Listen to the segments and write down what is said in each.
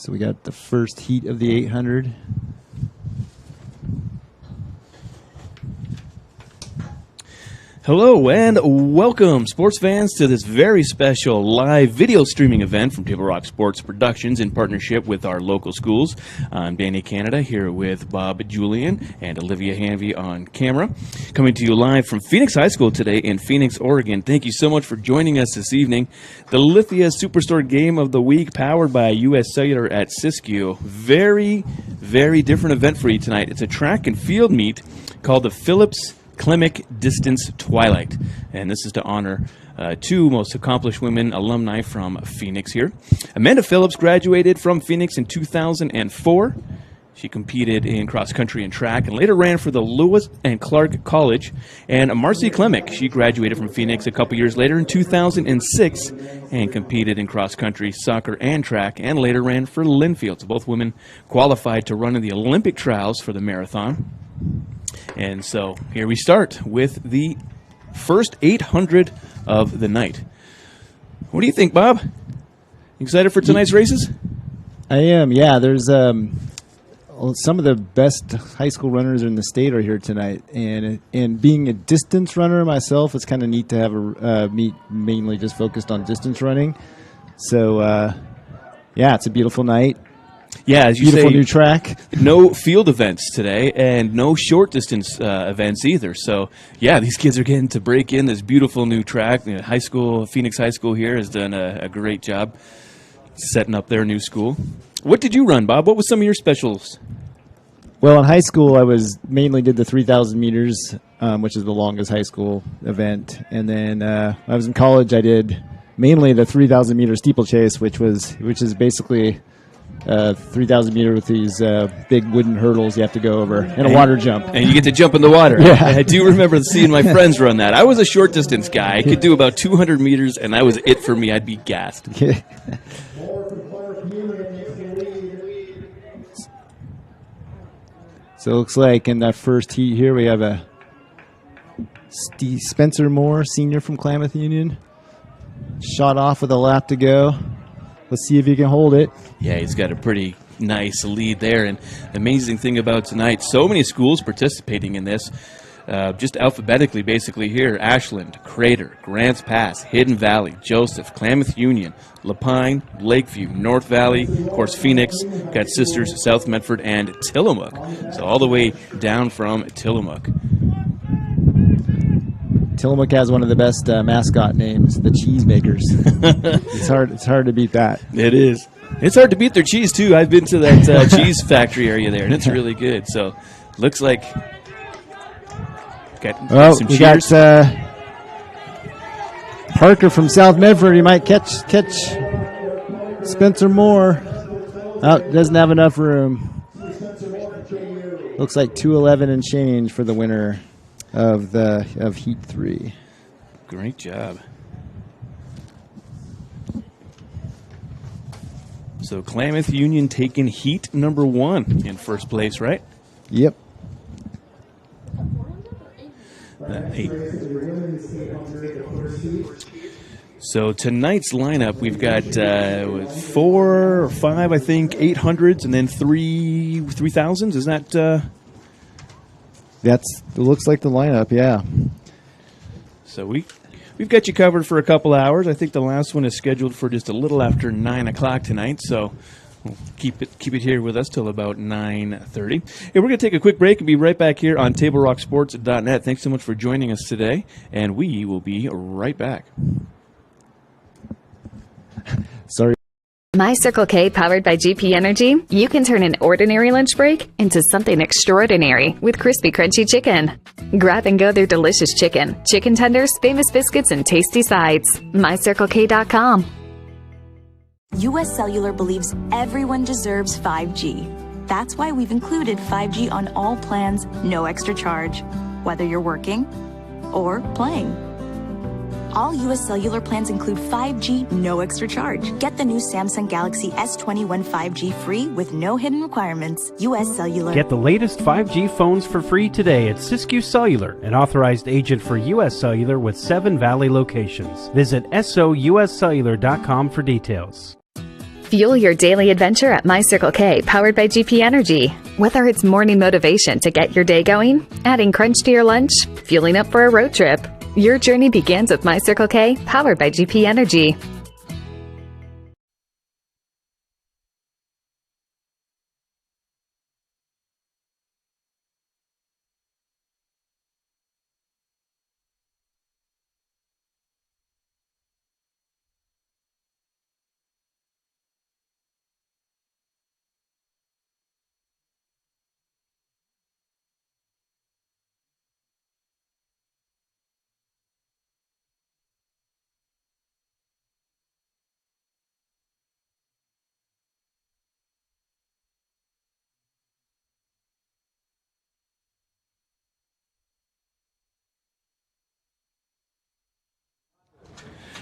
So we got the first heat of the 800. Hello and welcome, sports fans, to this very special live video streaming event from Table Rock Sports Productions in partnership with our local schools. I'm Danny Canada here with Bob Julian and Olivia Hanvey on camera. Coming to you live from Phoenix High School today in Phoenix, Oregon. Thank you so much for joining us this evening. The Lithia Superstore Game of the Week powered by US Cellular at Siskiyou. Very, very different event for you tonight. It's a track and field meet called the Phillips Klimic Distance Twilight, and this is to honor two most accomplished women alumni from Phoenix here. Amanda Phillips graduated from Phoenix in 2004. She competed in cross country and track and later ran for the Lewis and Clark College. And Marcy Klimic, she graduated from Phoenix a couple years later in 2006 and competed in cross country, soccer, and track, and later ran for Linfield. So both women qualified to run in the Olympic trials for the marathon. And so here we start with the first 800 of the night. What do you think, Bob? Excited for tonight's races? I am, yeah. There's some of the best high school runners in the state are here tonight. And being a distance runner myself, it's kind of neat to have a meet mainly just focused on distance running. So, yeah, it's a beautiful night. Yeah, as you beautiful say, new track. No field events today and no short distance events either. So, yeah, these kids are getting to break in this beautiful new track. You know, high school, Phoenix High School here has done a great job setting up their new school. What did you run, Bob? What was some of your specials? Well, in high school, I mainly did the 3,000 meters, which is the longest high school event. And then I was in college, I did mainly the 3,000 meter steeplechase, which is basically 3,000 meter with these big wooden hurdles you have to go over, and a water jump. And you get to jump in the water. Yeah. I do remember seeing my friends run that. I was a short distance guy. I could do about 200 meters, and that was it for me. I'd be gassed. So it looks like in that first heat here we have a Spencer Moore, senior from Klamath Union. Shot off with a lap to go. Let's see if he can hold it. Yeah, he's got a pretty nice lead there. And the amazing thing about tonight, so many schools participating in this, just alphabetically basically here. Ashland, Crater, Grants Pass, Hidden Valley, Joseph, Klamath Union, Lapine, Lakeview, North Valley, of course Phoenix, got sisters South Medford and Tillamook. So all the way down from Tillamook. Tillamook has one of the best mascot names, the Cheesemakers. It's hard to beat that. It is. It's hard to beat their cheese too. I've been to that cheese factory area there, and it's really good. So, looks like got some cheers. Got Parker from South Medford. He might catch Spencer Moore. Oh, doesn't have enough room. Looks like 2:11 and change for the winner of Heat 3. Great job. So Klamath Union taking heat number 1 in first place, right? Yep. 8. So tonight's lineup, we've got 4 or 5, I think, 800s, and then 3 3000s. Is that? It looks like the lineup, yeah. So we've got you covered for a couple hours. I think the last one is scheduled for just a little after 9 o'clock tonight. So we'll keep it here with us till about 9:30. Hey, we're going to take a quick break and be right back here on TableRockSports.net. Thanks so much for joining us today, and we will be right back. Sorry. My Circle K, powered by GP Energy, you can turn an ordinary lunch break into something extraordinary with crispy, crunchy chicken. Grab and go their delicious chicken, chicken tenders, famous biscuits, and tasty sides. MyCircleK.com. US Cellular believes everyone deserves 5G. That's why we've included 5G on all plans, no extra charge, whether you're working or playing. All US Cellular plans include 5G, no extra charge. Get the new Samsung Galaxy S21 5G free with no hidden requirements. US Cellular. Get the latest 5G phones for free today at Siskiyou Cellular, an authorized agent for US Cellular with 7 Valley locations. Visit souscellular.com for details. Fuel your daily adventure at My Circle K, powered by GP Energy. Whether it's morning motivation to get your day going, adding crunch to your lunch, fueling up for a road trip, your journey begins with My Circle K, powered by GP Energy.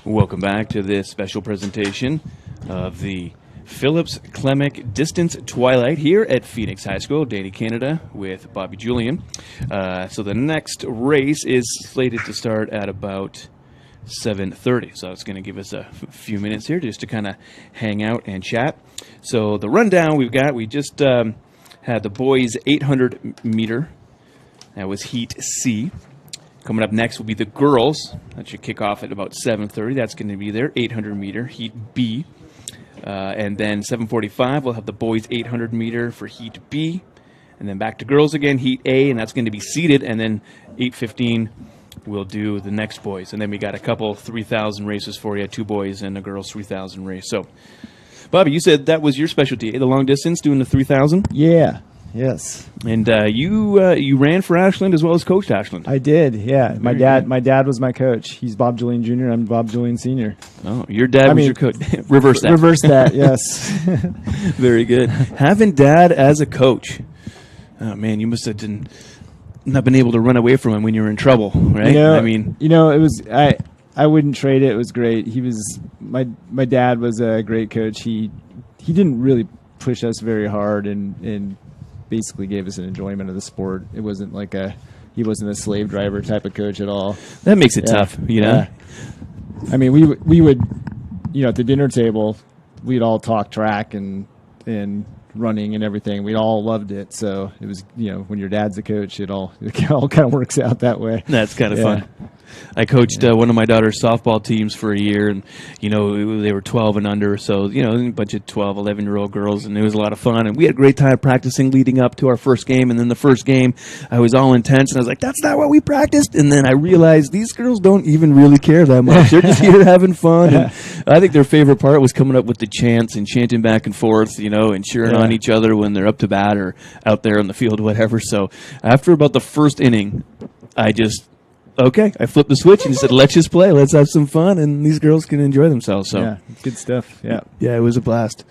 Welcome back to this special presentation of the Phillips Klemic Distance Twilight here at Phoenix High School, Danny, Canada, with Bobby Julian. So the next race is slated to start at about 7:30. So it's going to give us a few minutes here just to kind of hang out and chat. So the rundown we just had the boys 800 meter. That was Heat C. Coming up next will be the girls. That should kick off at about 7:30. That's going to be their 800 meter, Heat B. And then 7:45, we'll have the boys 800 meter for Heat B. And then back to girls again, Heat A, and that's going to be seated. And then 8:15, we'll do the next boys. And then we got a couple 3,000 races for you, 2 boys and a girls 3,000 race. So, Bobby, you said that was your specialty, the long distance, doing the 3,000? Yeah. Yes. And you ran for Ashland as well as coached Ashland. I did. Yeah. Very good. My dad was my coach. He's Bob Julian Jr. I'm Bob Julian Sr. Oh, your dad was your coach. Reverse that. Reverse that. Yes. Very good. Having dad as a coach. Oh man, you must have not been able to run away from him when you were in trouble, right? It was I wouldn't trade it. It was great. He was my dad was a great coach. He didn't really push us very hard and basically gave us an enjoyment of the sport. It wasn't like he wasn't a slave driver type of coach at all. That makes it tough, you know? Yeah. I mean, we would, at the dinner table, we'd all talk track and running and everything. We all loved it. So it was, when your dad's a coach, it all kind of works out that way. That's kind of fun. I coached one of my daughter's softball teams for a year, and they were 12 and under, so a bunch of 12, 11-year-old girls, and it was a lot of fun. And we had a great time practicing leading up to our first game. And then the first game, I was all intense, and I was like, "That's not what we practiced." And then I realized these girls don't even really care that much. They're just here having fun. And I think their favorite part was coming up with the chants and chanting back and forth, and cheering on each other when they're up to bat or out there on the field, whatever. So after about the first inning, I flipped the switch and said, "Let's just play. Let's have some fun, and these girls can enjoy themselves." So it's good stuff. Yeah, it was a blast.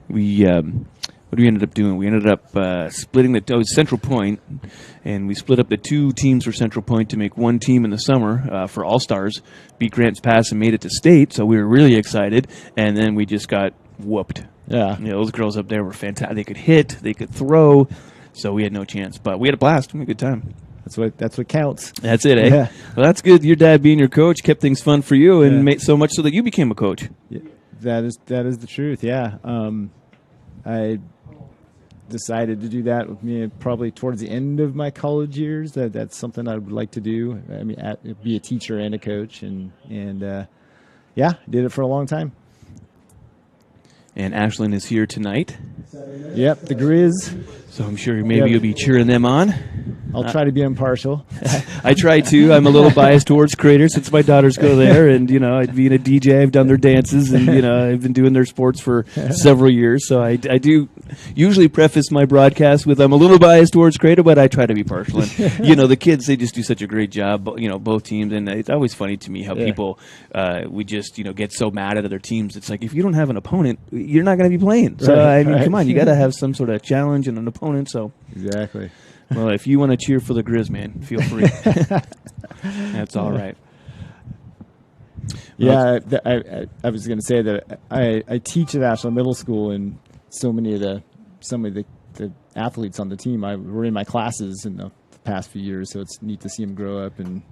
We what we ended up doing? We ended up splitting Central Point, and we split up the 2 teams for Central Point to make one team in the summer for All Stars. Beat Grants Pass and made it to state, so we were really excited. And then we just got whooped. Yeah, those girls up there were fantastic. They could hit, they could throw, so we had no chance. But we had a blast. We had a good time. That's what counts. That's it, eh? Yeah. Well, that's good. Your dad being your coach kept things fun for you and made so much so that you became a coach. Yeah, that is the truth. Yeah, I decided to do that with me probably towards the end of my college years. That's something I would like to do. I mean, be a teacher and a coach, and did it for a long time. And Ashland is here tonight. Yep, the Grizz. So I'm sure maybe you'll be cheering them on. I'll try to be impartial. I try to. I'm a little biased towards Crater since my daughters go there, and being a DJ, I've done their dances, and I've been doing their sports for several years. So I do usually preface my broadcast with I'm a little biased towards Crater, but I try to be partial. And the kids, they just do such a great job. Both teams, and it's always funny to me how people we just get so mad at other teams. It's like if you don't have an opponent, you're not going to be playing. So come on, you got to have some sort of challenge and an opponent. So exactly. Well, if you want to cheer for the Grizz, man, feel free. That's all right. Yeah, I was going to say that I teach at Ashland Middle School, and some of the athletes on the team were in my classes in the past few years. So it's neat to see them grow up and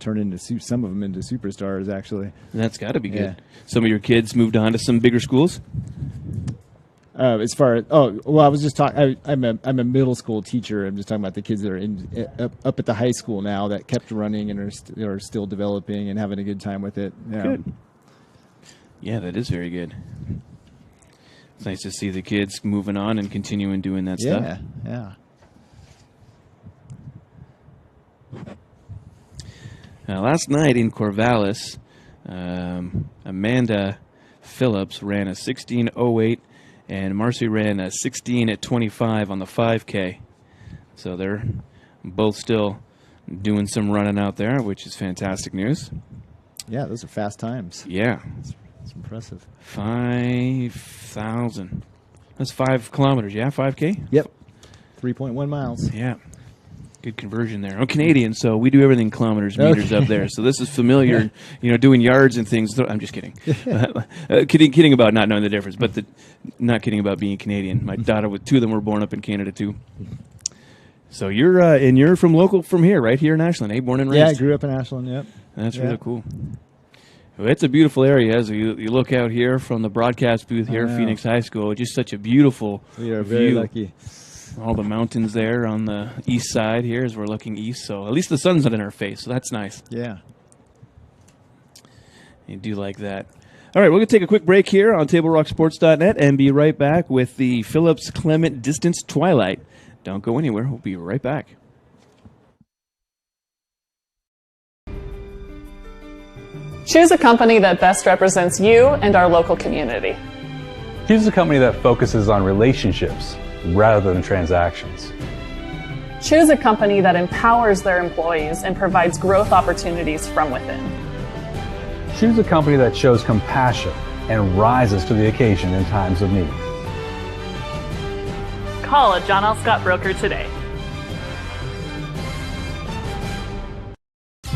turned into some of them into superstars actually. That's got to be good. Yeah. Some of your kids moved on to some bigger schools. As far as I was just talking. I'm a middle school teacher. I'm just talking about the kids that are up at the high school now that kept running and are still developing and having a good time with it. Yeah. Good. Yeah, that is very good. It's nice to see the kids moving on and continuing doing that stuff. Yeah. Last night in Corvallis, Amanda Phillips ran a 16:08, and Marcy ran a 16:25 on the 5K. So they're both still doing some running out there, which is fantastic news. Yeah, those are fast times. Yeah. It's impressive. 5,000. That's 5 kilometers, yeah? 5K? Yep. 3.1 miles. Yeah. Good conversion there. I'm Canadian, so we do everything kilometers, meters up there. So this is familiar, doing yards and things. I'm just kidding. Kidding about not knowing the difference, but not kidding about being Canadian. My daughter, with 2 of them were born up in Canada, too. So you're from here, right here in Ashland, eh? Born and raised? Yeah, I grew up in Ashland, yep. That's really cool. Well, it's a beautiful area. As you look out here from the broadcast booth here at Phoenix High School, just such a beautiful We are view. very lucky. All the mountains there on the east side here as we're looking east. So at least the sun's not in our face, so that's nice. Yeah. You do like that. All right, we're going to take a quick break here on TableRockSports.net and be right back with the Phillips Clement Distance Twilight. Don't go anywhere. We'll be right back. Choose a company that best represents you and our local community. Choose a company that focuses on relationships rather than transactions. Choose a company that empowers their employees and provides growth opportunities from within. Choose a company that shows compassion and rises to the occasion in times of need. Call a John L. Scott broker today.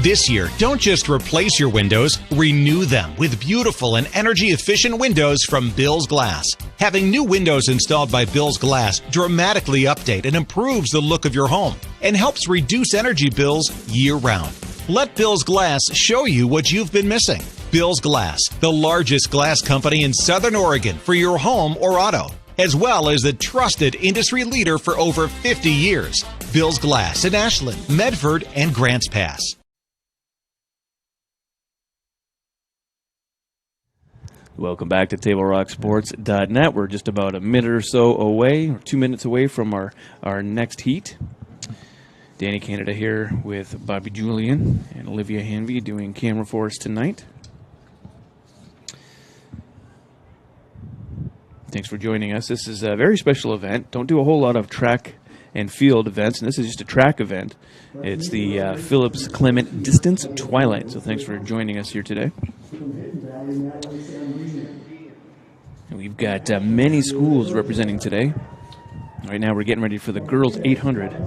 This year, don't just replace your windows, renew them with beautiful and energy-efficient windows from Bill's Glass. Having new windows installed by Bill's Glass dramatically update and improves the look of your home and helps reduce energy bills year-round. Let Bill's Glass show you what you've been missing. Bill's Glass, the largest glass company in Southern Oregon for your home or auto, as well as the trusted industry leader for over 50 years. Bill's Glass in Ashland, Medford, and Grants Pass. Welcome back to TableRockSports.net. We're just about a minute or so away, or 2 minutes away from our next heat. Danny Canada here with Bobby Julian and Olivia Hanvey doing camera for us tonight. Thanks for joining us. This is a very special event. Don't do a whole lot of track and field events, and this is just a track event. It's the Phillips Clement Distance Twilight. So thanks for joining us here today. And we've got many schools representing today. Right now we're getting ready for the girls 800. Do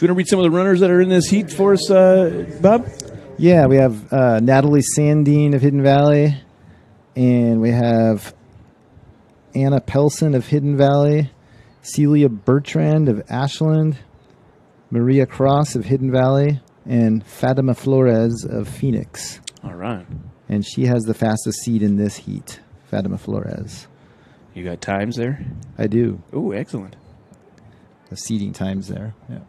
you want to read some of the runners that are in this heat for us, Bob? Yeah, we have Natalie Sandine of Hidden Valley, and we have Anna Pelson of Hidden Valley, Celia Bertrand of Ashland, Maria Cross of Hidden Valley, and Fatima Flores of Phoenix. All right. And she has the fastest seed in this heat, Fatima Flores. You got times there? I do. Oh, excellent. The seeding times there. Yeah.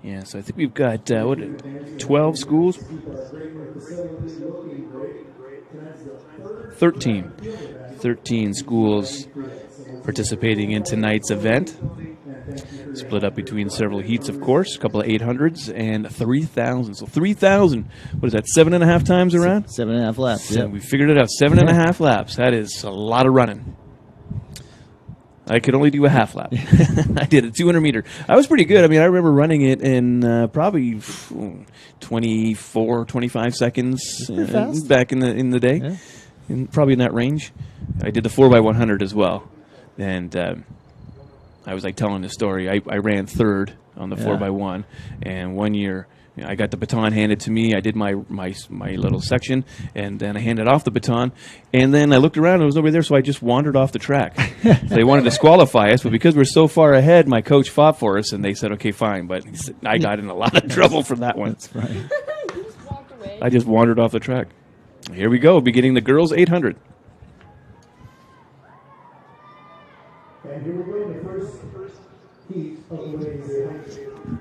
Yeah, so I think we've got, 12 schools? 13. 13 schools participating in tonight's event. Split up between several heats, of course, a couple of 800s and 3,000. So 3,000, what is that, 7.5 times around? 7.5 laps, So yeah. we figured it out, 7.5 laps. That is a lot of running. I could only do a half lap. I did a 200 meter. I was pretty good. I mean, I remember running it in probably 24, 25 seconds pretty fast. back in the day. Yeah. Probably in that range. I did the 4x100 as well. And I was like telling the story. I ran third on the 4x1. And one year I got the baton handed to me. I did my little section, and then I handed off the baton. And then I looked around, and it was over there, so I just wandered off the track. They wanted to disqualify us, but because we're so far ahead, my coach fought for us, and they said, okay, fine. But I got in a lot of trouble for that one. That's right. I just wandered off the track. Here we go, beginning the girls' 800. And here we go in the first heat of the ladies' 800.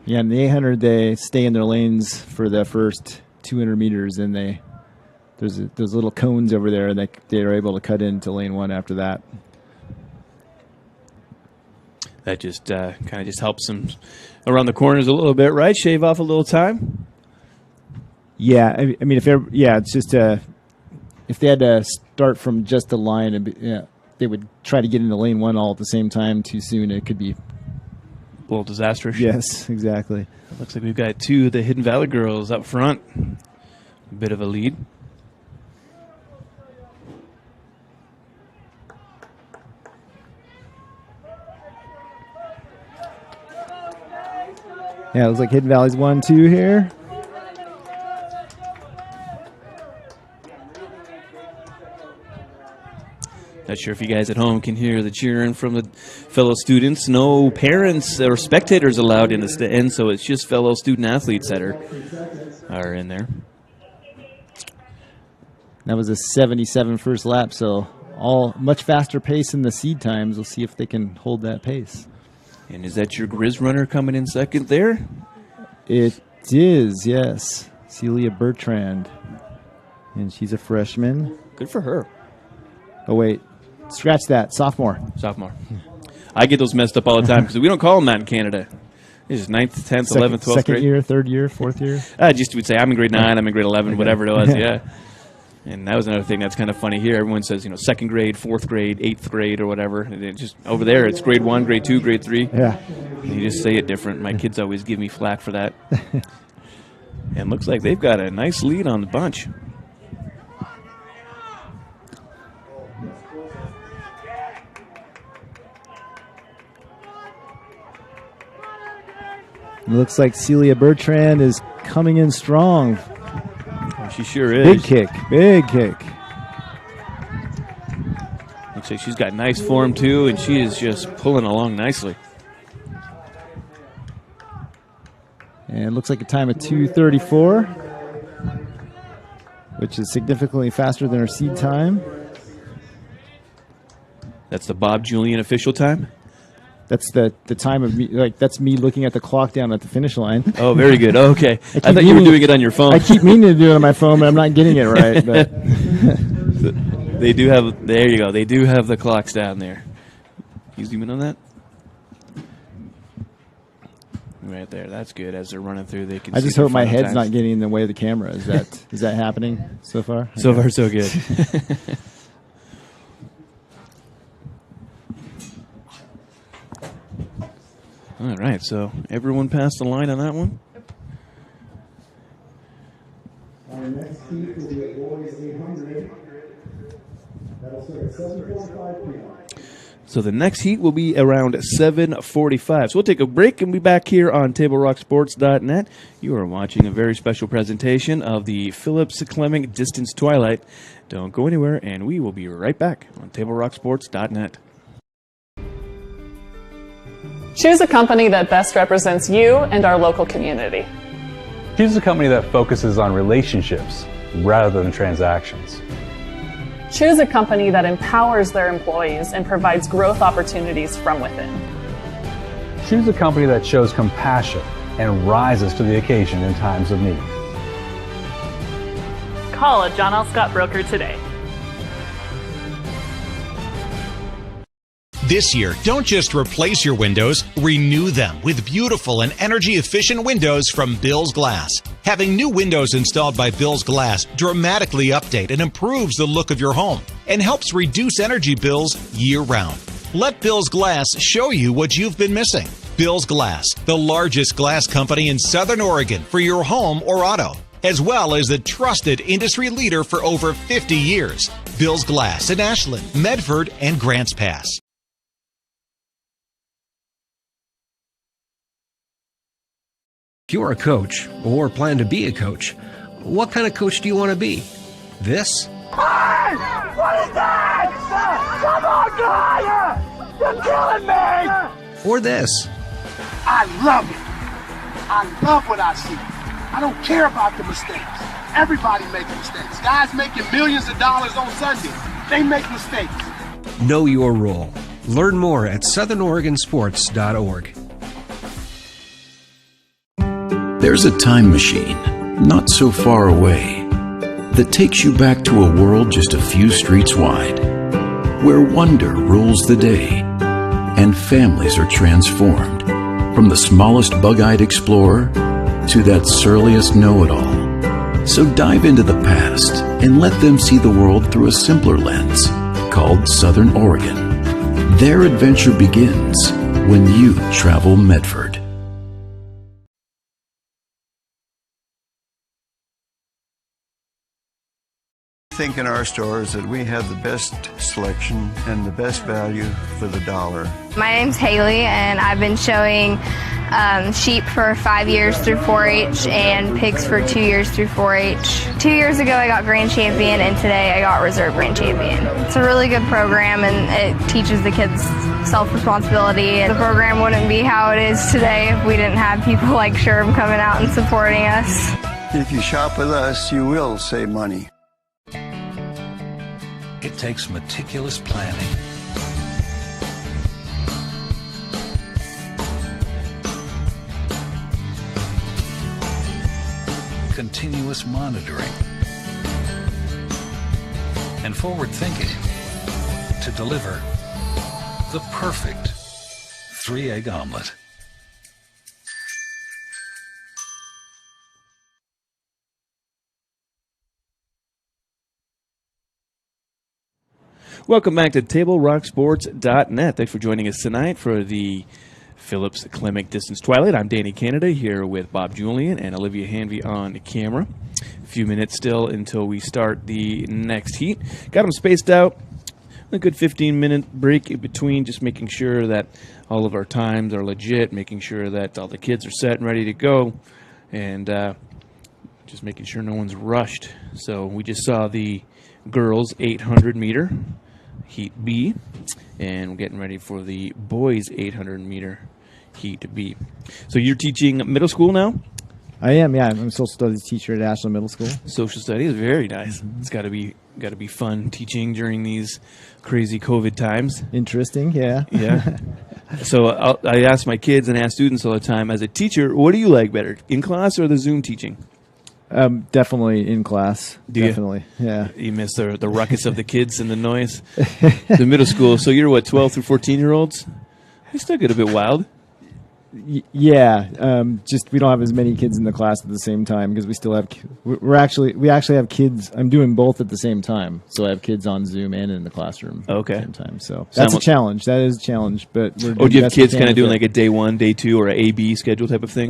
Yeah, in the 800, they stay in their lanes for the first 200 meters, and there's those little cones over there that they're able to cut into lane 1 after that. That just kind of just helps them around the corners a little bit, right? Shave off a little time. Yeah, I mean, it's just if they had to start from just the line, they would try to get into lane 1 all at the same time too soon. It could be A little disastrous. Yes, exactly. It looks like we've got two of the Hidden Valley girls up front. A bit of a lead. Yeah, it looks like Hidden Valley's 1-2 here. Not sure if you guys at home can hear the cheering from the fellow students. No parents or spectators allowed in the end, so it's just fellow student athletes that are in there. That was a 77 first lap, so all much faster pace than the seed times. We'll see if they can hold that pace. And is that your Grizz runner coming in second there? It is, yes. Celia Bertrand. And she's a freshman. Good for her. Oh, wait. Scratch that. Sophomore. Sophomore. I get those messed up all the time because we don't call them that in Canada. It's just 9th, 10th, 11th, 12th second grade. year, third year, fourth year? I just would say I'm in grade 9, I'm in grade 11, whatever it was, yeah. And that was another thing that's kind of funny here. Everyone says, second grade, fourth grade, 8th grade, or whatever. And it just over there, it's grade 1, grade 2, grade 3. Yeah. And you just say it different. My kids always give me flack for that. And looks like they've got a nice lead on the bunch. It looks like Celia Bertrand is coming in strong. Oh, she sure is. Big kick. Big kick. Looks like she's got nice form, too, and she is just pulling along nicely. And it looks like a time of 2:34, which is significantly faster than her seed time. That's the Bob Julian official time? That's the time of me. That's me looking at the clock down at the finish line. Oh, very good. Oh, okay. I thought you were doing it on your phone. I keep meaning to do it on my phone, but I'm not getting it right. But they do have. There you go. They do have the clocks down there. You zoom in on that. Right there. That's good. As they're running through, they can. I just hope my head's not getting in the way of the camera. Is that happening so far? So far, so good. All right, so everyone passed the line on that one? Our next heat will be at boys 800. That'll start at 7:45 p.m. So the next heat will be around 7:45. So we'll take a break and be back here on TableRockSports.net. You are watching a very special presentation of the Phillips Clemming Distance Twilight. Don't go anywhere, and we will be right back on TableRockSports.net. Choose a company that best represents you and our local community. Choose a company that focuses on relationships rather than transactions. Choose a company that empowers their employees and provides growth opportunities from within. Choose a company that shows compassion and rises to the occasion in times of need. Call a John L. Scott broker today. This year, don't just replace your windows, renew them with beautiful and energy-efficient windows from Bill's Glass. Having new windows installed by Bill's Glass dramatically update and improves the look of your home and helps reduce energy bills year-round. Let Bill's Glass show you what you've been missing. Bill's Glass, the largest glass company in Southern Oregon for your home or auto, as well as the trusted industry leader for over 50 years. Bill's Glass in Ashland, Medford, and Grants Pass. you're a coach or plan to be a coach, what kind of coach do you want to be? This? Hey! What is that? Come on, guy! You're killing me! Or this? I love it. I love what I see. I don't care about the mistakes. Everybody makes mistakes. Guys making millions of dollars on Sunday, they make mistakes. Know your role. Learn more at southernoregonsports.org. There's a time machine, not so far away, that takes you back to a world just a few streets wide, where wonder rules the day, and families are transformed, from the smallest bug-eyed explorer to that surliest know-it-all. So dive into the past and let them see the world through a simpler lens, called Southern Oregon. Their adventure begins when you travel Medford. I think in our stores that we have the best selection and the best value for the dollar. My name's Haley, and I've been showing sheep for 5 years through 4-H and pigs for 2 years through 4-H. 2 years ago I got Grand Champion, and today I got Reserve Grand Champion. It's a really good program, and it teaches the kids self-responsibility. The program wouldn't be how it is today if we didn't have people like Sherm coming out and supporting us. If you shop with us, you will save money. It takes meticulous planning, continuous monitoring, and forward thinking to deliver the perfect 3-egg omelet. Welcome back to TableRockSports.net. Thanks for joining us tonight for the Phillips Clinic Distance Twilight. I'm Danny Canada here with Bob Julian and Olivia Hanvey on the camera. A few minutes still until we start the next heat. Got them spaced out. A good 15-minute break in between, just making sure that all of our times are legit, making sure that all the kids are set and ready to go, and just making sure no one's rushed. So we just saw the girls 800-meter. Heat B, and we're getting ready for the boys 800-meter Heat B. So you're teaching middle school now? I am, yeah. I'm a social studies teacher at Ashland Middle School. Social studies, very nice. It's got to be fun teaching during these crazy COVID times. Interesting, yeah. Yeah. So I ask my kids and ask students all the time, as a teacher, what do you like better, in class or the Zoom teaching? Definitely in class. Definitely, yeah. You miss the ruckus of the kids and the noise. The middle school. So you're what, 12 through 14-year-olds? They still get a bit wild. Yeah. Just we don't have as many kids in the class at the same time because we still have. We actually have kids. I'm doing both at the same time, so I have kids on Zoom and in the classroom at the same time. So that's a challenge. That is a challenge. But do you have kids kind of doing like a day 1, day 2, or a A/B schedule type of thing?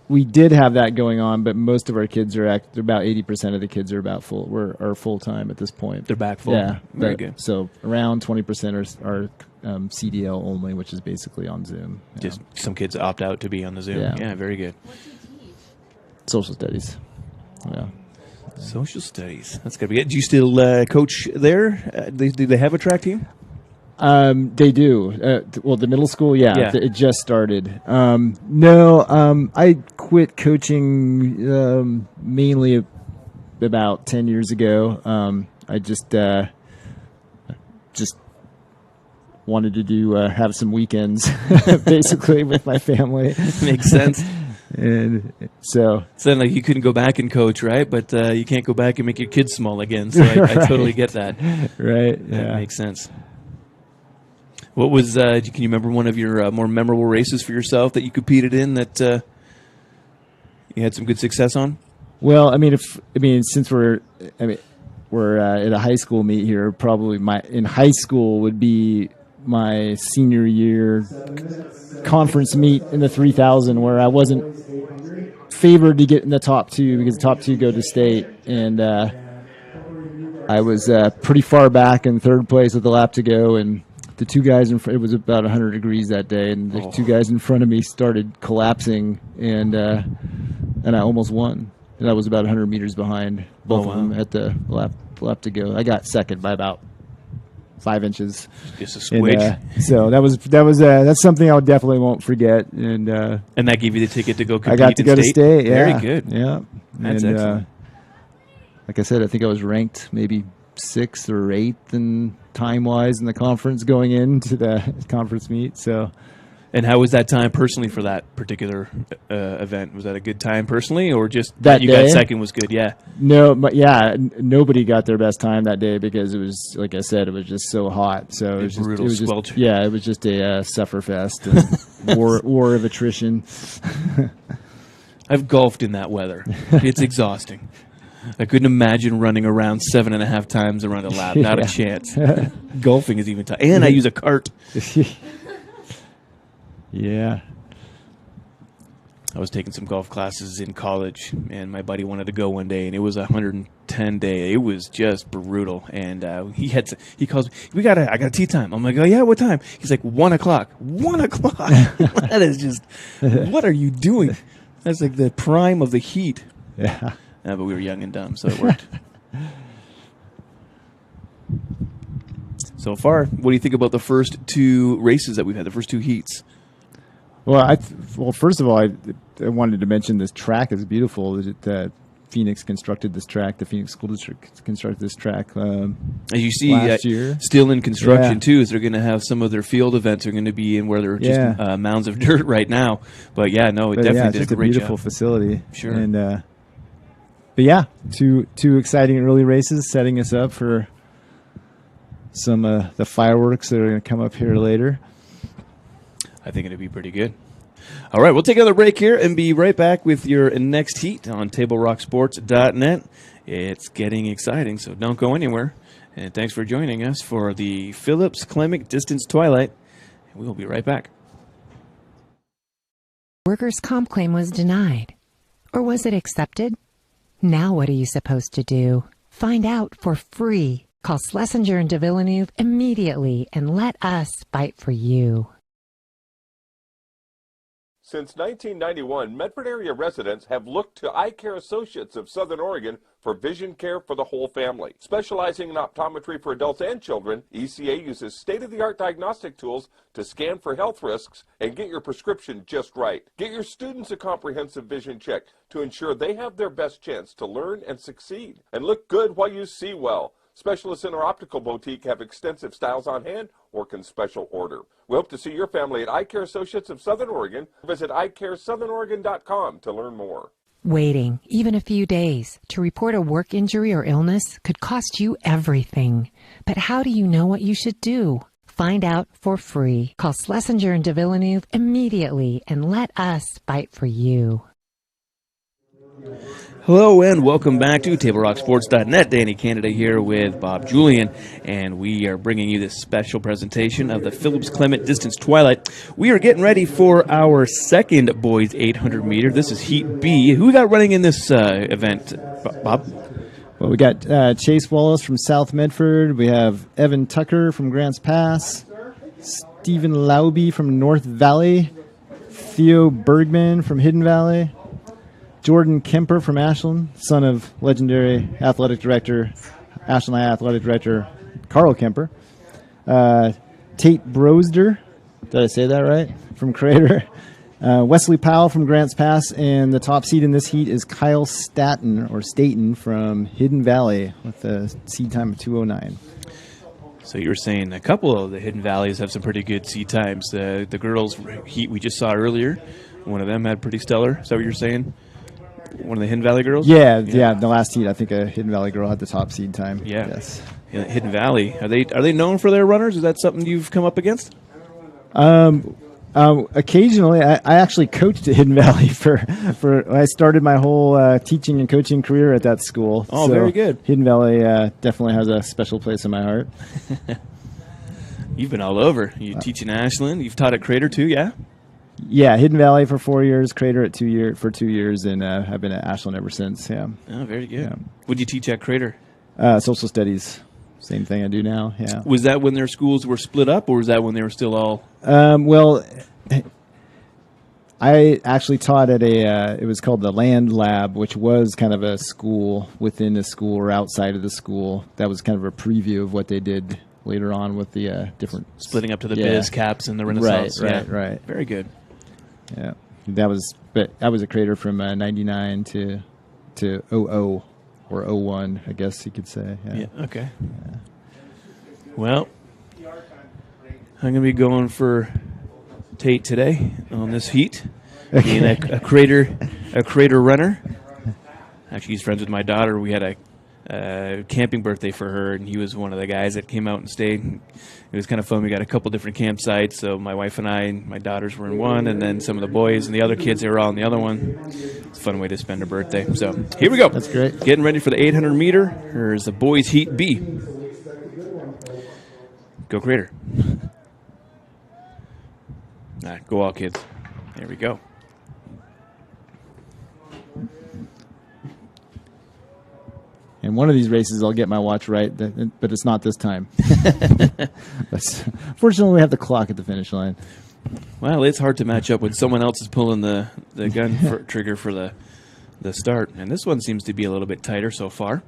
We did have that going on, but most of our kids are about 80% of the kids are about full time at this point. They're back full. Yeah, very good. So around 20% are CDL only, which is basically on Zoom. Just some kids opt out to be on the Zoom. Yeah, very good. Social studies. Yeah. Social studies. That's gotta be it. Do you still coach there? Do they have a track team? They do. Well, the middle school, it just started. I quit coaching mainly about 10 years ago. I just wanted to have some weekends, basically, with my family. Makes sense. And so then, like, you couldn't go back and coach, right? But you can't go back and make your kids small again. So I totally get that. Right. That makes sense. What was? Can you remember one of your more memorable races for yourself that you competed in that you had some good success on? Well, since we're at a high school meet here, probably in high school would be my senior year conference meet in the 3000, where I wasn't favored to get in the top 2 because the top 2 go to state, and I was pretty far back in 3rd place with a lap to go, and the two guys in front, it was about 100 degrees that day, and the two guys in front of me started collapsing, and I almost won. And I was about 100 meters behind both of them at the lap to go. I got second by about 5 inches. Just a squidge. And, so that's something I definitely won't forget. And that gave you the ticket to go compete. I got to go to state. Yeah. Very good. Yeah, that's excellent. Like I said, I think I was ranked maybe 6th or 8th in time-wise in the conference going into the conference meet. So, and how was that time personally for that particular event? Was that a good time personally, or just that you day? Got second was good? Yeah. No, but nobody got their best time that day because it was, like I said, it was just so hot. So it was brutal squelch. It was just a sufferfest, and war of attrition. I've golfed in that weather. It's exhausting. I couldn't imagine running around 7.5 times around a lap. Not a chance. Golfing is even tough. And I use a cart. Yeah. I was taking some golf classes in college, and my buddy wanted to go one day, and it was a 110 day. It was just brutal. And he calls me, I got a tee time. I'm like, oh yeah, what time? He's like, 1 o'clock. 1 o'clock. That is just, what are you doing? That's like the prime of the heat. Yeah. But we were young and dumb, so it worked. So far, what do you think about the first 2 races that we've had, the first 2 heats? Well, first of all, I wanted to mention this track is beautiful. Phoenix constructed this track. The Phoenix School District constructed this track. As you see, last year. Still in construction too. Is they're going to have some of their field events are going to be in where they're just mounds of dirt right now. But it definitely did a great job. It's a beautiful facility. Sure. And but yeah, two exciting early races setting us up for some the fireworks that are going to come up here later. I think it'll be pretty good. All right, we'll take another break here and be right back with your next heat on TableRockSports.net. It's getting exciting, so don't go anywhere. And thanks for joining us for the Phillips Clemic Distance Twilight. We will be right back. Workers' comp claim was denied. Or was it accepted? Now what are you supposed to do? Find out for free. Call Schlesinger and de Villeneuve immediately and let us fight for you. Since 1991, Medford area residents have looked to Eye Care Associates of Southern Oregon for vision care for the whole family. Specializing in optometry for adults and children, ECA uses state-of-the-art diagnostic tools to scan for health risks and get your prescription just right. Get your students a comprehensive vision check to ensure they have their best chance to learn and succeed. And look good while you see well. Specialists in our optical boutique have extensive styles on hand or can special order. We hope to see your family at Eye Care Associates of Southern Oregon. Visit eyecaresouthern.com to learn more. Waiting, even a few days, to report a work injury or illness could cost you everything. But how do you know what you should do? Find out for free. Call Schlesinger and de Villeneuve immediately and let us fight for you. Hello and welcome back to TableRockSports.net. Danny Canada here with Bob Julian, and we are bringing you this special presentation of the Phillips Clement Distance Twilight. We are getting ready for our second boys 800 meter. This is Heat B. Who we got running in this event, Bob? Well, we got Chase Wallace from South Medford. We have Evan Tucker from Grants Pass, Stephen Lauby from North Valley, Theo Bergman from Hidden Valley, Jordan Kemper from Ashland, son of legendary Ashland athletic director Carl Kemper. Tate Brosder, did I say that right? From Crater. Wesley Powell from Grants Pass, and the top seed in this heat is Kyle Staten from Hidden Valley with a seed time of 2:09. So you were saying a couple of the Hidden Valleys have some pretty good seed times. The girls' heat we just saw earlier, one of them had pretty stellar. Is that what you're saying? One of the Hidden Valley girls? Yeah, the last heat, I think a Hidden Valley girl had the top seed time. Yeah. Yes. Yeah, Hidden Valley. Are they known for their runners? Is that something you've come up against? Occasionally, I actually coached at Hidden Valley for I started my whole teaching and coaching career at that school. Oh, very good. Hidden Valley definitely has a special place in my heart. You've been all over. You teach in Ashland. You've taught at Crater too, yeah? Yeah, Hidden Valley for 4 years, Crater for 2 years, and I've been at Ashland ever since. Yeah. Oh, very good. Yeah. What did you teach at Crater? Social studies. Same thing I do now, yeah. Was that when their schools were split up, or was that when they were still all? Well, I actually taught at it was called the Land Lab, which was kind of a school within the school or outside of the school. That was kind of a preview of what they did later on with the different... Splitting up to the Biz Caps and the Renaissance. Right. Very good. Yeah. But I was a creator from 99 to 00 or 01, I guess you could say. Yeah, okay. Yeah. Well, I'm going to be going for Tate today on this heat, being a crater runner. Actually, he's friends with my daughter. We had a camping birthday for her, and he was one of the guys that came out and stayed. It was kind of fun. We got a couple different campsites, so my wife and I and my daughters were in one, and then some of the boys and the other kids, they were all in the other one. It's a fun way to spend a birthday. So here we go. That's great. Getting ready for the 800-meter. Here's the boys' heat B. Go Crater. All right, go all kids. There we go. And one of these races, I'll get my watch right, but it's not this time. Fortunately, we have the clock at the finish line. Well, it's hard to match up when someone else is pulling the gun trigger for the start. And this one seems to be a little bit tighter so far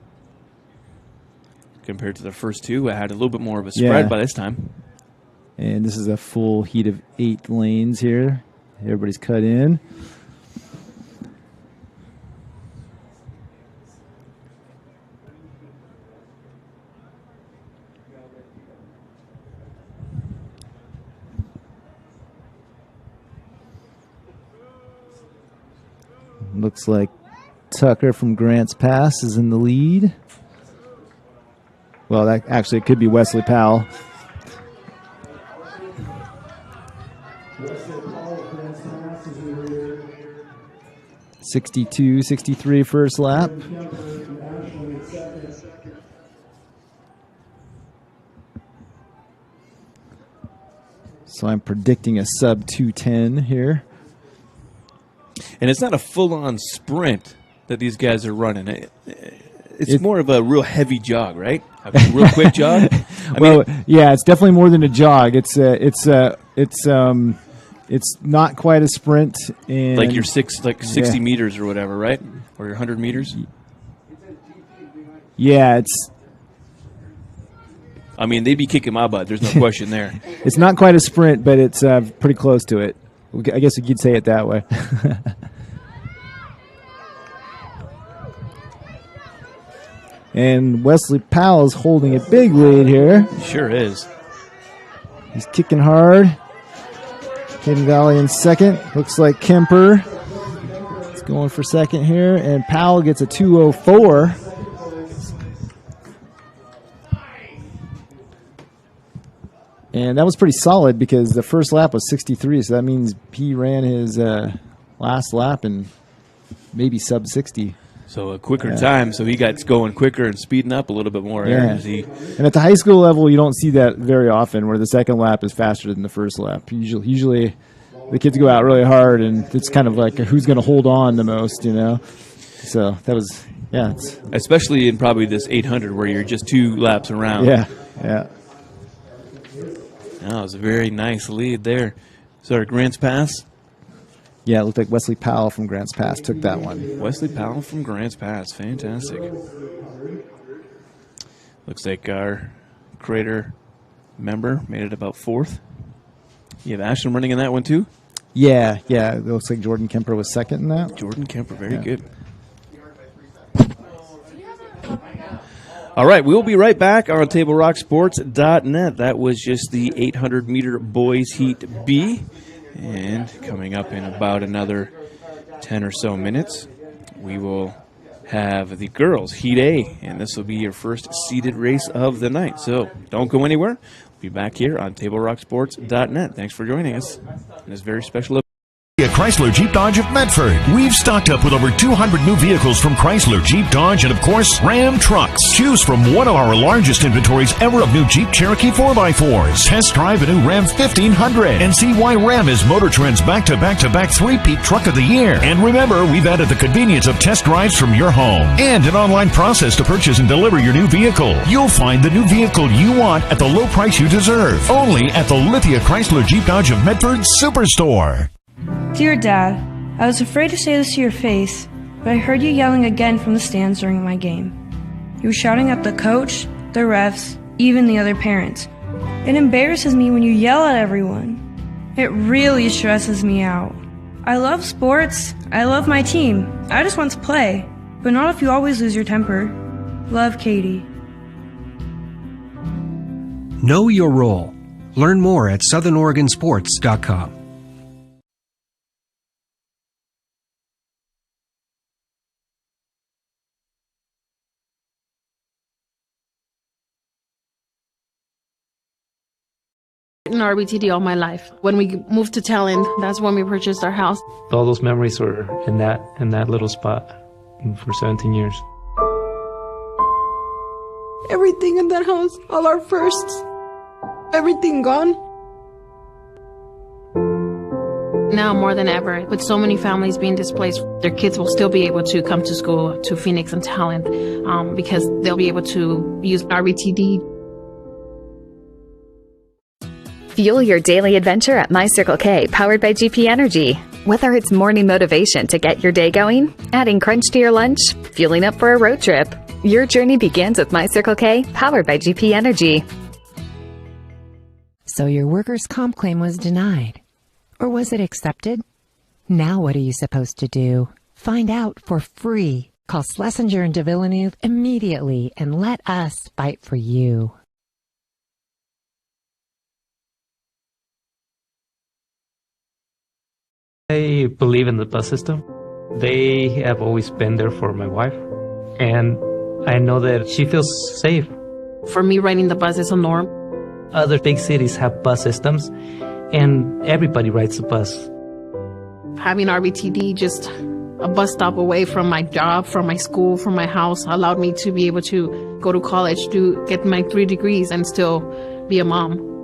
compared to the first two. I had a little bit more of a spread by this time. And this is a full heat of 8 lanes here. Everybody's cut in. Looks like Tucker from Grants Pass is in the lead. Well, that actually it could be Wesley Powell. .62, 63 first lap. So I'm predicting a sub 210 here. And it's not a full-on sprint that these guys are running. It's more of a real heavy jog, right? A real quick jog. Yeah, it's definitely more than a jog. It's not quite a sprint. And like your 60 meters or whatever, right? Or your 100 meters. Yeah, it's. I mean, they'd be kicking my butt. There's no question there. It's not quite a sprint, but it's pretty close to it. I guess you could say it that way. And Wesley Powell's holding a big lead here. Sure is. He's kicking hard. Hayden Valley in second. Looks like Kemper is going for second here. And Powell gets a 2:04. And that was pretty solid because the first lap was 63, so that means he ran his last lap in maybe sub 60. So a quicker time, so he got going quicker and speeding up a little bit more. Yeah. And at the high school level, you don't see that very often where the second lap is faster than the first lap. Usually the kids go out really hard, and it's kind of like who's going to hold on the most, you know. So that was, especially in probably this 800 where you're just 2 laps around. Yeah. That was a very nice lead there. Sorry, Grants Pass? Yeah, it looked like Wesley Powell from Grants Pass took that one. Wesley Powell from Grants Pass. Fantastic. Looks like our Crater member made it about 4th. You have Ashland running in that one too? Yeah. It looks like Jordan Kemper was second in that. Jordan Kemper, very good. All right, we'll be right back on TableRockSports.net. That was just the 800-meter boys heat B. And coming up in about another 10 or so minutes, we will have the girls heat A. And this will be your first seeded race of the night. So don't go anywhere. We'll be back here on TableRockSports.net. Thanks for joining us in this very special A Chrysler Jeep Dodge of Medford. We've stocked up with over 200 new vehicles from Chrysler, Jeep, Dodge, and of course, Ram trucks. Choose from one of our largest inventories ever of new Jeep Cherokee 4x4s. Test drive a new Ram 1500 and see why Ram is Motor Trend's back-to-back-to-back three-peat truck of the year. And remember, we've added the convenience of test drives from your home and an online process to purchase and deliver your new vehicle. You'll find the new vehicle you want at the low price you deserve. Only at the Lithia Chrysler Jeep Dodge of Medford Superstore. Dear Dad, I was afraid to say this to your face, but I heard you yelling again from the stands during my game. You were shouting at the coach, the refs, even the other parents. It embarrasses me when you yell at everyone. It really stresses me out. I love sports. I love my team. I just want to play, but not if you always lose your temper. Love, Katie. Know your role. Learn more at southernoregonsports.com. In RBTD all my life. When we moved to Talent, that's when we purchased our house. All those memories were in that little spot for 17 years. Everything in that house, all our firsts, everything gone. Now more than ever, with so many families being displaced, their kids will still be able to come to school to Phoenix and Talent because they'll be able to use RBTD. Fuel your daily adventure at My Circle K, powered by GP Energy. Whether it's morning motivation to get your day going, adding crunch to your lunch, fueling up for a road trip, your journey begins with My Circle K, powered by GP Energy. So your workers' comp claim was denied. Or was it accepted? Now what are you supposed to do? Find out for free. Call Schlesinger and de Villeneuve immediately and let us fight for you. I believe in the bus system. They have always been there for my wife, and I know that she feels safe. For me, riding the bus is a norm. Other big cities have bus systems, and everybody rides the bus. Having RBTD, just a bus stop away from my job, from my school, from my house, allowed me to be able to go to college, to get my 3 degrees, and still be a mom.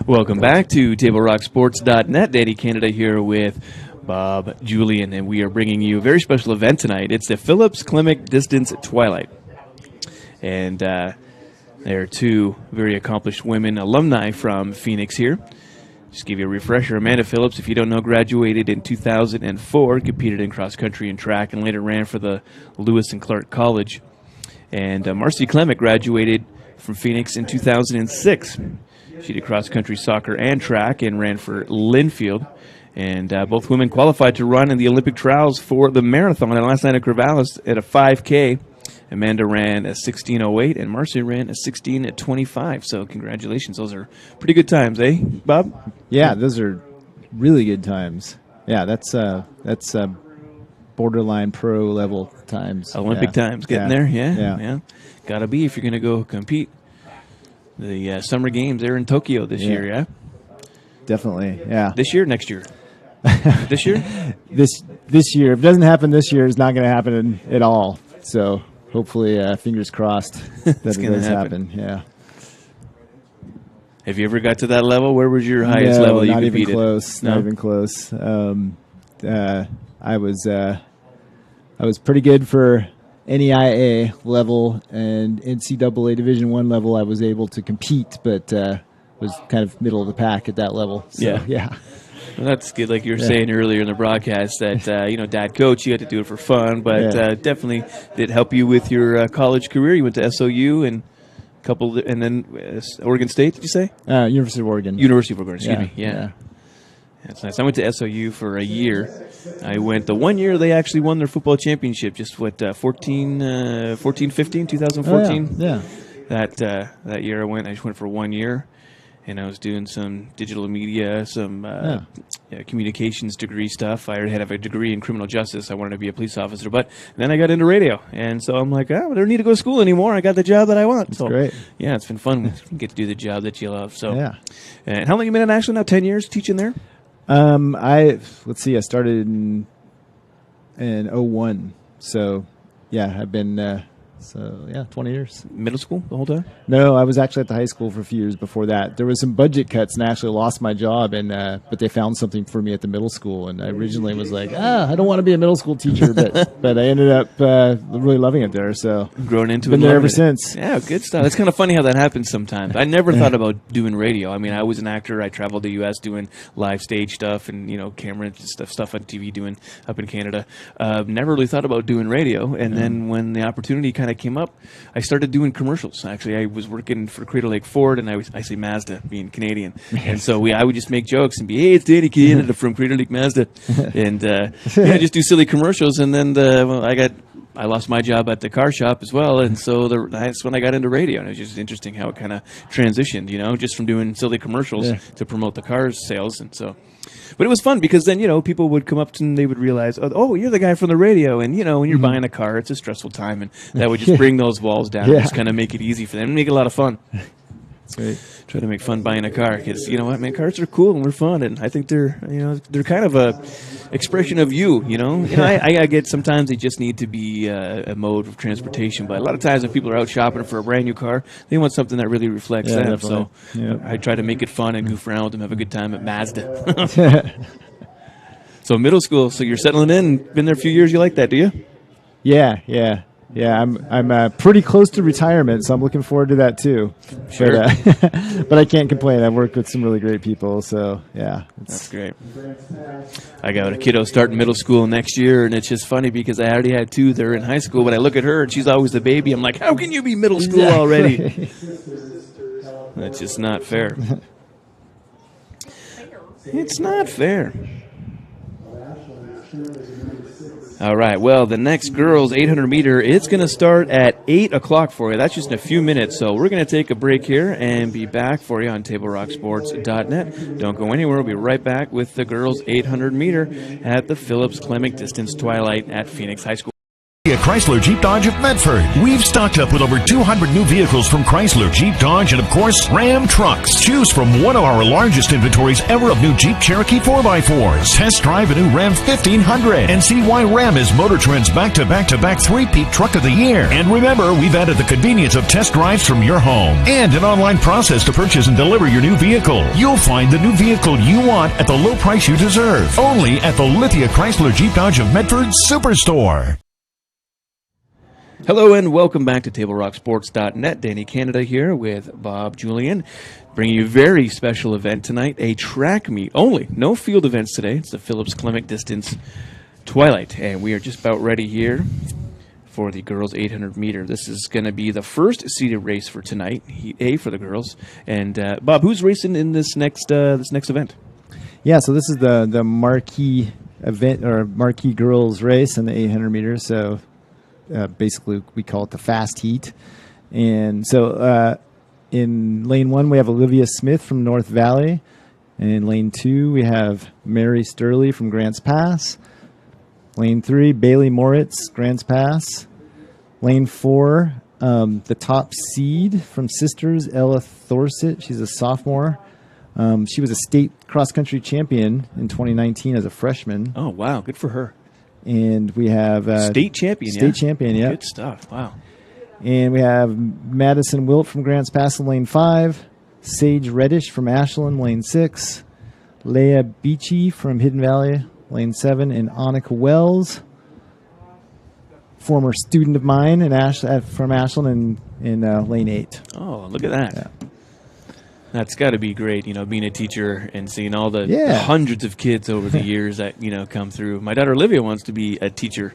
Welcome back to TableRockSports.net. Danny Canada here with Bob Julian, and we are bringing you a very special event tonight. It's the Phillips Klimek Distance Twilight. And there are two very accomplished women alumni from Phoenix here. Just give you a refresher. Amanda Phillips, if you don't know, graduated in 2004, competed in cross country and track, and later ran for the Lewis and Clark College. And Marcy Klimek graduated from Phoenix in 2006. She did cross-country, soccer, and track and ran for Linfield. And both women qualified to run in the Olympic trials for the marathon. And last night at Corvallis at a 5K, Amanda ran a 16:08 and Marcy ran a 16:25. So congratulations. Those are pretty good times, eh, Bob? Yeah, those are really good times. Yeah, that's borderline pro level times. Olympic times, getting there, yeah. Got to be if you're going to go compete. The Summer Games, they're in Tokyo this year, yeah? Definitely, yeah. This year, next year? This year? This year. If it doesn't happen this year, it's not going to happen at all. So hopefully, fingers crossed that it does happen. Yeah. Have you ever got to that level? Where was your highest level you competed? Not even close. No? Not even close. I was pretty good for NEIA level and NCAA Division I level. I was able to compete, but was kind of middle of the pack at that level. So, yeah. Well, that's good. Like you were saying earlier in the broadcast that, dad coach, you had to do it for fun, but definitely did help you with your college career. You went to SOU and and then Oregon State, did you say? University of Oregon. Excuse me. Yeah. That's nice. I went to SOU for a year. I went the 1 year they actually won their football championship, just 2014. Oh, yeah. That year I just went for 1 year. and I was doing some digital media, some communications degree stuff. I already had a degree in criminal justice. I wanted to be a police officer, but then I got into radio, and so I'm like, I don't need to go to school anymore. I got the job that I want. That's so great. Yeah, it's been fun. You get to do the job that you love. So yeah. And how long you been in Ashland now? 10 years teaching there? Let's see. I started in 2001. So yeah, I've been 20 years. Middle school the whole time? No, I was actually at the high school for a few years before that. There was some budget cuts, and I actually lost my job. And but they found something for me at the middle school, and I originally was like, I don't want to be a middle school teacher, but I ended up really loving it there. So grown into it. Been there ever since. Yeah, good stuff. It's kind of funny how that happens sometimes. I never thought about doing radio. I mean, I was an actor. I traveled the U.S. doing live stage stuff and camera stuff on TV doing up in Canada. Never really thought about doing radio, and then when the opportunity kind of came up, I started doing commercials. Actually, I was working for Crater Lake Ford, and I say Mazda, being Canadian, and so I would just make jokes and be, hey, it's Danny Canada from Crater Lake Mazda, and just do silly commercials. And then I lost my job at the car shop as well, and so that's when I got into radio. And it was just interesting how it kind of transitioned, just from doing silly commercials to promote the cars sales, and so. But it was fun because then, people would come up to and they would realize, oh, you're the guy from the radio. And, when you're buying a car, it's a stressful time. And that would just bring those walls down and just kind of make it easy for them and make it a lot of fun. That's right. Try to make fun buying a car because, you know what, man, cars are cool and they're fun. And I think they're kind of a expression of you, I get sometimes they just need to be a mode of transportation. But a lot of times when people are out shopping for a brand new car, they want something that really reflects them. Definitely. So I try to make it fun and goof around with them, have a good time at Mazda. So middle school, so you're settling in, been there a few years. You like that, do you? Yeah. I'm pretty close to retirement, so I'm looking forward to that too. Sure. But I can't complain. I've worked with some really great people, so yeah. That's great. I got a kiddo starting middle school next year, and it's just funny because I already had two that are in high school, but I look at her and she's always the baby. I'm like, how can you be middle school already? That's just not fair. It's not fair. All right, well, the next girls 800 meter, it's going to start at 8 o'clock for you. That's just in a few minutes, so we're going to take a break here and be back for you on TableRockSports.net. Don't go anywhere. We'll be right back with the girls 800 meter at the Phillips Clemic Distance Twilight at Phoenix High School. Chrysler Jeep Dodge of Medford. We've stocked up with over 200 new vehicles from Chrysler, Jeep Dodge, and of course, Ram trucks. Choose from one of our largest inventories ever of new Jeep Cherokee 4x4s. Test drive a new Ram 1500 and see why Ram is Motor Trend's back-to-back-to-back three-peat truck of the year. And remember, we've added the convenience of test drives from your home and an online process to purchase and deliver your new vehicle. You'll find the new vehicle you want at the low price you deserve. Only at the Lithia Chrysler Jeep Dodge of Medford Superstore. Hello and welcome back to TableRockSports.net. Danny Canada here with Bob Julian, bringing you a very special event tonight, a track meet only. No field events today. It's the Phillips Clemic Distance Twilight, and we are just about ready here for the girls 800 meter. This is going to be the first seeded race for tonight, Heat A for the girls. And Bob, who's racing in this next event? Yeah, so this is the marquee event or marquee girls race in the 800 meters. So basically, we call it the fast heat. And so in lane 1, we have Olivia Smith from North Valley. And in lane 2, we have Mary Sturley from Grants Pass. Lane 3, Bailey Moritz, Grants Pass. Lane 4, the top seed from Sisters, Ella Thorsett. She's a sophomore. She was a state cross-country champion in 2019 as a freshman. Oh, wow. Good for her. And we have state champion, yeah. Good stuff. Wow. And we have Madison Wilt from Grants Pass in lane 5, Sage Reddish from Ashland, lane 6, Leah Beachy from Hidden Valley, lane 7, and Annika Wells, former student of mine from Ashland in lane 8. Oh, look at that. Yeah. That's got to be great, being a teacher and seeing all the hundreds of kids over the years that, come through. My daughter Olivia wants to be a teacher,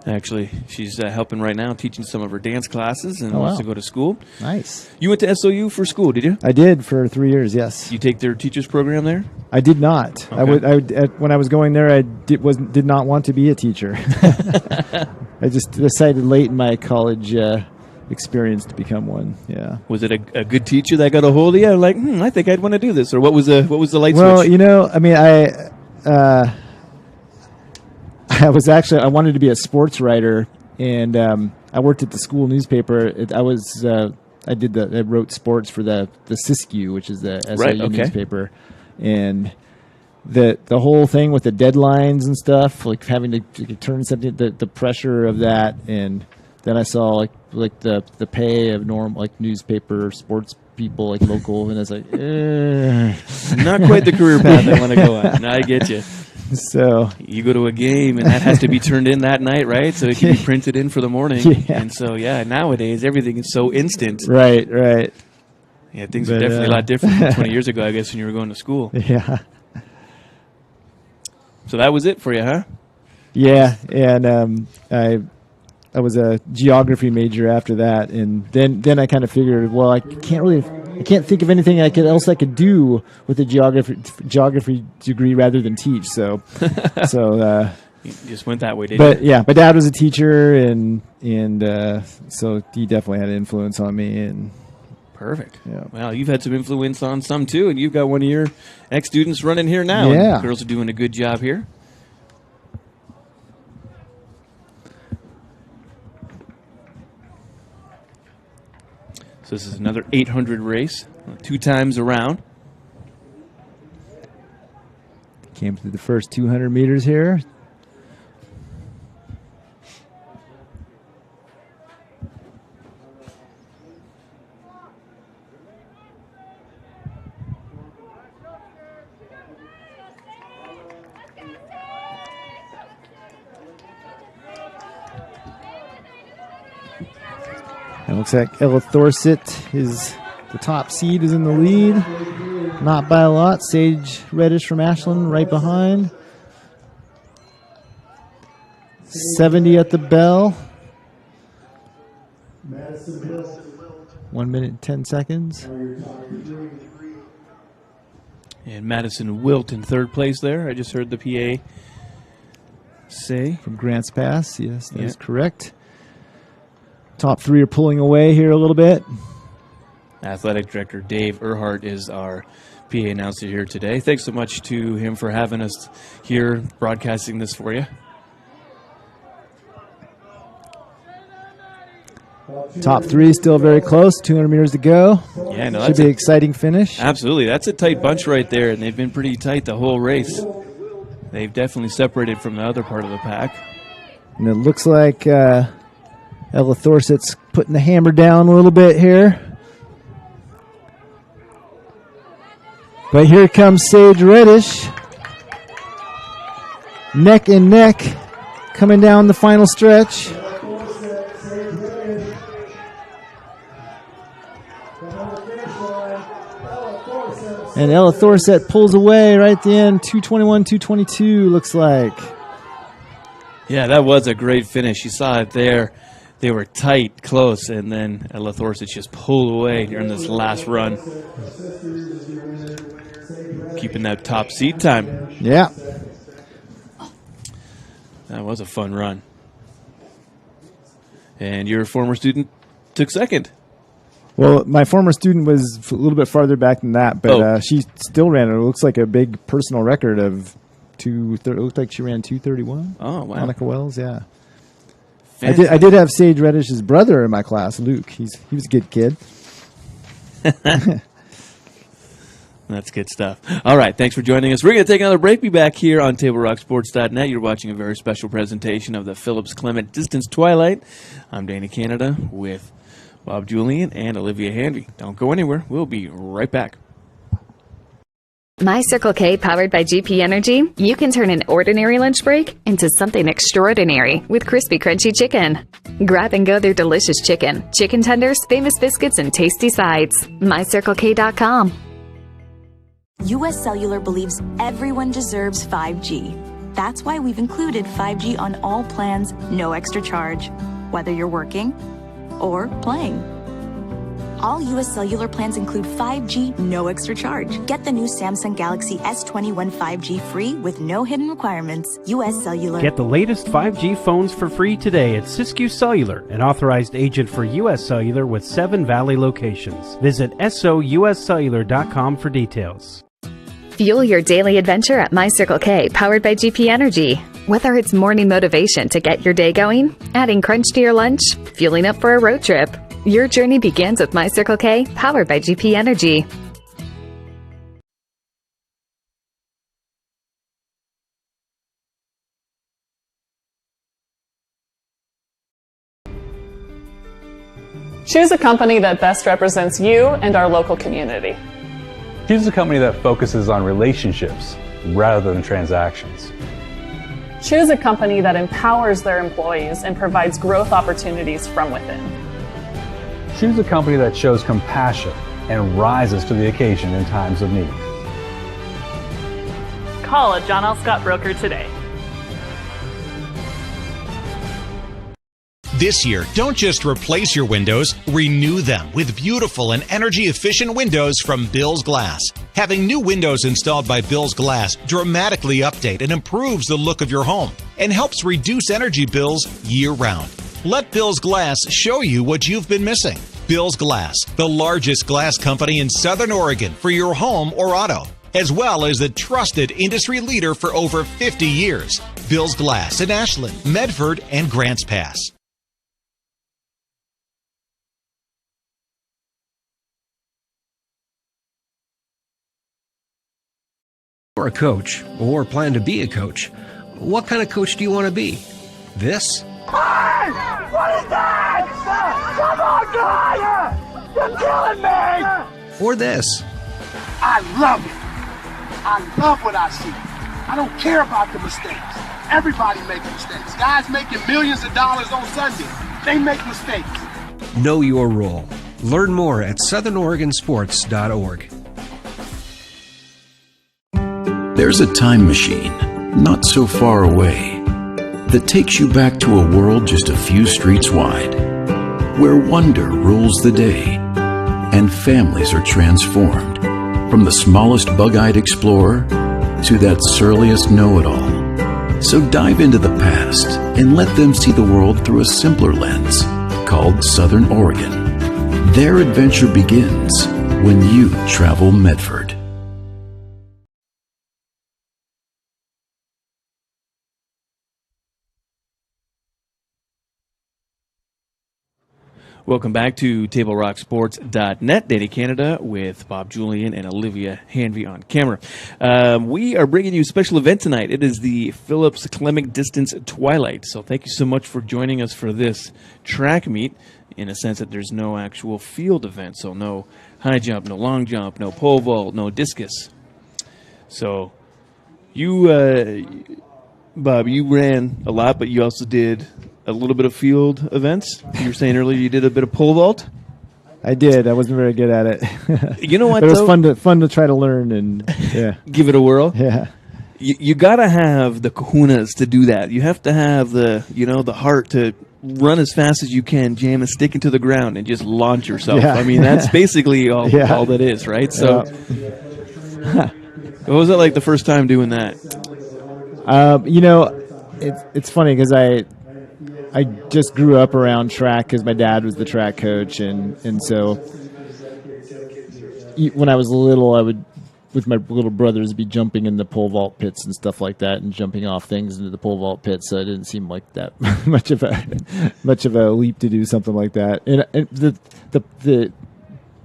actually. She's helping right now, teaching some of her dance classes and wants to go to school. Nice. You went to SOU for school, did you? I did for 3 years, yes. You take their teachers program there? I did not. Okay. When I was going there, I did not want to be a teacher. I just decided late in my college experience to become one. Yeah. Was it a good teacher that got a hold of you? Like, I think I'd want to do this, or what was the light Well, switch? you know, I mean, I wanted to be a sports writer, and I worked at the school newspaper. I wrote sports for the Siskiyou, which is the SIU newspaper, and the whole thing with the deadlines and stuff, like having to turn something, the pressure of that, and then I saw like the pay of normal newspaper sports people, like local, and I was like, not quite the career path I want to go on. No, I get you. So you go to a game and that has to be turned in that night, right? So it can be printed in for the morning. Yeah. And so nowadays everything is so instant. Right. Yeah, things are definitely a lot different than 20 years ago, I guess, when you were going to school. Yeah. So that was it for you, huh? Yeah, and I was a geography major after that, and then I kind of figured, well, I can't think of anything else I could do with a geography degree rather than teach. So you just went that way, didn't you? But yeah, my dad was a teacher, and so he definitely had an influence on me. And perfect. Yeah. Well, you've had some influence on some too, and you've got one of your ex-students running here now. Yeah. And the girls are doing a good job here. So this is another 800 race, 2 times around. Came through the first 200 meters here. It looks like Ella Thorset is the top seed, is in the lead. Not by a lot. Sage Reddish from Ashland right behind. 70 at the bell. 1 minute and 10 seconds. And Madison Wilt in third place there. I just heard the PA say. From Grants Pass. Yes, that is correct. Top 3 are pulling away here a little bit. Athletic Director Dave Earhart is our PA announcer here today. Thanks so much to him for having us here broadcasting this for you. Top 3 still very close. 200 meters to go. Yeah, no, should be an exciting finish. Absolutely. That's a tight bunch right there, and they've been pretty tight the whole race. They've definitely separated from the other part of the pack. And it looks like Ella Thorset's putting the hammer down a little bit here. But here comes Sage Reddish. Neck and neck coming down the final stretch. And Ella Thorset pulls away right at the end. 2:21, 2:22 looks like. Yeah, that was a great finish. You saw it there. They were tight, close, and then Ella Thorset just pulled away during this last run. Keeping that top seed time. Yeah. That was a fun run. And your former student took second. Well, my former student was a little bit farther back than that, but she still ran it. It looks like a big personal record of it looked like she ran 2:31. Oh, wow. Monica Wells, yeah. I did have Sage Reddish's brother in my class, Luke. He was a good kid. That's good stuff. All right, thanks for joining us. We're going to take another break. Be back here on TableRockSports.net. You're watching a very special presentation of the Phillips Clement Distance Twilight. I'm Danny Canada with Bob Julian and Olivia Hanvey. Don't go anywhere. We'll be right back. My Circle K, powered by GP Energy, you can turn an ordinary lunch break into something extraordinary with crispy, crunchy chicken. Grab and go their delicious chicken, chicken tenders, famous biscuits, and tasty sides. MyCircleK.com. U.S. Cellular believes everyone deserves 5G. That's why we've included 5G on all plans, no extra charge, whether you're working or playing. All U.S. Cellular plans include 5G, no extra charge. Get the new Samsung Galaxy S21 5G free with no hidden requirements. U.S. Cellular. Get the latest 5G phones for free today at Siskiyou Cellular, an authorized agent for U.S. Cellular with 7 Valley locations. Visit souscellular.com for details. Fuel your daily adventure at My Circle K, powered by GP Energy. Whether it's morning motivation to get your day going, adding crunch to your lunch, fueling up for a road trip, your journey begins with My Circle K, powered by GP Energy. Choose a company that best represents you and our local community. Choose a company that focuses on relationships rather than transactions. Choose a company that empowers their employees and provides growth opportunities from within. Choose a company that shows compassion and rises to the occasion in times of need. Call a John L. Scott broker today. This year, don't just replace your windows, renew them with beautiful and energy-efficient windows from Bill's Glass. Having new windows installed by Bill's Glass dramatically update and improves the look of your home and helps reduce energy bills year-round. Let Bill's Glass show you what you've been missing. Bill's Glass, the largest glass company in Southern Oregon for your home or auto, as well as the trusted industry leader for over 50 years. Bill's Glass in Ashland, Medford, and Grants Pass. You're a coach or plan to be a coach. What kind of coach do you want to be? This? Hey! What is that? Come on, guys! You're killing me! Or this? I love it. I love what I see. I don't care about the mistakes. Everybody makes mistakes. Guys making millions of dollars on Sunday, they make mistakes. Know your role. Learn more at southernoregonsports.org. There's a time machine, not so far away, that takes you back to a world just a few streets wide, where wonder rules the day, and families are transformed, from the smallest bug-eyed explorer to that surliest know-it-all. So dive into the past and let them see the world through a simpler lens, called Southern Oregon. Their adventure begins when you travel Medford. Welcome back to TableRockSports.net, Danny Canada with Bob Julian and Olivia Hanvey on camera. We are bringing you a special event tonight. It is the Phillips Clemic Distance Twilight. So thank you so much for joining us for this track meet, in a sense that there's no actual field event. So no high jump, no long jump, no pole vault, no discus. So you, Bob, you ran a lot, but you also did a little bit of field events. You were saying earlier you did a bit of pole vault. I did. I wasn't very good at it. You know what? It was fun to try to learn and give it a whirl. Yeah. You got to have the kahunas to do that. You have to have the heart to run as fast as you can, jam a stick into the ground, and just launch yourself. Yeah. I mean, that's basically all that is, right? So, what was it like the first time doing that? It's funny because I just grew up around track because my dad was the track coach, and so when I was little, I would, with my little brothers, be jumping in the pole vault pits and stuff like that, and jumping off things into the pole vault pits. So it didn't seem like that much of a leap to do something like that. And the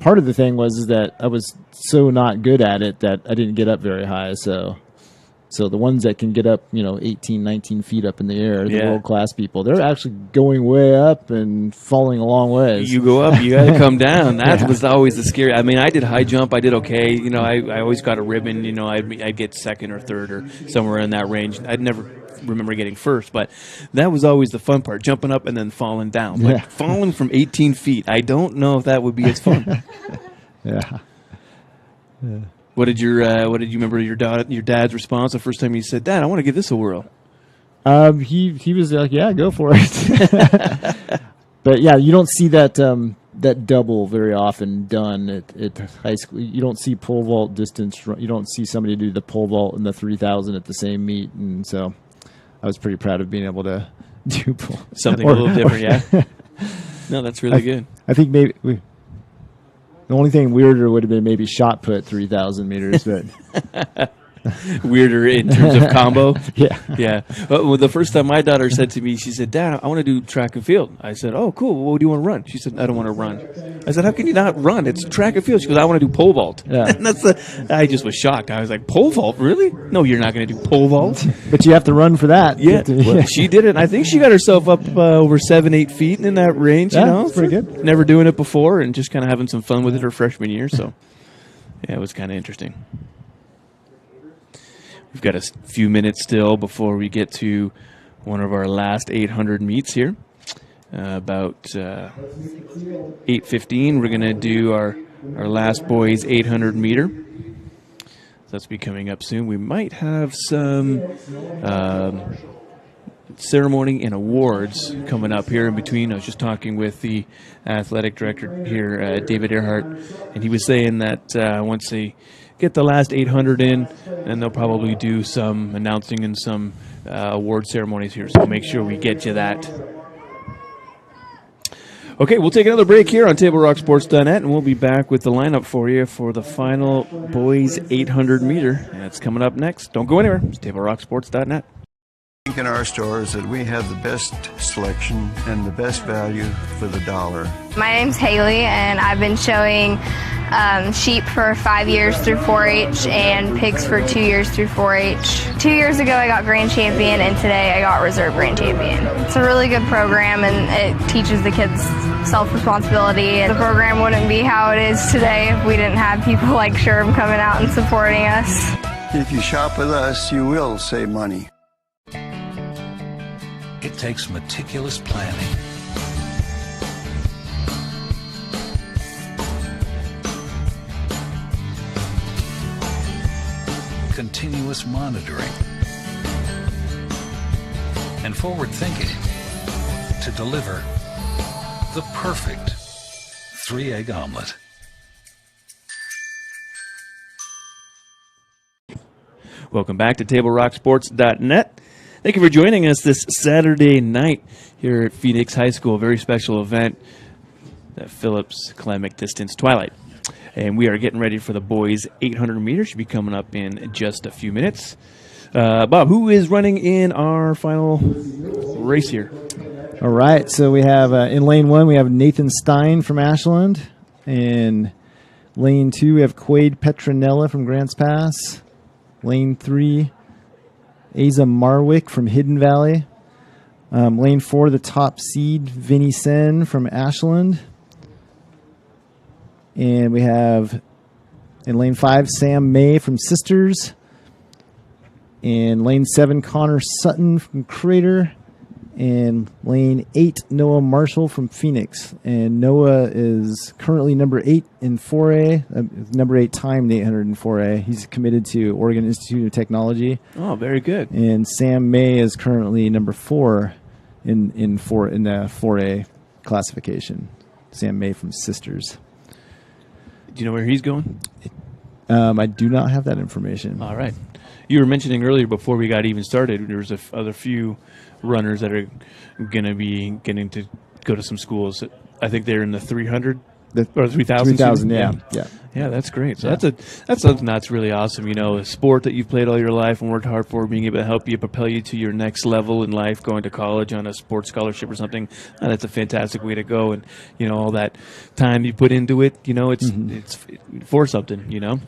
part of the thing was that I was so not good at it that I didn't get up very high. So the ones that can get up, 18, 19 feet up in the air, the world-class people, they're actually going way up and falling a long ways. You go up, you got to come down. That was always the scary. I mean, I did high jump. I did okay. I always got a ribbon. I'd get second or third or somewhere in that range. I'd never remember getting first, but that was always the fun part, jumping up and then falling down. But falling from 18 feet, I don't know if that would be as fun. Yeah. What did you remember your dad's response the first time you said, "Dad, I want to give this a whirl"? He was like, "Yeah, go for it." But yeah, you don't see that that double very often done at high school. You don't see pole vault distance. You don't see somebody do the pole vault and the 3,000 at the same meet, and so I was pretty proud of being able to do something a little different. Yeah. No, that's really good. I think maybe the only thing weirder would have been maybe shot put 3,000 meters, but. Weirder in terms of combo. Yeah. Well, the first time my daughter said to me, she said, "Dad, I want to do track and field." I said, "Oh, cool. What do you want to run?" She said, "I don't want to run." I said, "How can you not run? It's track and field." She goes, "I want to do pole vault." Yeah. And I just was shocked. I was like, "Pole vault? Really? No, you're not going to do pole vault." But you have to run for that. Yeah. Well, she did it. I think she got herself up over 7-8 feet in that range. Yeah, you know, that's pretty good. Never doing it before, and just kind of having some fun with it her freshman year. So, yeah, it was kind of interesting. We've got a few minutes still before we get to one of our last 800 meets here. About 8:15, we're going to do our last boys 800 meter. That's be coming up soon. We might have some ceremony and awards coming up here in between. I was just talking with the athletic director here, David Earhart, and he was saying that once they get the last 800 in, and they'll probably do some announcing and some award ceremonies here, so make sure we get you that. Okay, we'll take another break here on TableRockSports.net, and we'll be back with the lineup for you for the final boys 800 meter, and it's coming up next. Don't go anywhere. It's TableRockSports.net. I think in our stores that we have the best selection and the best value for the dollar. My name's Haley, and I've been showing sheep for 5 years through 4-H and pigs for 2 years through 4-H. 2 years ago I got grand champion, and today I got reserve grand champion. It's a really good program, and it teaches the kids self-responsibility. The program wouldn't be how it is today if we didn't have people like Sherb coming out and supporting us. If you shop with us, you will save money. It takes meticulous planning, continuous monitoring, and forward thinking to deliver the perfect 3-egg omelet. Welcome back to TableRockSports.net. Thank you for joining us this Saturday night here at Phoenix High School. A very special event, the Phillips Climatic Distance Twilight. And we are getting ready for the boys 800 meters. Should be coming up in just a few minutes. Bob, who is running in our final race here? All right, so we have in lane 1, we have Nathan Stein from Ashland. In lane 2, we have Quade Petronella from Grants Pass. Lane 3, Asa Marwick from Hidden Valley. Lane 4, the top seed, Vinny Sen from Ashland. And we have in lane 5, Sam May from Sisters. In lane 7, Connor Sutton from Crater. And lane 8, Noah Marshall from Phoenix. And Noah is currently number 8 in 4A, number 8 time in 800 in 4A. He's committed to Oregon Institute of Technology. Oh, very good. And Sam May is currently number 4 in the 4A classification. Sam May from Sisters. Do you know where he's going? I do not have that information. All right. You were mentioning earlier before we got even started, there's other few runners that are going to be getting to go to some schools. I think they're in the 300 or 3,000. 3,000, yeah. Yeah, that's great. So that's something that's really awesome. You know, a sport that you've played all your life and worked hard for, being able to help you propel you to your next level in life, going to college on a sports scholarship or something. That's a fantastic way to go. And you know, all that time you put into it, you know, it's for something. You know.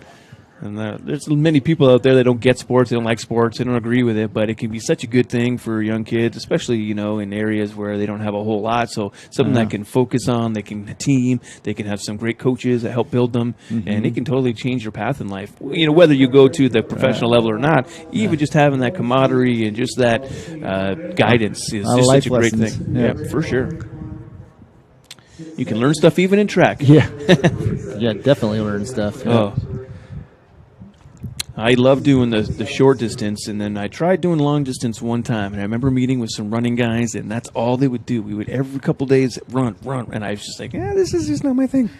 And there's many people out there that don't get sports, they don't like sports, they don't agree with it, but it can be such a good thing for young kids, especially, you know, in areas where they don't have a whole lot. So something that can focus on, they can team, they can have some great coaches that help build them, and it can totally change your path in life. You know, whether you go to the professional level or not, even just having that camaraderie and just that guidance is just such a great thing. Yeah, for sure. You can learn stuff even in track. Yeah. Yeah, definitely learn stuff. Yeah. Oh. I love doing the short distance, and then I tried doing long distance one time, and I remember meeting with some running guys, and that's all they would do. We would every couple days run, and I was just like, this is just not my thing.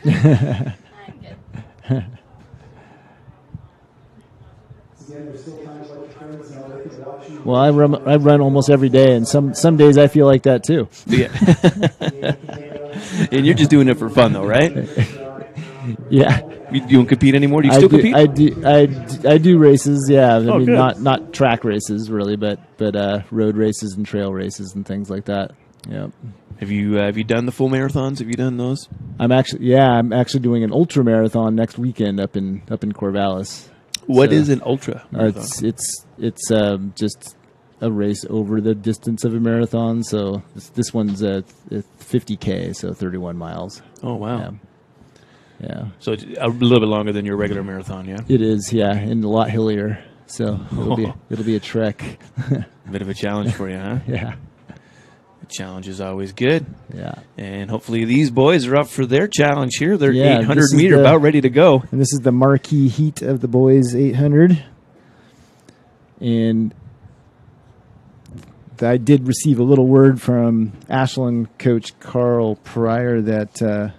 Well, I run almost every day, and some days I feel like that too. Yeah. And you're just doing it for fun, though, right? Yeah. You don't compete anymore? Do you still compete? I do races. Yeah, I mean, good. not track races really, but road races and trail races and things like that. Yeah. Have you done the full marathons? Have you done those? I'm actually doing an ultra marathon next weekend up in Corvallis. What is an ultra marathon? It's just a race over the distance of a marathon. So this one's a 50K, so 31 miles. Oh wow. Yeah. So it's a little bit longer than your regular marathon, yeah? It is, yeah, and a lot hillier. So it'll be a trek. A bit of a challenge for you, huh? Yeah. A challenge is always good. Yeah. And hopefully these boys are up for their challenge here. They're 800 this is meter, about ready to go. And this is the marquee heat of the boys 800. And I did receive a little word from Ashland coach Carl prior that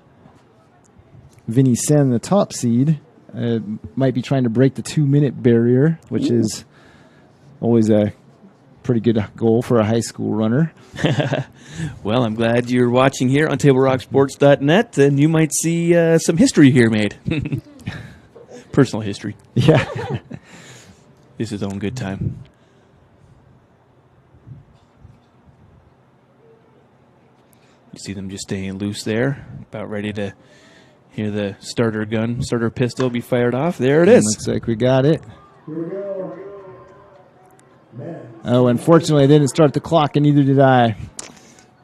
Vinny Sen, the top seed, might be trying to break the 2-minute barrier, which is always a pretty good goal for a high school runner. Well, I'm glad you're watching here on TableRockSports.net, and you might see some history here made. Personal history. Yeah. This is own good time. You see them just staying loose there, about ready to hear the starter pistol be fired off. There it is. Looks like we got it. Oh, unfortunately, I didn't start the clock, and neither did I.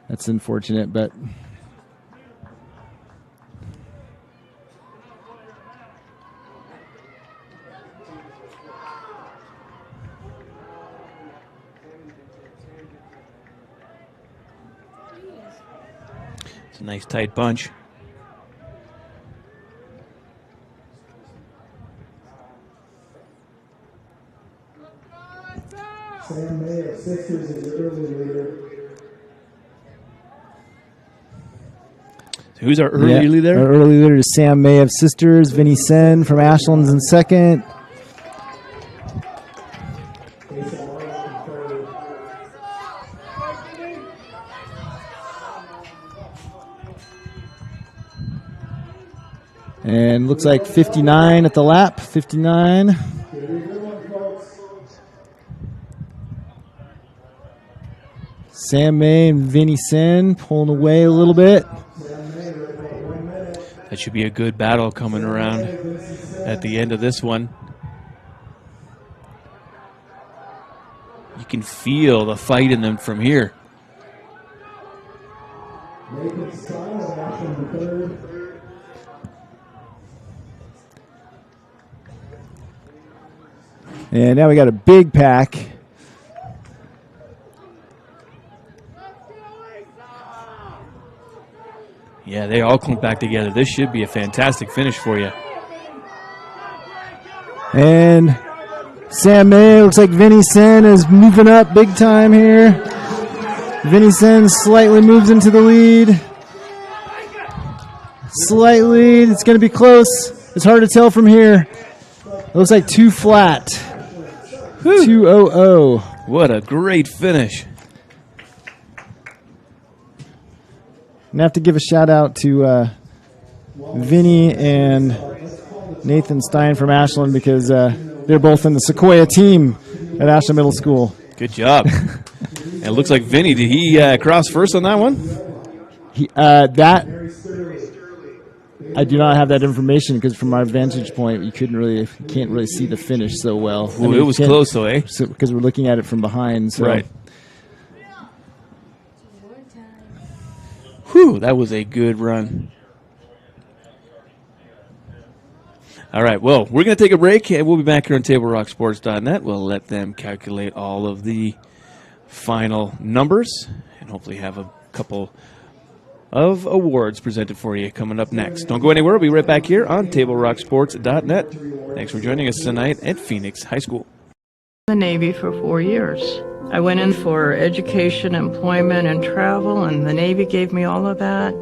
That's unfortunate, but... It's a nice tight bunch. Sam May of Sisters is the early leader. Who's our early leader? Our early leader is Sam May of Sisters. Vinny Sen from Ashland's in second. And looks like 59 at the lap. 59. Sam May and Vinny Sen pulling away a little bit. That should be a good battle coming around at the end of this one. You can feel the fight in them from here. And now we got a big pack. Yeah, they all clump back together. This should be a fantastic finish for you. And Sam May, looks like Vinny Sen is moving up big time here. Vinny Sen slightly moves into the lead. Slightly, it's going to be close. It's hard to tell from here. It looks like 2 flat. 2:00. What a great finish. And I have to give a shout out to Vinny and Nathan Stein from Ashland because they're both in the Sequoia team at Ashland Middle School. Good job. And it looks like Vinny, did he cross first on that one? I do not have that information because from our vantage point, you can't really see the finish so well. Ooh, I mean, it was close though, eh? Because we're looking at it from behind. So. Right. Whew, that was a good run. All right, well, we're going to take a break, and we'll be back here on TableRockSports.net. We'll let them calculate all of the final numbers and hopefully have a couple of awards presented for you coming up next. Don't go anywhere. We'll be right back here on TableRockSports.net. Thanks for joining us tonight at Phoenix High School. The Navy for 4 years. I went in for education, employment, and travel, and the Navy gave me all of that.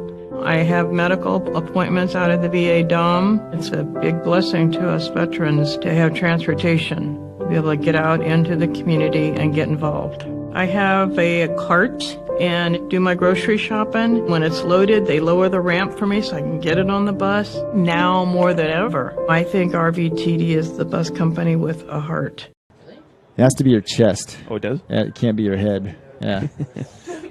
I have medical appointments out of the VA Dome. It's a big blessing to us veterans to have transportation, to be able to get out into the community and get involved. I have a cart and do my grocery shopping. When it's loaded, they lower the ramp for me so I can get it on the bus. Now more than ever, I think RVTD is the bus company with a heart. It has to be your chest. Oh, it does? Yeah, it can't be your head. Yeah.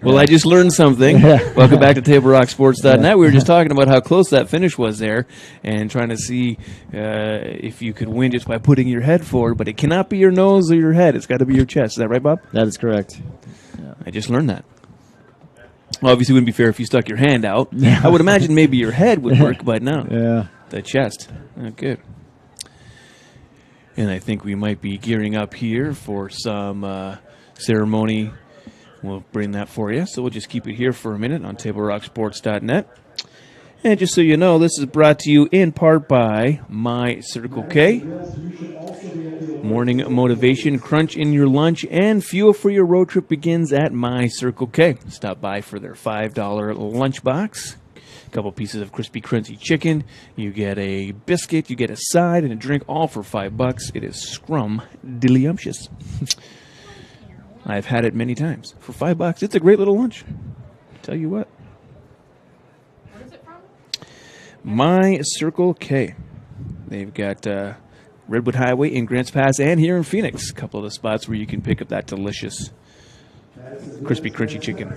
Well, I just learned something. Welcome back to TableRockSports.net. We were just talking about how close that finish was there and trying to see if you could win just by putting your head forward, but it cannot be your nose or your head. It's got to be your chest. Is that right, Bob? That is correct. Yeah. I just learned that. Well, obviously, it wouldn't be fair if you stuck your hand out. I would imagine maybe your head would work, but no. Yeah. The chest. Oh, good. And I think we might be gearing up here for some ceremony. We'll bring that for you. So we'll just keep it here for a minute on TableRockSports.net. And just so you know, this is brought to you in part by My Circle K. Morning motivation, crunch in your lunch, and fuel for your road trip begins at My Circle K. Stop by for their $5 lunch box. A couple pieces of crispy, crunchy chicken. You get a biscuit, you get a side, and a drink, all for $5. It is scrum delicious. I've had it many times. For $5, it's a great little lunch. Tell you what. Where is it from? My Circle K. They've got Redwood Highway in Grants Pass and here in Phoenix. A couple of the spots where you can pick up that delicious crispy, crunchy chicken.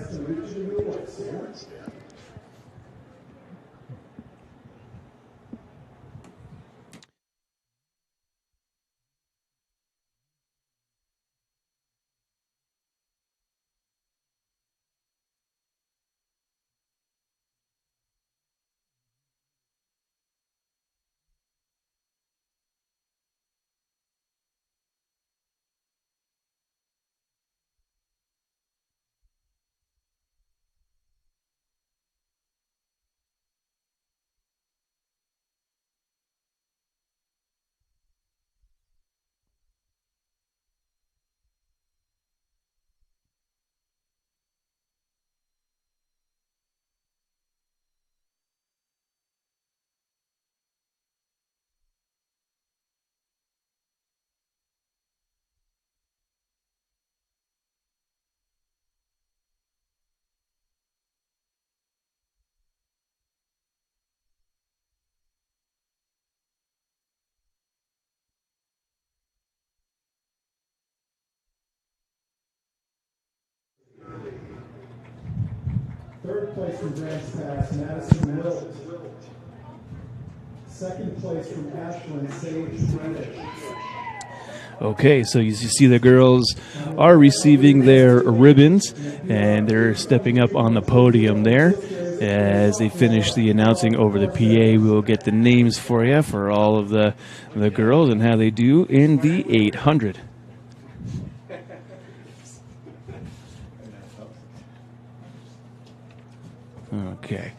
Third place from Grants Pass, Madison Wilt. Second place from Ashland, Sage Reddish. Okay, so you see the girls are receiving their ribbons, and they're stepping up on the podium there. As they finish the announcing over the PA, we will get the names for you for all of the girls and how they do in the 800. Okay.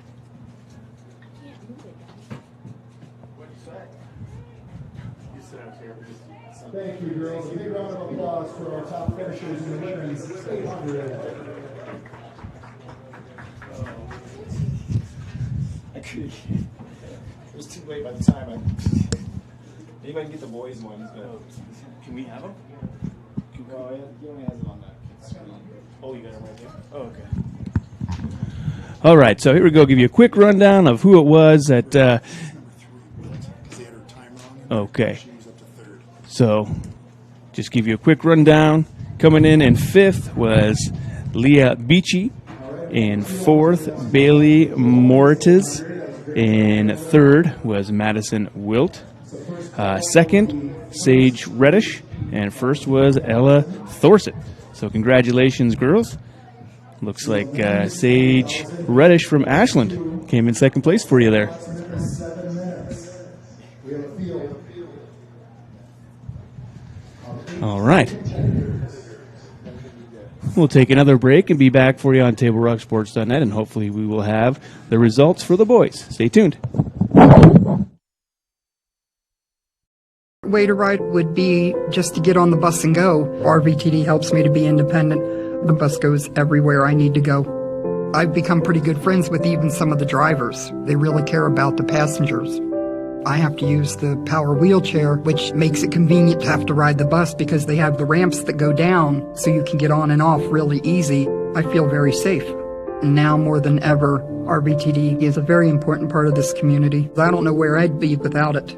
Thank you, girls. A big round of applause for our top finishers in the women's 800. It was too late by the time maybe I can get the boys ones, but can we have them? No, he only has it on that screen. Oh, you got it right there? Oh, okay. All right, so here we go. Give you a quick rundown of who it was that. Okay. So, just give you a quick rundown. Coming in fifth was Leah Beachy. In fourth, Bailey Mortiz. In third was Madison Wilt. Second, Sage Reddish. And first was Ella Thorsett. So congratulations, girls. Looks like Sage Reddish from Ashland came in second place for you there. All right. We'll take another break and be back for you on TableRockSports.net, and hopefully we will have the results for the boys. Stay tuned. Way to ride would be just to get on the bus and go. RVTD helps me to be independent. The bus goes everywhere I need to go. I've become pretty good friends with even some of the drivers. They really care about the passengers. I have to use the power wheelchair, which makes it convenient to have to ride the bus because they have the ramps that go down so you can get on and off really easy. I feel very safe. And now more than ever, RVTD is a very important part of this community. I don't know where I'd be without it.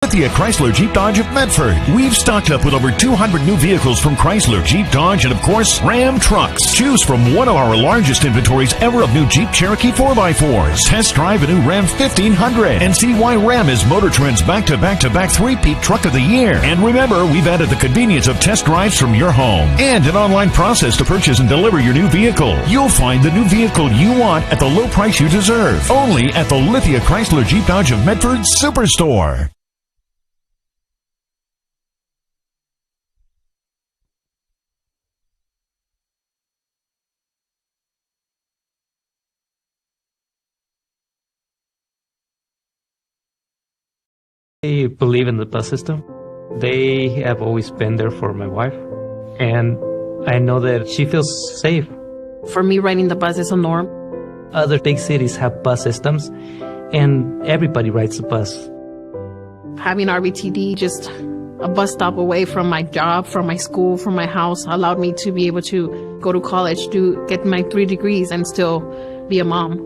Lithia Chrysler Jeep Dodge of Medford. We've stocked up with over 200 new vehicles from Chrysler, Jeep, Dodge, and of course, Ram trucks. Choose from one of our largest inventories ever of new Jeep Cherokee 4x4s. Test drive a new Ram 1500 and see why Ram is Motor Trend's back-to-back-to-back three-peat truck of the year. And remember, we've added the convenience of test drives from your home and an online process to purchase and deliver your new vehicle. You'll find the new vehicle you want at the low price you deserve. Only at the Lithia Chrysler Jeep Dodge of Medford Superstore. They believe in the bus system. They have always been there for my wife, and I know that she feels safe. For me, riding the bus is a norm. Other big cities have bus systems, and everybody rides the bus. Having RVTD just a bus stop away from my job, from my school, from my house, allowed me to be able to go to college, get my 3 degrees, and still be a mom.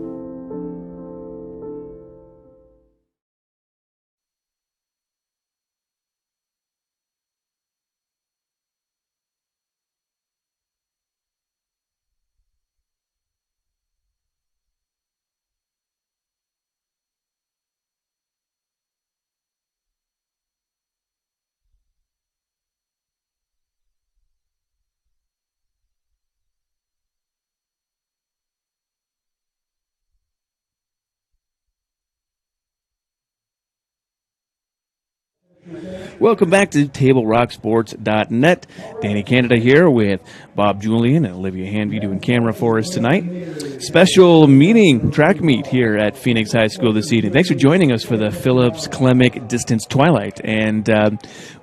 Welcome back to TableRockSports.net. Danny Canada here with Bob Julian and Olivia Hanvey doing camera for us tonight. Special meeting, track meet here at Phoenix High School this evening. Thanks for joining us for the Phillips Klemic Distance Twilight. And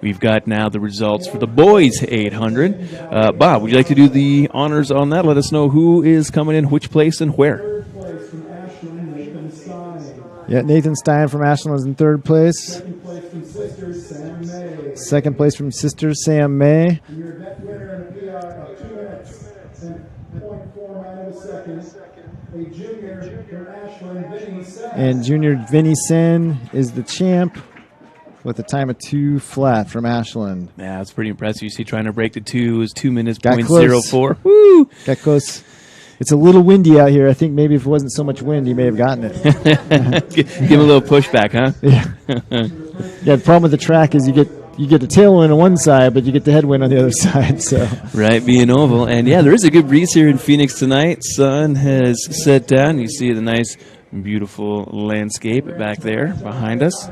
we've got now the results for the boys 800. Bob, would you like to do the honors on that? Let us know who is coming in, which place, and where. Yeah, Nathan Stein from Ashland is in third place. Second place from Sisters, Sam May. And junior Vinny Sen is the champ with a time of 2 flat from Ashland. Yeah, that's pretty impressive. You see, trying to break the 2 is 2 minutes, Got 0.04. Woo! Got close. It's a little windy out here. I think maybe if it wasn't so much wind, you may have gotten it. Give a little pushback, huh? Yeah. Yeah, the problem with the track is you get the tailwind on one side, but you get the headwind on the other side. So right, being oval. And, yeah, there is a good breeze here in Phoenix tonight. Sun has set down. You see the nice, beautiful landscape back there behind us.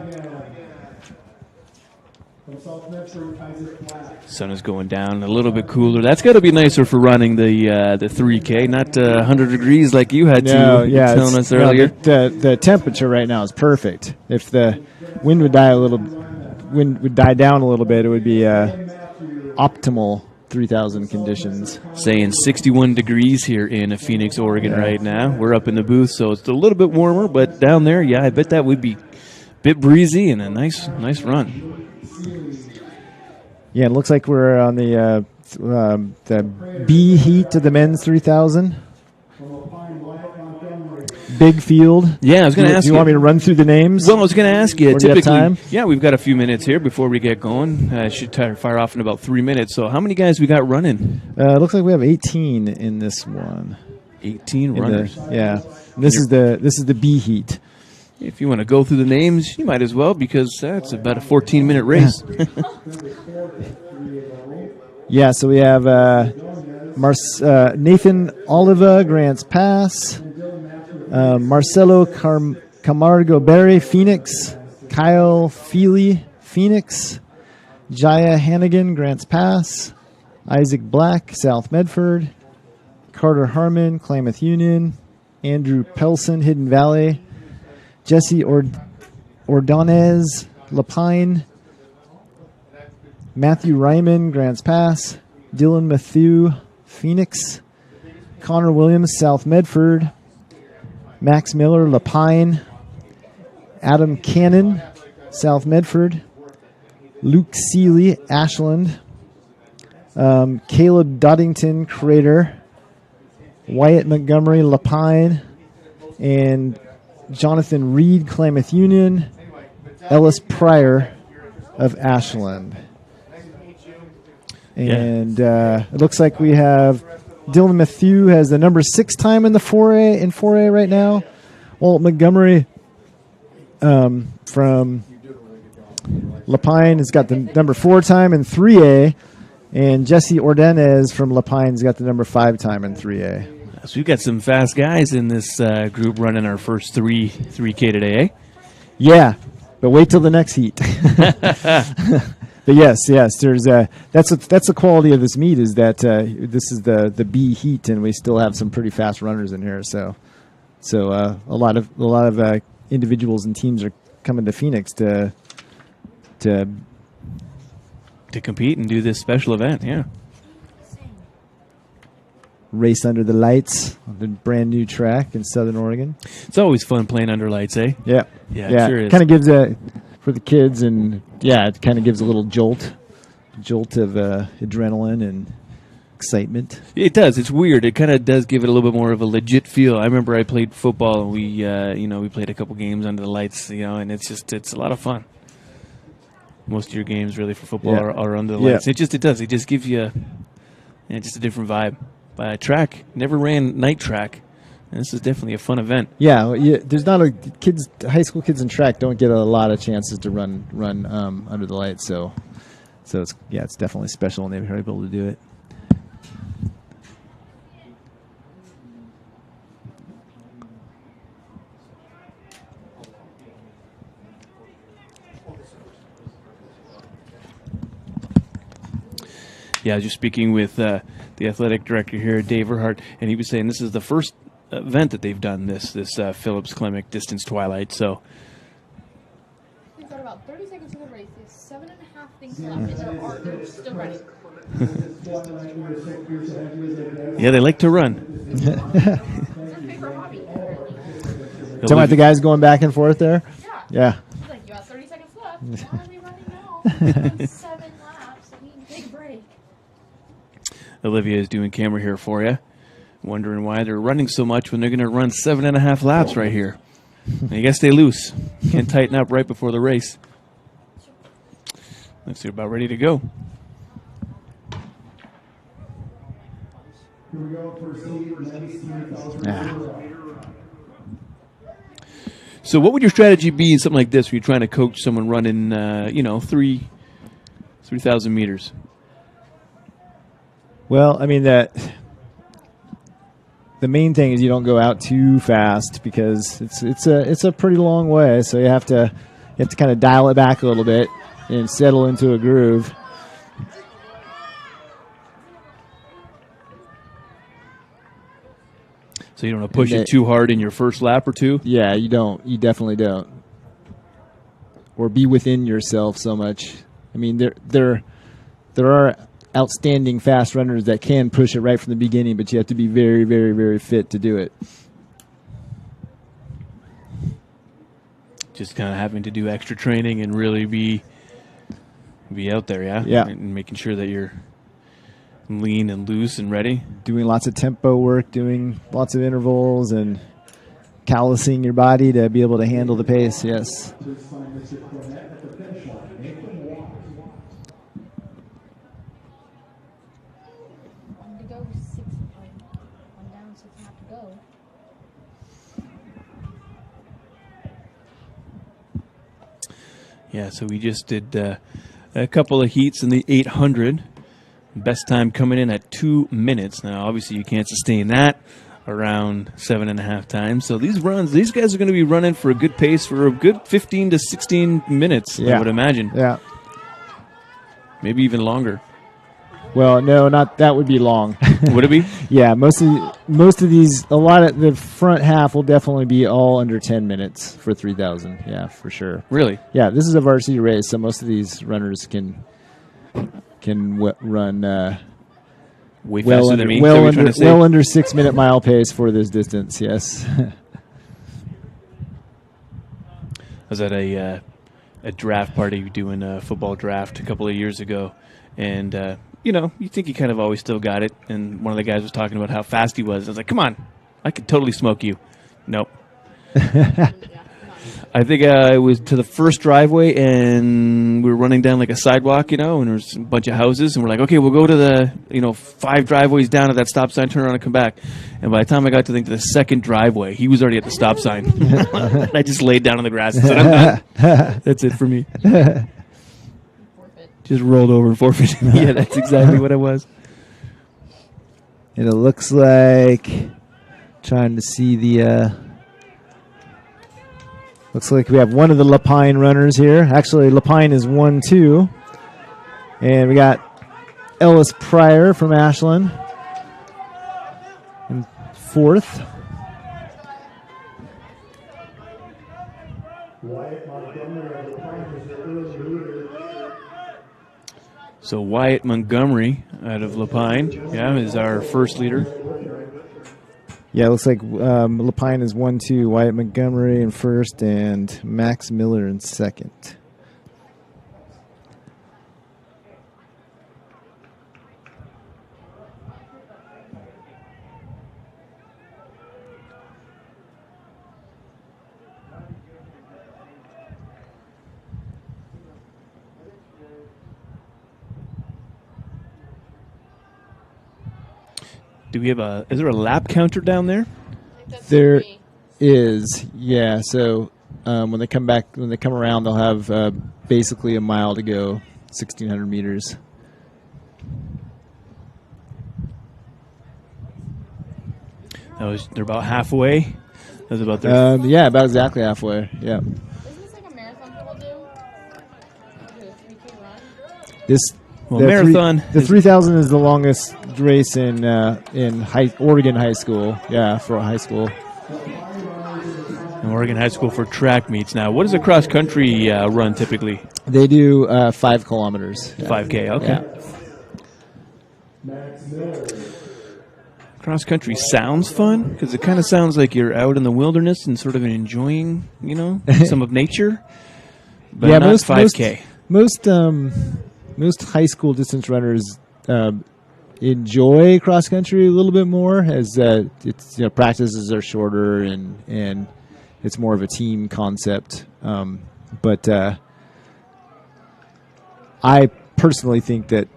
Sun is going down, a little bit cooler. That's got to be nicer for running the 3K, not 100 degrees like you had telling us earlier. The temperature right now is perfect. If the wind would die down a little bit, it would be optimal 3,000 conditions. Saying 61 degrees here in Phoenix, Oregon right now. We're up in the booth, so it's a little bit warmer, but down there, yeah, I bet that would be a bit breezy and a nice run. Yeah, it looks like we're on the B heat of the men's 3,000. Big field. Yeah, I was going to ask you. You want me to run through the names? Well, I was going to ask you. Typically, time? Yeah, we've got a few minutes here before we get going. I should fire off in about 3 minutes. So how many guys we got running? It looks like we have 18 in this one. 18 runners. Yeah. And this is the B heat. If you want to go through the names, you might as well, because that's about a 14-minute race. Yeah, so we have Nathan Oliva, Grants Pass, Marcelo Camargo Berry, Phoenix, Kyle Feely, Phoenix. Jaya Hannigan, Grants Pass. Isaac Black, South Medford. Carter Harmon, Klamath Union. Andrew Pelson, Hidden Valley. Jesse Ordonez, Lapine. Matthew Ryman, Grants Pass. Dylan Matthew, Phoenix. Connor Williams, South Medford. Max Miller, Lapine. Adam Cannon, South Medford. Luke Seeley, Ashland. Caleb Doddington, Crater. Wyatt Montgomery, Lapine. And Jonathan Reed, Klamath Union. Ellis Pryor of Ashland. And it looks like we have Dylan Matthew has the number 6 time in the 4A right now. Walt Montgomery from Lapine has got the number 4 time in 3A, and Jesse Ordonez from Lapine's got the number 5 time in 3A. So we've got some fast guys in this group running our first 3K today, eh? Yeah, but wait till the next heat. But yes, there's that's the quality of this meet is that this is the B heat, and we still have some pretty fast runners in here. So a lot of individuals and teams are coming to Phoenix to compete and do this special event. Yeah. Race under the lights on the brand new track in Southern Oregon. It's always fun playing under lights, eh? Yeah. Yeah, it sure is. Kind of gives for the kids, and it kind of gives a little jolt of adrenaline and excitement. It does. It's weird. It kind of does give it a little bit more of a legit feel. I remember I played football, and we played a couple games under the lights, and it's a lot of fun. Most of your games really for football are under the lights. It does. It just gives you just a different vibe. Track, never ran night track. And this is definitely a fun event. Yeah, there's not high school kids in track don't get a lot of chances to run under the lights. So it's definitely special, and they were able to do it. Yeah, I was just speaking with the athletic director here, Dave Earhart, and he was saying this is the first event that they've done this Phillips Clinic Distance Twilight. So we've got about 30 seconds in the race. There's 7.5 things left, and they're still running. Yeah, they like to run. Talking about the guys going back and forth there? Yeah. He's like, you got 30 seconds left. Why are we running now? 7 laps. I mean, big break. Olivia is doing camera here for you, wondering why they're running so much when they're going to run 7.5 laps right here. I guess they loose. Can't tighten up right before the race. Looks like they're about ready to go. Here we go, first So what would your strategy be in something like this when you're trying to coach someone running, 3,000 meters? Well, I mean, the main thing is you don't go out too fast because it's a pretty long way. So you have to kind of dial it back a little bit and settle into a groove. So you don't want to push it too hard in your first lap or two? Yeah, you don't. You definitely don't. Or be within yourself so much. I mean, there are outstanding fast runners that can push it right from the beginning, but you have to be very, very, very fit to do it. Just kind of having to do extra training and really be out there, yeah? Yeah. And making sure that you're lean and loose and ready. Doing lots of tempo work, doing lots of intervals, and callousing your body to be able to handle the pace, yes. Yeah, so we just did a couple of heats in the 800. Best time coming in at 2 minutes. Now, obviously, you can't sustain that. around 7.5 times. So these guys are going to be running for a good pace for a good 15 to 16 minutes, I would imagine. Yeah. Maybe even longer. Well, no, not that would be long. Would it be? Yeah, most of these, a lot of the front half will definitely be all under 10 minutes for 3,000. Yeah, for sure. Really? Yeah, this is a varsity race, so most of these runners can run way faster than me. Well under 6 minute mile pace for this distance. Yes. I was at a draft party doing a football draft a couple of years ago, and you think you kind of always still got it. And one of the guys was talking about how fast he was. I was like, come on, I could totally smoke you. Nope. I think it was to the first driveway, and we were running down like a sidewalk, and there's a bunch of houses, and we're like, okay, we'll go to the, 5 driveways down at that stop sign, turn around and come back. And by the time I got to the second driveway, he was already at the stop sign. And I just laid down on the grass and said, I'm done. That's it for me. Just rolled over and forfeited. Yeah, that's exactly what it was. And it looks like, trying to see the, looks like we have one of the Lapine runners here. Actually, Lapine is 1-2. And we got Ellis Pryor from Ashland in 4th. So Wyatt Montgomery out of Lapine, is our first leader. Yeah, it looks like Lapine is 1-2, Wyatt Montgomery in 1st, and Max Miller in 2nd. Do we have is there a lap counter down there? There is, yeah. So when they come around, they'll have basically a mile to go, 1,600 meters. They're about halfway. That's about there. Yeah, about exactly halfway. Yeah. Isn't this like a marathon people do? Like a 3K run? Marathon. The 3,000 is the longest race in Oregon high school. Yeah, for a high school. In Oregon high school for track meets. Now, what does a cross country run typically? They do 5 kilometers. Yeah. 5K. Okay. Yeah. Cross country sounds fun because it kind of sounds like you're out in the wilderness and sort of enjoying, some of nature. But not 5K. Most high school distance runners enjoy cross country a little bit more, as it's practices are shorter and it's more of a team concept. But I personally think that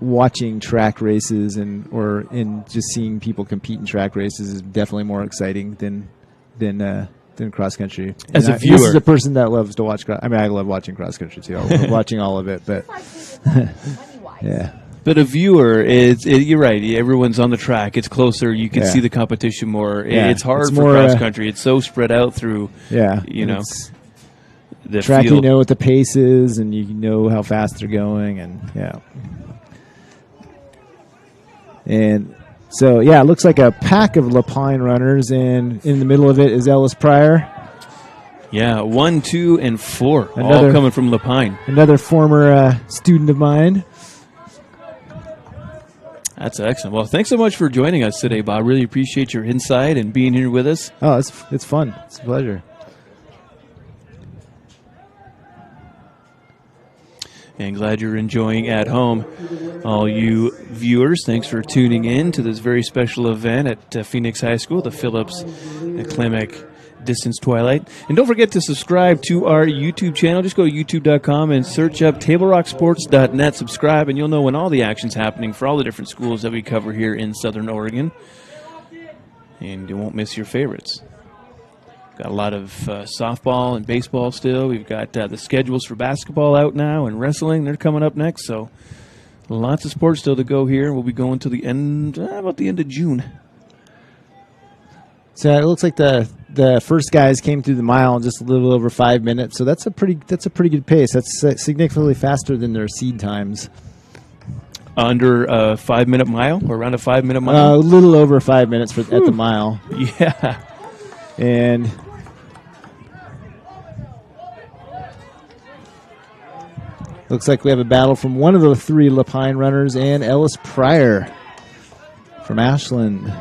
watching track races or just seeing people compete in track races is definitely more exciting than cross country. As a viewer, this is a person that loves to watch. I love watching cross country too. I love watching all of it, but yeah. But a viewer, you're right. Everyone's on the track. It's closer. You can see the competition more. Yeah. It's hard for cross country. It's so spread out through. Yeah, the track. Field. You know what the pace is, and you know how fast they're going, and yeah. And so, it looks like a pack of Lapine runners, and in the middle of it is Ellis Pryor. Yeah, 1, 2, and 4, all coming from Lapine. Another former student of mine. That's excellent. Well, thanks so much for joining us today, Bob. Really appreciate your insight and being here with us. Oh, it's fun. It's a pleasure. And glad you're enjoying at home. All you viewers, thanks for tuning in to this very special event at Phoenix High School, the Phillips Klimek Distance Twilight. And don't forget to subscribe to our YouTube channel. Just go to youtube.com and search up TableRockSports.net. Subscribe, and you'll know when all the action's happening for all the different schools that we cover here in Southern Oregon. And you won't miss your favorites. Got a lot of softball and baseball still. We've got the schedules for basketball out now, and wrestling. They're coming up next. So lots of sports still to go here. We'll be going to the end, about the end of June. So it looks like the first guys came through the mile in just a little over 5 minutes. So that's a pretty good pace. That's significantly faster than their seed times. Under a 5 minute mile, or around a 5 minute mile? A little over 5 minutes at the mile. Yeah. And looks like we have a battle from one of the 3 Lapine runners and Ellis Pryor from Ashland.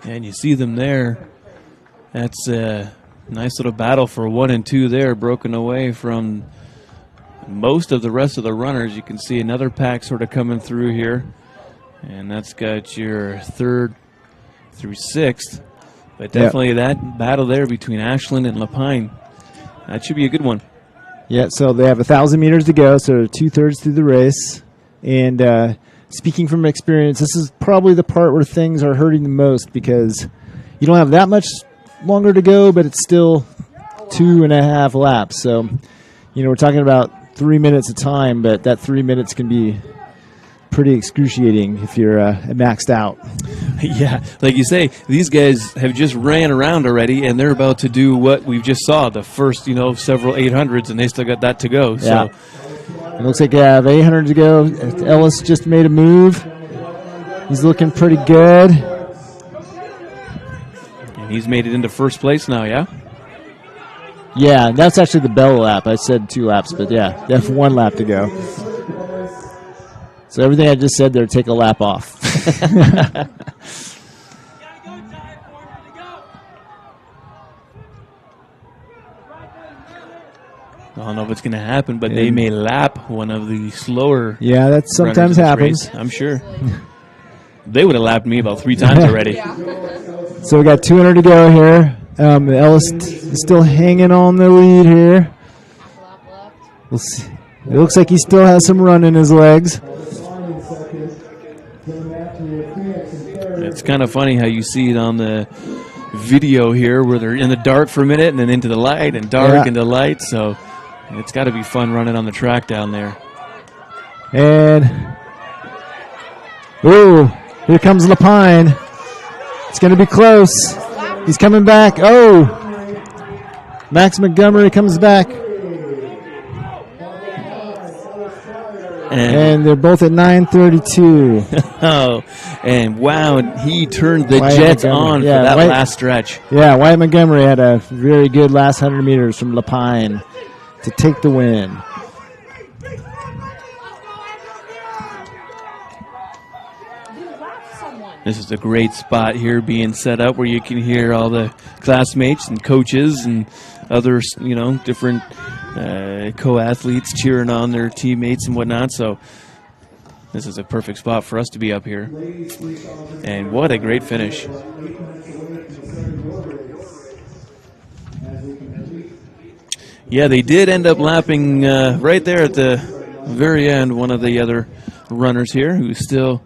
And you see them there. That's a nice little battle for 1 and 2 there, broken away from most of the rest of the runners. You can see another pack sort of coming through here. And that's got your 3rd through 6th. But definitely that battle there between Ashland and Lapine, that should be a good one. Yeah, so they have 1,000 meters to go, so they're 2/3 through the race. And speaking from experience, this is probably the part where things are hurting the most because you don't have that much longer to go, but it's still 2.5 laps. So, we're talking about 3 minutes of time, but that 3 minutes can be pretty excruciating if you're maxed out. Yeah, like you say, these guys have just ran around already, and they're about to do what we've just saw, the first, several 800s, and they still got that to go. Yeah. So it looks like they have 800 to go. Ellis just made a move. He's looking pretty good. And he's made it into first place now, yeah? Yeah, that's actually the bell lap. I said 2 laps, but yeah, they have 1 lap to go. So everything I just said there, take a lap off. I don't know if it's going to happen, but they may lap one of the slower. Yeah, that sometimes happens. I'm sure. They would have lapped me about 3 times already. So we got 200 to go here. Ellis is still hanging on the lead here. We'll see. It looks like he still has some run in his legs. It's kind of funny how you see it on the video here where they're in the dark for a minute and then into the light and dark into light. So it's got to be fun running on the track down there. And, ooh, here comes Lapine. It's going to be close. He's coming back. Oh, Max Montgomery comes back. And they're both at 9:32. Oh, and wow, he turned the Jets on for that last stretch. Yeah, Wyatt Montgomery had a very good last 100 meters from Lapine to take the win. This is a great spot here being set up where you can hear all the classmates and coaches and others, different co-athletes cheering on their teammates and whatnot. So this is a perfect spot for us to be up here. And what a great finish. Yeah, they did end up lapping right there at the very end, one of the other runners here who's still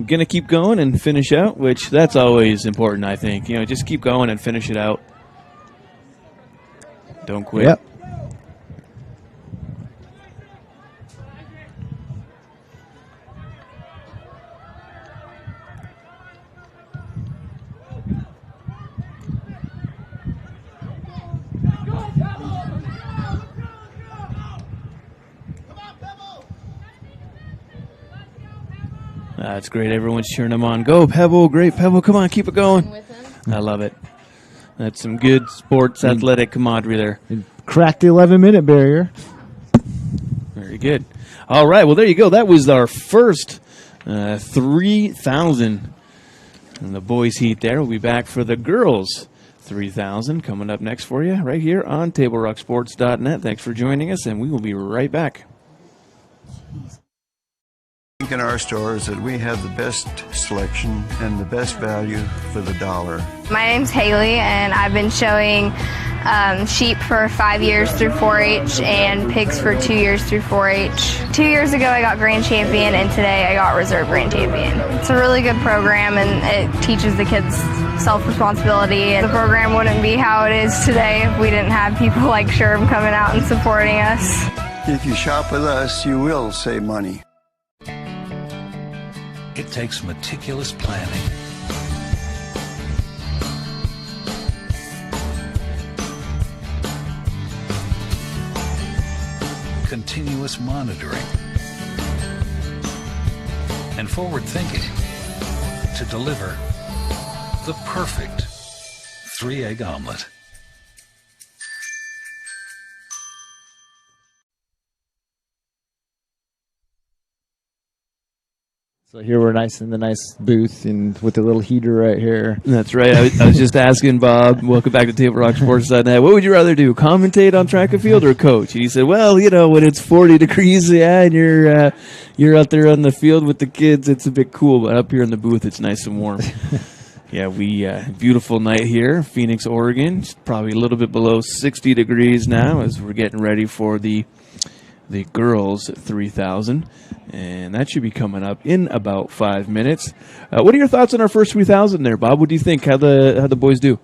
going to keep going and finish out, which that's always important, I think. Just keep going and finish it out. Don't quit. Yep. That's great. Everyone's cheering him on. Go, Pebble. Great, Pebble. Come on, keep it going. I love it. That's some good sports athletic camaraderie there. Cracked the 11-minute barrier. Very good. All right, well, there you go. That was our first 3,000 in the boys' heat there. We'll be back for the girls' 3,000 coming up next for you right here on TableRockSports.net. Thanks for joining us, and we will be right back. think in our stores that we have the best selection and the best value for the dollar. My name's Haley, and I've been showing sheep for 5 years through 4-H and pigs for 2 years through 4-H. 2 years ago I got grand champion, and today I got reserve grand champion. It's a really good program, and it teaches the kids self-responsibility. The program wouldn't be how it is today if we didn't have people like Sherm coming out and supporting us. If you shop with us, you will save money. It takes meticulous planning, continuous monitoring, and forward thinking to deliver the perfect 3-egg omelet. So here we're nice in the nice booth and with the little heater right here. That's right. I was just asking Bob, welcome back to Table Rock Sports Night. What would you rather do, commentate on track and field or coach? And he said, well, you know, when it's 40 degrees, yeah, and you're out there on the field with the kids, it's a bit cool. But up here in the booth, it's nice and warm. Yeah, beautiful night here, Phoenix, Oregon. It's probably a little bit below 60 degrees now as we're getting ready for the girls 3,000, and that should be coming up in about 5 minutes. What are your thoughts on our first 3,000 there, Bob? What do you think? How the boys do?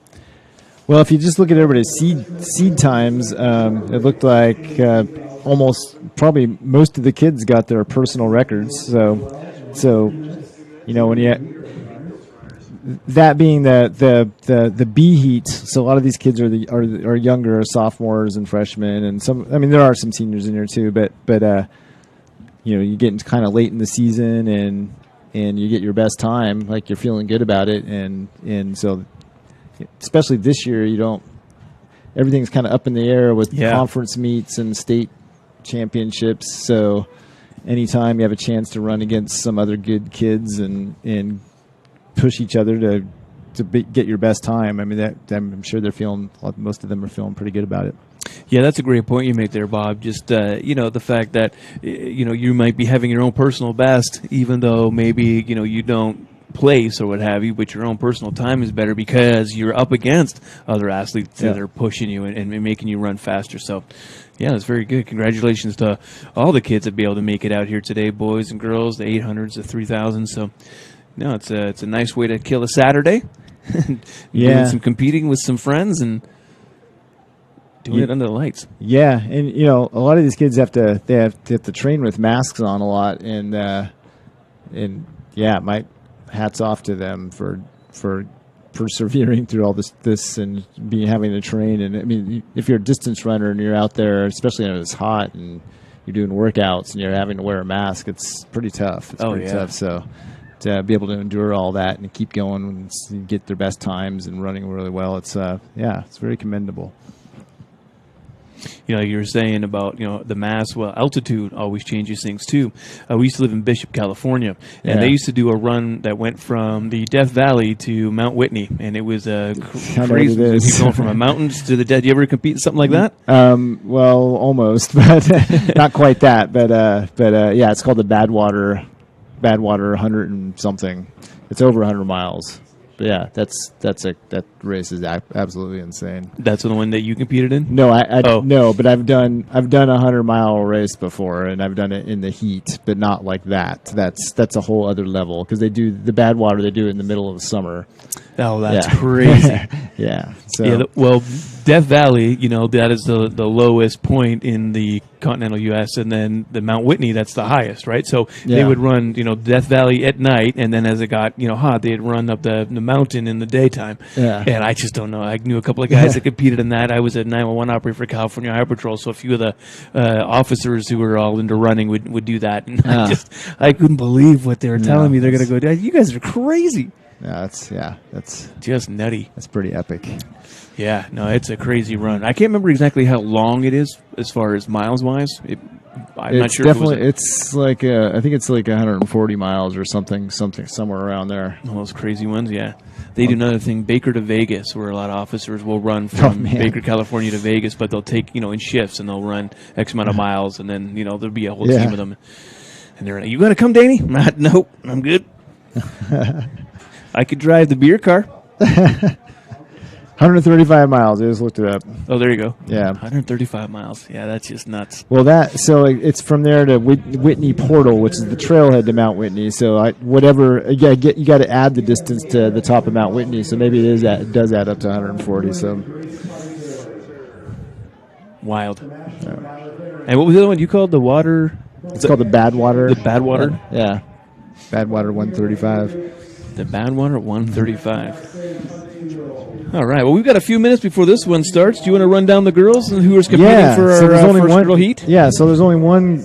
Well, if you just look at everybody's seed times, it looked like almost probably most of the kids got their personal records. So you know, when you that being the B heat, so a lot of these kids are younger, sophomores and freshmen, and some. I mean, there are some seniors in there too, but you know, you get into kind of late in the season, and you get your best time, like you're feeling good about it, and so especially this year, everything's kind of up in the air with conference meets and state championships. So anytime you have a chance to run against some other good kids and push each other to get your best time. I mean, I'm sure most of them are feeling pretty good about it. Yeah, that's a great point you make there, Bob. Just, you know, the fact that, you know, you might be having your own personal best, even though maybe, you know, you don't place or what have you, but your own personal time is better because you're up against other athletes that are pushing you and making you run faster. So, yeah, that's very good. Congratulations to all the kids that be able to make it out here today, boys and girls, the 800s, the 3,000s. So, no, it's a nice way to kill a Saturday. Doing some competing with some friends and doing it under the lights. Yeah, and you know, a lot of these kids have to train with masks on a lot, and yeah, my hats off to them for persevering through all this and having to train. And I mean, if you're a distance runner and you're out there, especially when it's hot and you're doing workouts and you're having to wear a mask, it's pretty tough. It's pretty tough. So to be able to endure all that and keep going and get their best times and running really well, it's very commendable. You know, you were saying about, you know, the mass. Well, altitude always changes things too. We used to live in Bishop, California, and they used to do a run that went from the Death Valley to Mount Whitney, and it was crazy. Going from the mountains to the dead. You ever compete in something like that? Well, almost, but not quite that. But yeah, it's called the Badwater 100 and something. It's over 100 miles. But yeah, that race is absolutely insane. That's the one that you competed in? No, no, but I've done a 100-mile race before, and I've done it in the heat, but not like that. That's a whole other level because they do the Badwater. They do it in the middle of the summer. Oh, that's crazy. Yeah. So well, Death Valley, you know, that is the lowest point in the continental U.S., and then the Mount Whitney, that's the highest, right? So they would run, you know, Death Valley at night, and then as it got, you know, hot, they'd run up the mountain in the daytime. Yeah. And I just don't know. I knew a couple of guys that competed in that. I was a 911 operator for California Highway Patrol, so a few of the officers who were all into running would do that. And I couldn't believe what they were telling me. They're going to go, you guys are crazy. That's just nutty. That's pretty epic. Yeah, no, it's a crazy run. I can't remember exactly how long it is as far as miles wise. I'm not sure. Definitely, it's like I think it's like 140 miles or something somewhere around there. All those crazy ones, yeah. They do another thing, Baker to Vegas, where a lot of officers will run from Baker, California to Vegas, but they'll take, you know, in shifts, and they'll run X amount of miles, and then, you know, there'll be a whole team of them. And they're like, "You gonna come, Danny?" Nope, I'm good. I could drive the beer car. 135 miles. I just looked it up. Oh, there you go. Yeah. 135 miles. Yeah, that's just nuts. Well, it's from there to Whitney Portal, which is the trailhead to Mount Whitney. So you got to add the distance to the top of Mount Whitney. So maybe it does add up to 140. So wild. And what was the other one you called? The water? It's called the Badwater. The Badwater? Yeah. Badwater 135. The Badwater 135. All right. Well, we've got a few minutes before this one starts. Do you want to run down the girls and who are competing for our first girl heat? Yeah. So there's only one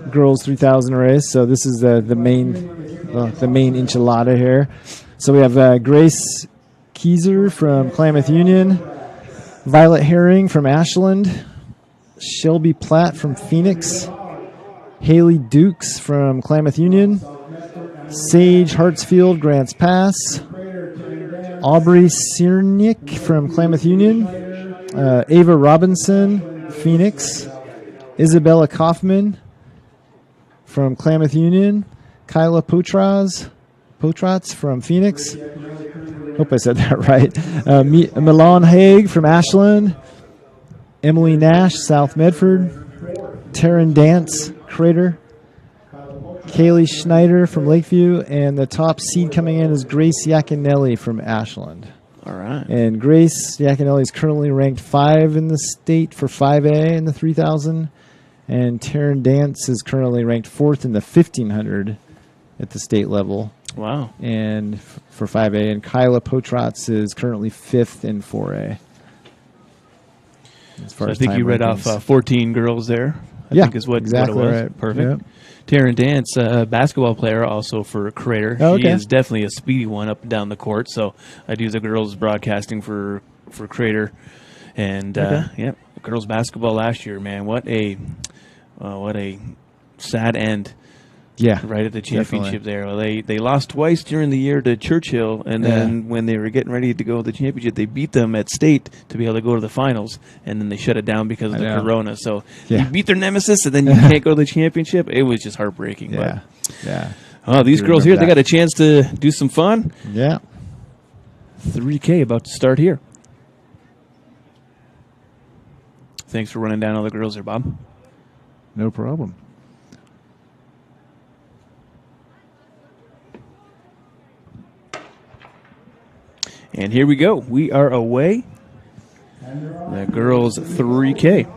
girls 3,000 race. So this is the main enchilada here. So we have Grace Keyser from Klamath Union, Violet Herring from Ashland, Shelby Platt from Phoenix, Haley Dukes from Klamath Union, Sage Hartsfield, Grants Pass, Aubrey Siernick from Klamath Union, Ava Robinson, Phoenix, Isabella Kaufman from Klamath Union, Kyla Potratz from Phoenix. Hope I said that right. Milan Haig from Ashland, Emily Nash, South Medford, Taryn Dance, Crater, Kaylee Schneider from Lakeview, and the top seed coming in is Grace Yaconelli from Ashland. All right. And Grace Yaconelli is currently ranked 5 in the state for 5A in the 3,000, and Taryn Dance is currently ranked 4th in the 1,500 at the state level. Wow. And for 5A, and Kyla Potratz is currently 5th in 4A. As far as I think you read off 14 girls there. I think is what exactly it was. Right. Perfect. Yep. Taryn Dance, basketball player, also for Crater. Oh, okay. She is definitely a speedy one up and down the court. So I do the girls broadcasting for Crater, and girls basketball last year. Man, what a sad end. Yeah, right at the championship there. Well, they lost twice during the year to Churchill, and then when they were getting ready to go to the championship, they beat them at state to be able to go to the finals, and then they shut it down because of the corona. So you beat their nemesis, and then you can't go to the championship. It was just heartbreaking. Yeah, yeah. Oh, these girls here, they got a chance to do some fun. Yeah. 3K about to start here. Thanks for running down all the girls there, Bob. No problem. And here we go. We are away. The girls 3K.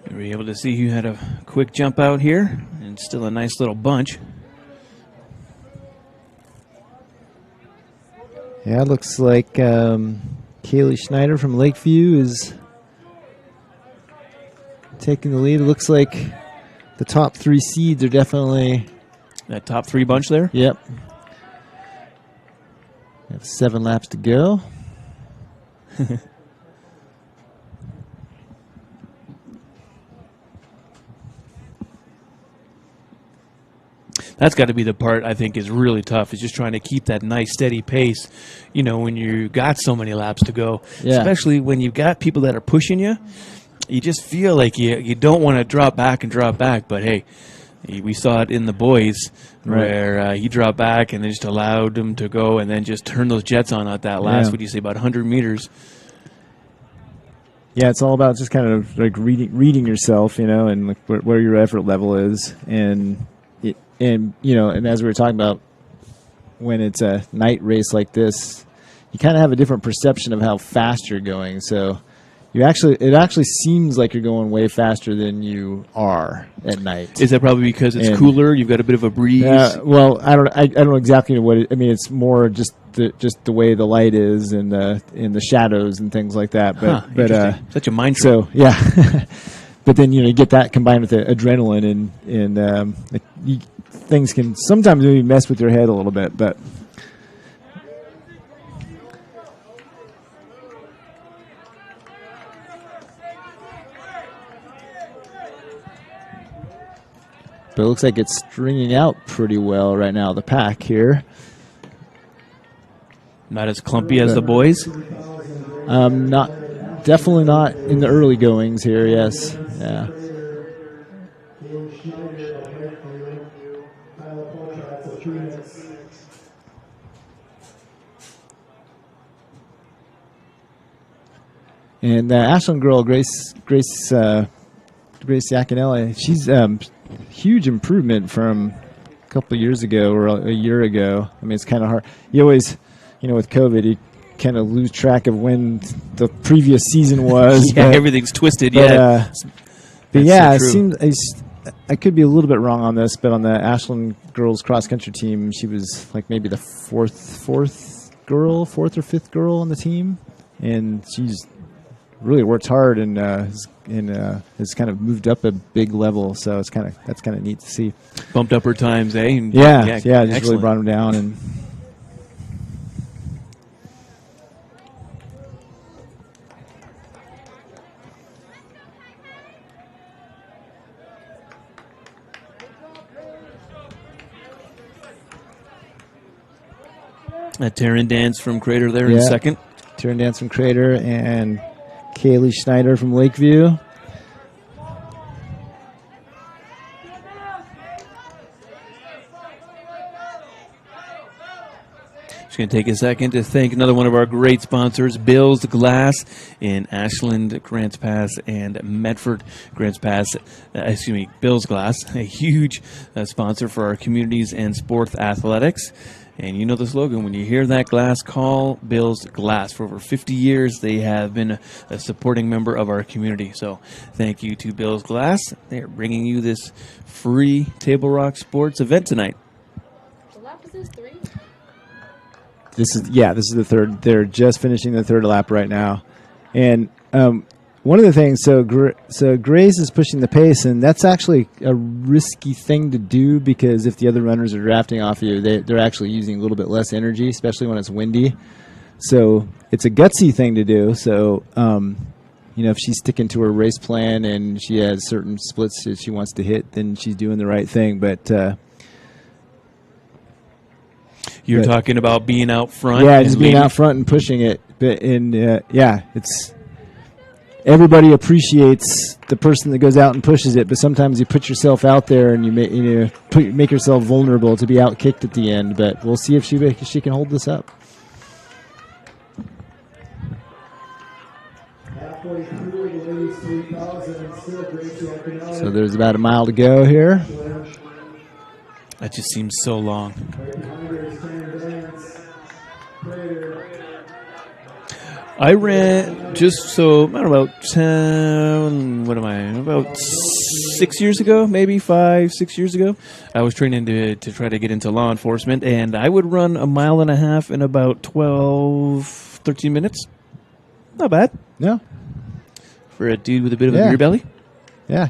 We were able to see who had a quick jump out here, and still a nice little bunch. Yeah, it looks like Kaylee Schneider from Lakeview is taking the lead. It looks like the top 3 seeds are definitely... That top 3 bunch there? Yep. We have 7 laps to go. That's got to be the part I think is really tough, is just trying to keep that nice steady pace, you know, when you got so many laps to go. Yeah. Especially when you've got people that are pushing you. You just feel like you don't want to drop back, but hey, we saw it in the boys where he dropped back and they just allowed him to go and then just turn those jets on at that last, what do you say, about 100 meters. Yeah, it's all about just kind of like reading yourself, you know, and like where your effort level is. And you know, and as we were talking about, when it's a night race like this, you kind of have a different perception of how fast you're going. So it actually seems like you're going way faster than you are at night. Is that probably because it's cooler? You've got a bit of a breeze. Well, I don't know exactly what it, I mean. It's more just the way the light is and the shadows and things like that. But such a mind trick. So yeah. But then, you know, you get that combined with the adrenaline and things can sometimes maybe mess with your head a little bit, but But it looks like it's stringing out pretty well right now, the pack here. Not as clumpy as the boys? Definitely not in the early goings here, yes. Yeah. And the Ashland girl, Grace Yaconelli, she's huge improvement from a couple of years ago or a year ago. I mean, it's kind of hard. You always, with COVID, you kind of lose track of when the previous season was. Yeah, everything's twisted. But yeah, it seems I could be a little bit wrong on this, but on the Ashland girls cross country team, she was like maybe the fourth or fifth girl on the team, and she's really worked hard and has kind of moved up a big level. So that's kind of neat to see. Bumped up her times, eh? And just really brought them down. And a Taryn Dance from Crater there in second. Taryn Dance from Crater and Kaylee Schneider from Lakeview. Just going to take a second to thank another one of our great sponsors, Bill's Glass in Ashland, Grants Pass, and Medford, Grants Pass. Bill's Glass, a huge sponsor for our communities and sports athletics. And you know the slogan, when you hear that glass, call Bill's Glass. For over 50 years, they have been a supporting member of our community. So thank you to Bill's Glass. They are bringing you this free Table Rock Sports event tonight. The lap is this 3? This is the third. They're just finishing the third lap right now. And one of the things, so Grace is pushing the pace, and that's actually a risky thing to do because if the other runners are drafting off you, they're actually using a little bit less energy, especially when it's windy. So it's a gutsy thing to do. So, if she's sticking to her race plan and she has certain splits that she wants to hit, then she's doing the right thing. But you're talking about being out front? Yeah, just being out front and pushing it. But it's... Everybody appreciates the person that goes out and pushes it, but sometimes you put yourself out there and you make yourself vulnerable to be out kicked at the end. But we'll see if she can hold this up. So there's about a mile to go here. That just seems so long. I ran about 6 years ago, maybe 5-6 years ago. I was training to try to get into law enforcement, and I would run 1.5 miles in about 13 minutes. Not bad. No. For a dude with a bit of a beer belly. Yeah.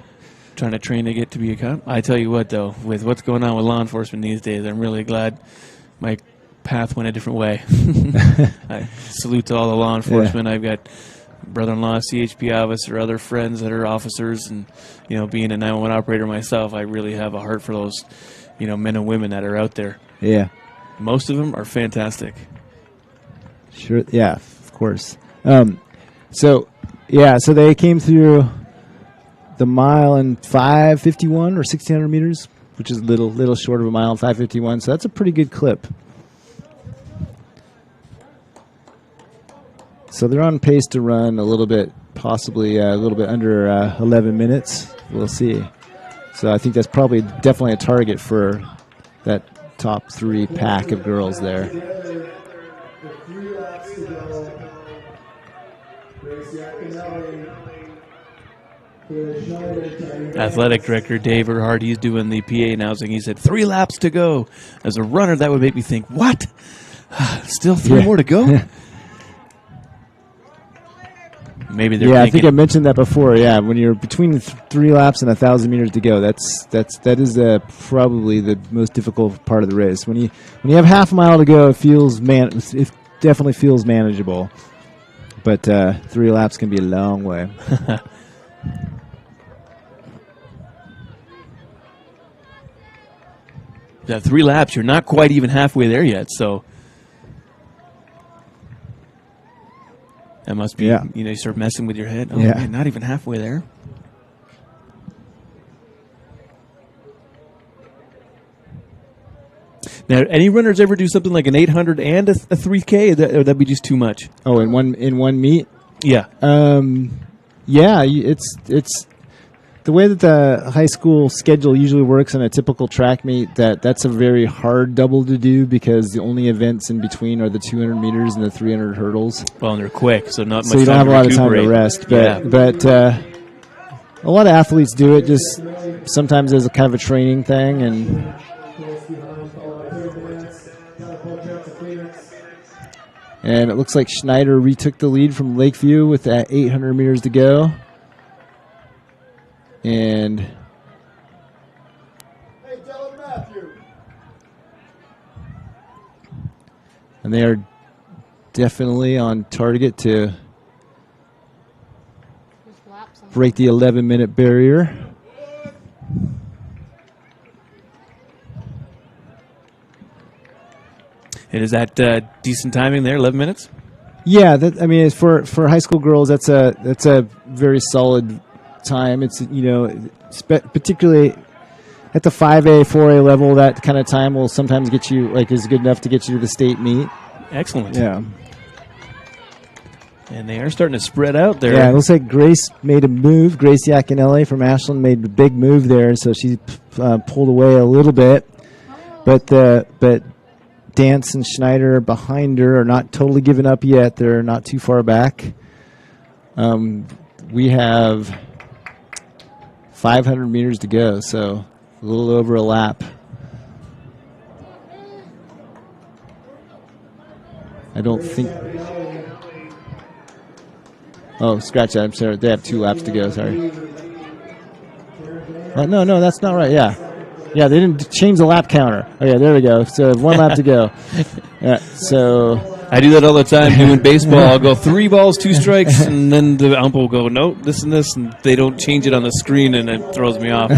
Trying to train to get to be a cop. I tell you what, though, with what's going on with law enforcement these days, I'm really glad my path went a different way. I salute to all the law enforcement. I've got brother-in-law, CHP officer, other friends that are officers, and being a 911 operator myself, I really have a heart for those men and women that are out there. Yeah, most of them are fantastic. Sure. Yeah, of course. So they came through the mile in 5:51 or 1,600 meters, which is a little short of a mile in 5:51. So that's a pretty good clip. So they're on pace to run possibly a little bit under 11 minutes. We'll see. So I think that's definitely a target for that top 3 pack of girls there. Athletic director Dave Erhard, he's doing the PA announcing. He said 3 laps to go. As a runner, that would make me think, what? Still 3 more to go? Maybe they're I think I mentioned that before. Yeah, when you're between 3 laps and 1,000 meters to go, that is probably the most difficult part of the race. When you have half a mile to go, it definitely feels manageable. But 3 laps can be a long way. Yeah, 3 laps. You're not quite even halfway there yet, so that must be, you start messing with your head. Oh, man, not even halfway there. Now, any runners ever do something like an 800 and a 3K? Or that'd be just too much? Oh, in one meet? Yeah. Yeah, it's the way that the high school schedule usually works in a typical track meet. That's a very hard double to do because the only events in between are the 200 meters and the 300 hurdles. Well, and they're quick, so not much. So you don't time have a to lot of time to recuperate. rest. But a lot of athletes do it just sometimes as a kind of a training thing. And it looks like Schneider retook the lead from Lakeview with that 800 meters to go. And they are definitely on target to break the 11-minute barrier. And is that decent timing there, 11 minutes? Yeah, for high school girls, that's a very solid time. It's particularly at the 5A, 4A level, that kind of time will sometimes get you is good enough to get you to the state meet. Excellent. Yeah. And they are starting to spread out there. Yeah, it looks like Grace made a move. Grace Yaconelli from Ashland made a big move there, so she pulled away a little bit. But Dance and Schneider behind her are not totally giving up yet. They're not too far back. We have 500 meters to go, so a little over a lap. I don't think... Oh, scratch that. I'm sorry. They have 2 laps to go. Sorry. No, that's not right. Yeah, they didn't change the lap counter. Okay, there we go. So 1 lap to go. Yeah, so I do that all the time doing baseball. I'll go 3 balls, 2 strikes, and then the ump will go, no, this and this, and they don't change it on the screen, and it throws me off.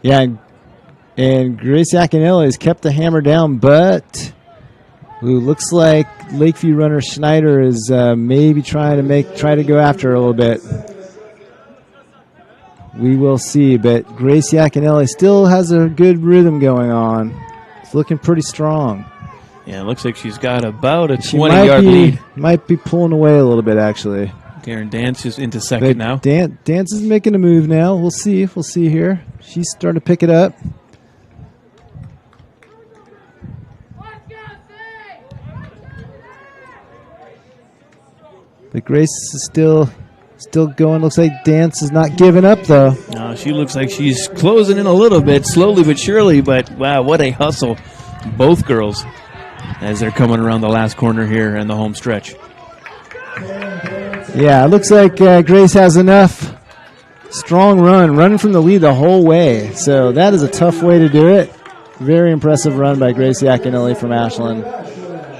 Yeah, and Grace Yaconelli has kept the hammer down, but looks like Lakeview runner Schneider is maybe trying to go after her a little bit. We will see, but Grace Yaconelli still has a good rhythm going on. It's looking pretty strong. Yeah, it looks like she's got about a 20-yard lead. Might be pulling away a little bit, actually. Darren Dance is into second now. Dance is making a move now. We'll see. We'll see here. She's starting to pick it up. But Grace is still going. Looks like Dance is not giving up, though. No, she looks like she's closing in a little bit, slowly but surely. But, wow, what a hustle. Both girls as they're coming around the last corner here in the home stretch. Yeah, it looks like Grace has enough. Strong running from the lead the whole way. So that is a tough way to do it. Very impressive run by Grace Yaconelli from Ashland.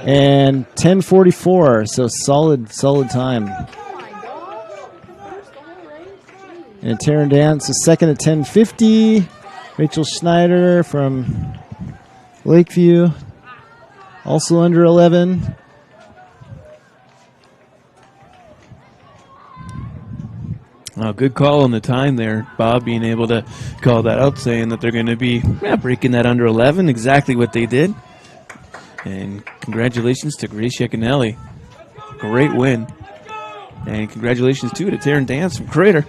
And 10:44, so solid time. And Taryn Dance is second at 10:50. Rachel Schneider from Lakeview, also under 11. Good call on the time there, Bob, being able to call that out, saying that they're going to be breaking that under 11, exactly what they did. And congratulations to Grace Yaconelli. Great win. And congratulations, too, to Taryn Dance from Crater,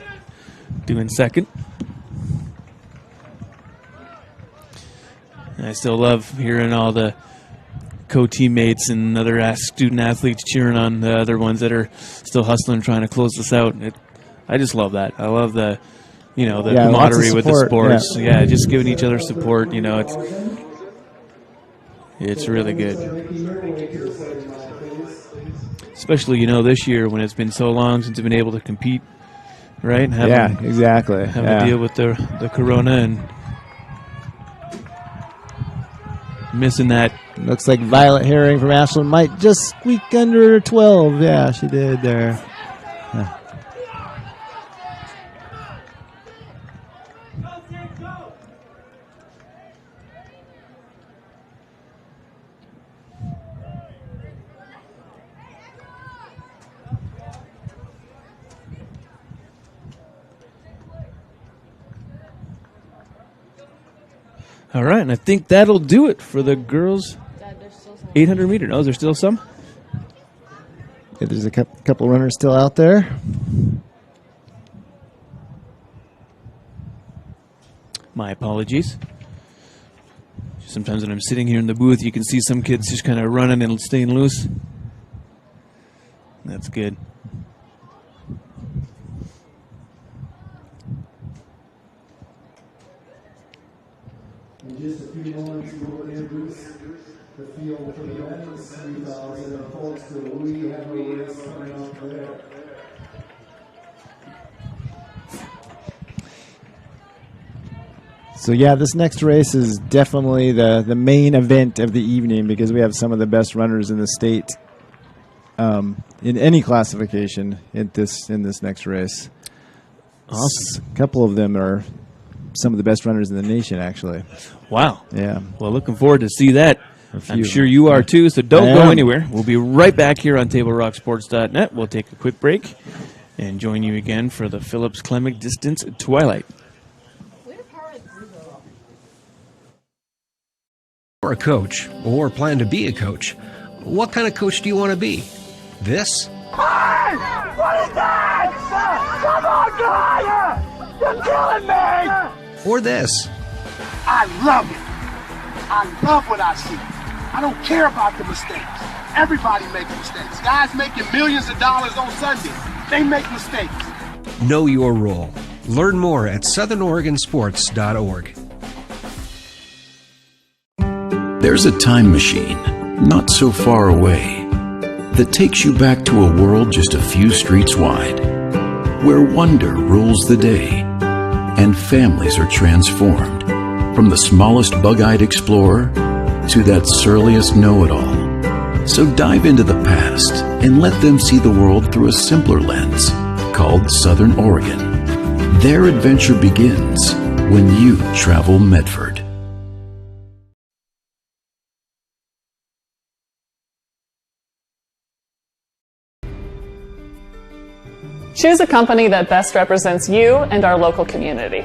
doing second. And I still love hearing all the co-teammates and other student athletes cheering on the other ones that are still hustling, trying to close this out. I just love that. I love the camaraderie with the sports. Yeah, just giving each other support. It's really good. Especially, this year when it's been so long since I've been able to compete, right? Exactly. Having to deal with the corona and missing that. Looks like Violet Herring from Ashland might just squeak under 12. Yeah, she did there. Yeah. All right, and I think that'll do it for the girls' 800 meter. Oh, is there still some? Yeah, there's a couple runners still out there. My apologies. Sometimes when I'm sitting here in the booth, you can see some kids just kind of running and staying loose. That's good. In just a few moments, we will introduce the field for the men's 3,000. And folks, we have a race coming up there. So yeah, this next race is definitely the main event of the evening because we have some of the best runners in the state in any classification in this next race. Awesome. A couple of them are some of the best runners in the nation, actually. Wow. Yeah. Well, looking forward to see that. I'm sure you are too, so don't go anywhere. We'll be right back here on TableRockSports.net. We'll take a quick break and join you again for the Phillips Clemic Distance Twilight. You're a coach or plan to be a coach. What kind of coach do you want to be? This? Hey! What is that? Come on, guy! You're killing me! Or this? I love it. I love what I see. I don't care about the mistakes. Everybody makes mistakes. Guys making millions of dollars on Sunday, they make mistakes. Know your role. Learn more at southernoregonsports.org. There's a time machine, not so far away, that takes you back to a world just a few streets wide, where wonder rules the day, and families are transformed, from the smallest bug-eyed explorer to that surliest know-it-all. So dive into the past and let them see the world through a simpler lens, called Southern Oregon. Their adventure begins when you travel Medford. Choose a company that best represents you and our local community.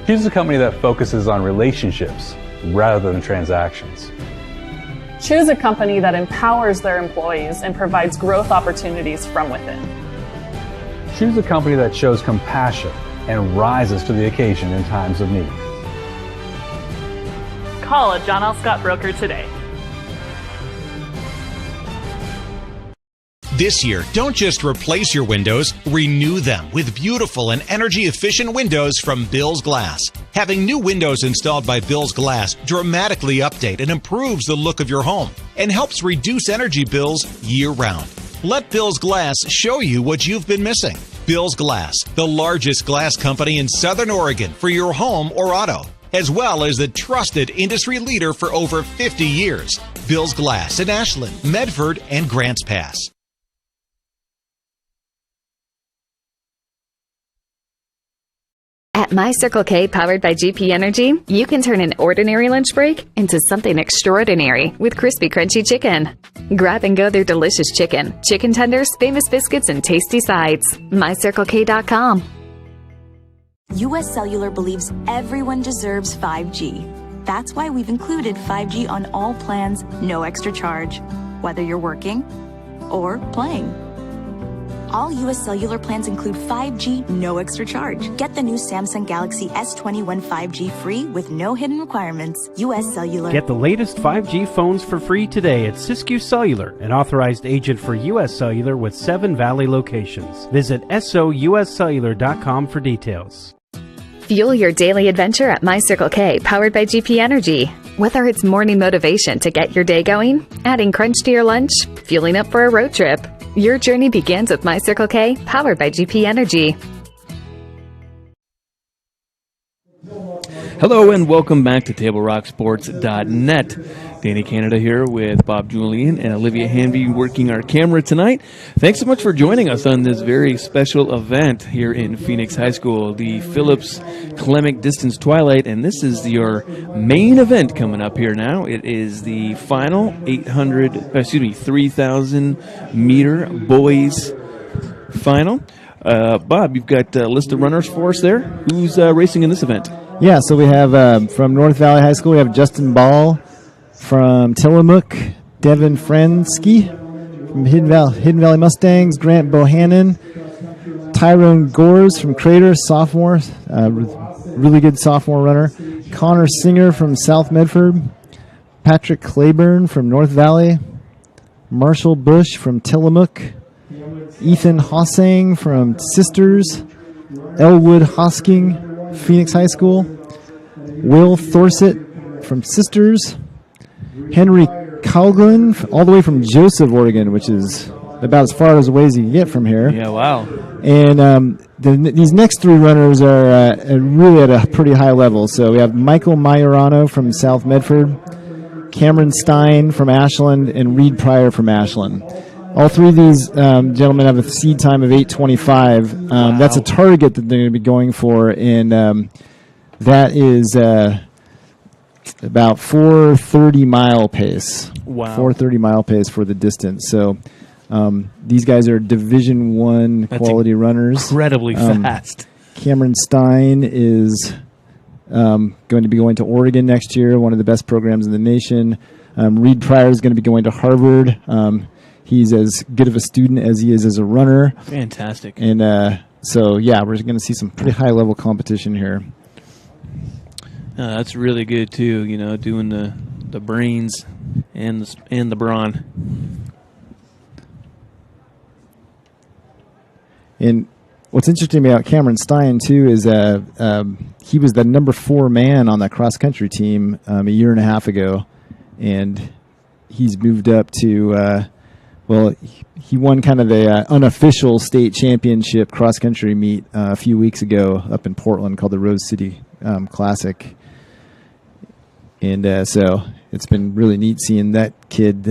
Choose a company that focuses on relationships rather than transactions. Choose a company that empowers their employees and provides growth opportunities from within. Choose a company that shows compassion and rises to the occasion in times of need. Call a John L. Scott broker today. This year, don't just replace your windows, renew them with beautiful and energy-efficient windows from Bill's Glass. Having new windows installed by Bill's Glass dramatically update and improves the look of your home and helps reduce energy bills year-round. Let Bill's Glass show you what you've been missing. Bill's Glass, the largest glass company in Southern Oregon for your home or auto, as well as the trusted industry leader for over 50 years. Bill's Glass in Ashland, Medford, and Grants Pass. At My Circle K, powered by GP Energy, you can turn an ordinary lunch break into something extraordinary with crispy, crunchy chicken. Grab and go their delicious chicken, chicken tenders, famous biscuits, and tasty sides. MyCircleK.com. U.S. Cellular believes everyone deserves 5G. That's why we've included 5G on all plans, no extra charge, whether you're working or playing. All U.S. Cellular plans include 5G, no extra charge. Get the new Samsung Galaxy S21 5G free with no hidden requirements. U.S. Cellular. Get the latest 5G phones for free today at Siskiyou Cellular, an authorized agent for U.S. Cellular with 7 Valley locations. Visit souscellular.com for details. Fuel your daily adventure at My Circle K, powered by GP Energy. Whether it's morning motivation to get your day going, adding crunch to your lunch, fueling up for a road trip, your journey begins with My Circle K, powered by GP Energy. Hello and welcome back to TableRockSports.net. Danny Canada here with Bob Julian and Olivia Hanby working our camera tonight. Thanks so much for joining us on this very special event here in Phoenix High School, the Phillips Clemic Distance Twilight, and this is your main event coming up here now. It is the final 3,000 meter boys final. Bob, you've got a list of runners for us there. Who's racing in this event? Yeah, so we have from North Valley High School, we have Justin Ball. From Tillamook, Devin Frensky. From Hidden Valley Mustangs, Grant Bohannon. Tyrone Gores from Crater, sophomore. Really good sophomore runner. Connor Singer from South Medford. Patrick Claiborne from North Valley. Marshall Bush from Tillamook. Ethan Hossang from Sisters. Elwood Hosking, Phoenix High School. Will Thorsett from Sisters. Henry Calglin, all the way from Joseph, Oregon, which is about as far as you can get from here. Yeah, wow. And these next three runners are really at a pretty high level. So we have Michael Majorano from South Medford, Cameron Stein from Ashland, and Reed Pryor from Ashland. All three of these gentlemen have a seed time of 8:25. Wow. That's a target that they're going to be going for, and that is about 4:30 mile pace. Wow. 4:30 mile pace for the distance. So these guys are Division I quality runners. Incredibly fast. Cameron Stein is going to be going to Oregon next year, one of the best programs in the nation. Reed Pryor is going to be going to Harvard. He's as good of a student as he is as a runner. Fantastic. And so, yeah, we're going to see some pretty high-level competition here. That's really good, too, doing the brains and the brawn. And what's interesting about Cameron Stein, too, is he was the number 4 man on that cross-country team a year and a half ago. And he's moved up to, he won kind of the unofficial state championship cross-country meet a few weeks ago up in Portland called the Rose City Classic. And so it's been really neat seeing that kid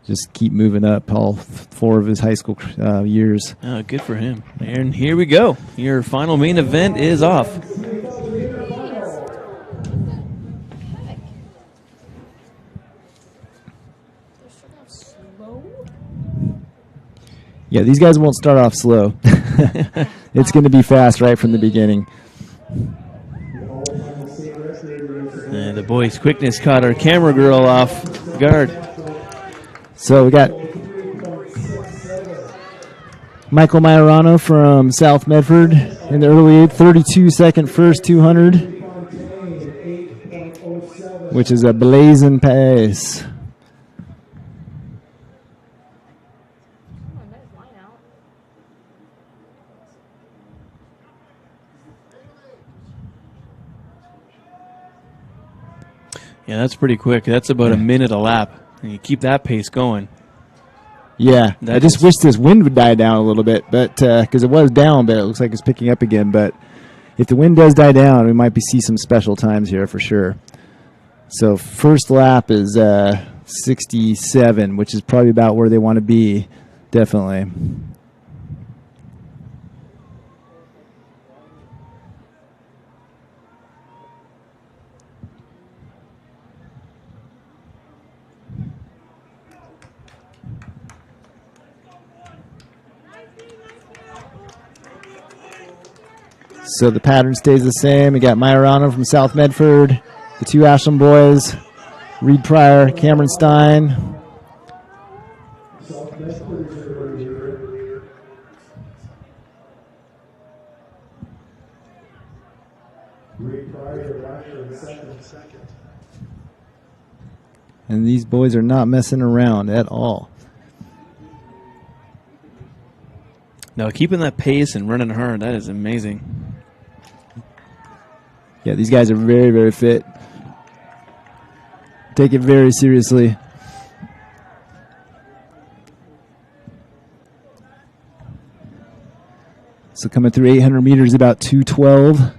just keep moving up all 4 of his high school years. Oh, good for him. And here we go. Your final main event is off. Yeah, these guys won't start off slow. It's going to be fast right from the beginning. And the boys' quickness caught our camera girl off guard. So we got Michael Majorano from South Medford in the early 32-second first 200, which is a blazing pace. Yeah, that's pretty quick. That's about a minute a lap. And you keep that pace going. Yeah, I just wish this wind would die down a little bit, but because it was down, but it looks like it's picking up again. But if the wind does die down, we might see some special times here for sure. So first lap is 67, which is probably about where they want to be, definitely. So the pattern stays the same. We got Majorano from South Medford, the 2 Ashland boys, Reed Pryor, Cameron Stein. And these boys are not messing around at all. No, keeping that pace and running hard, that is amazing. Yeah, these guys are very, very fit. Take it very seriously. So coming through 800 meters, about 2:12,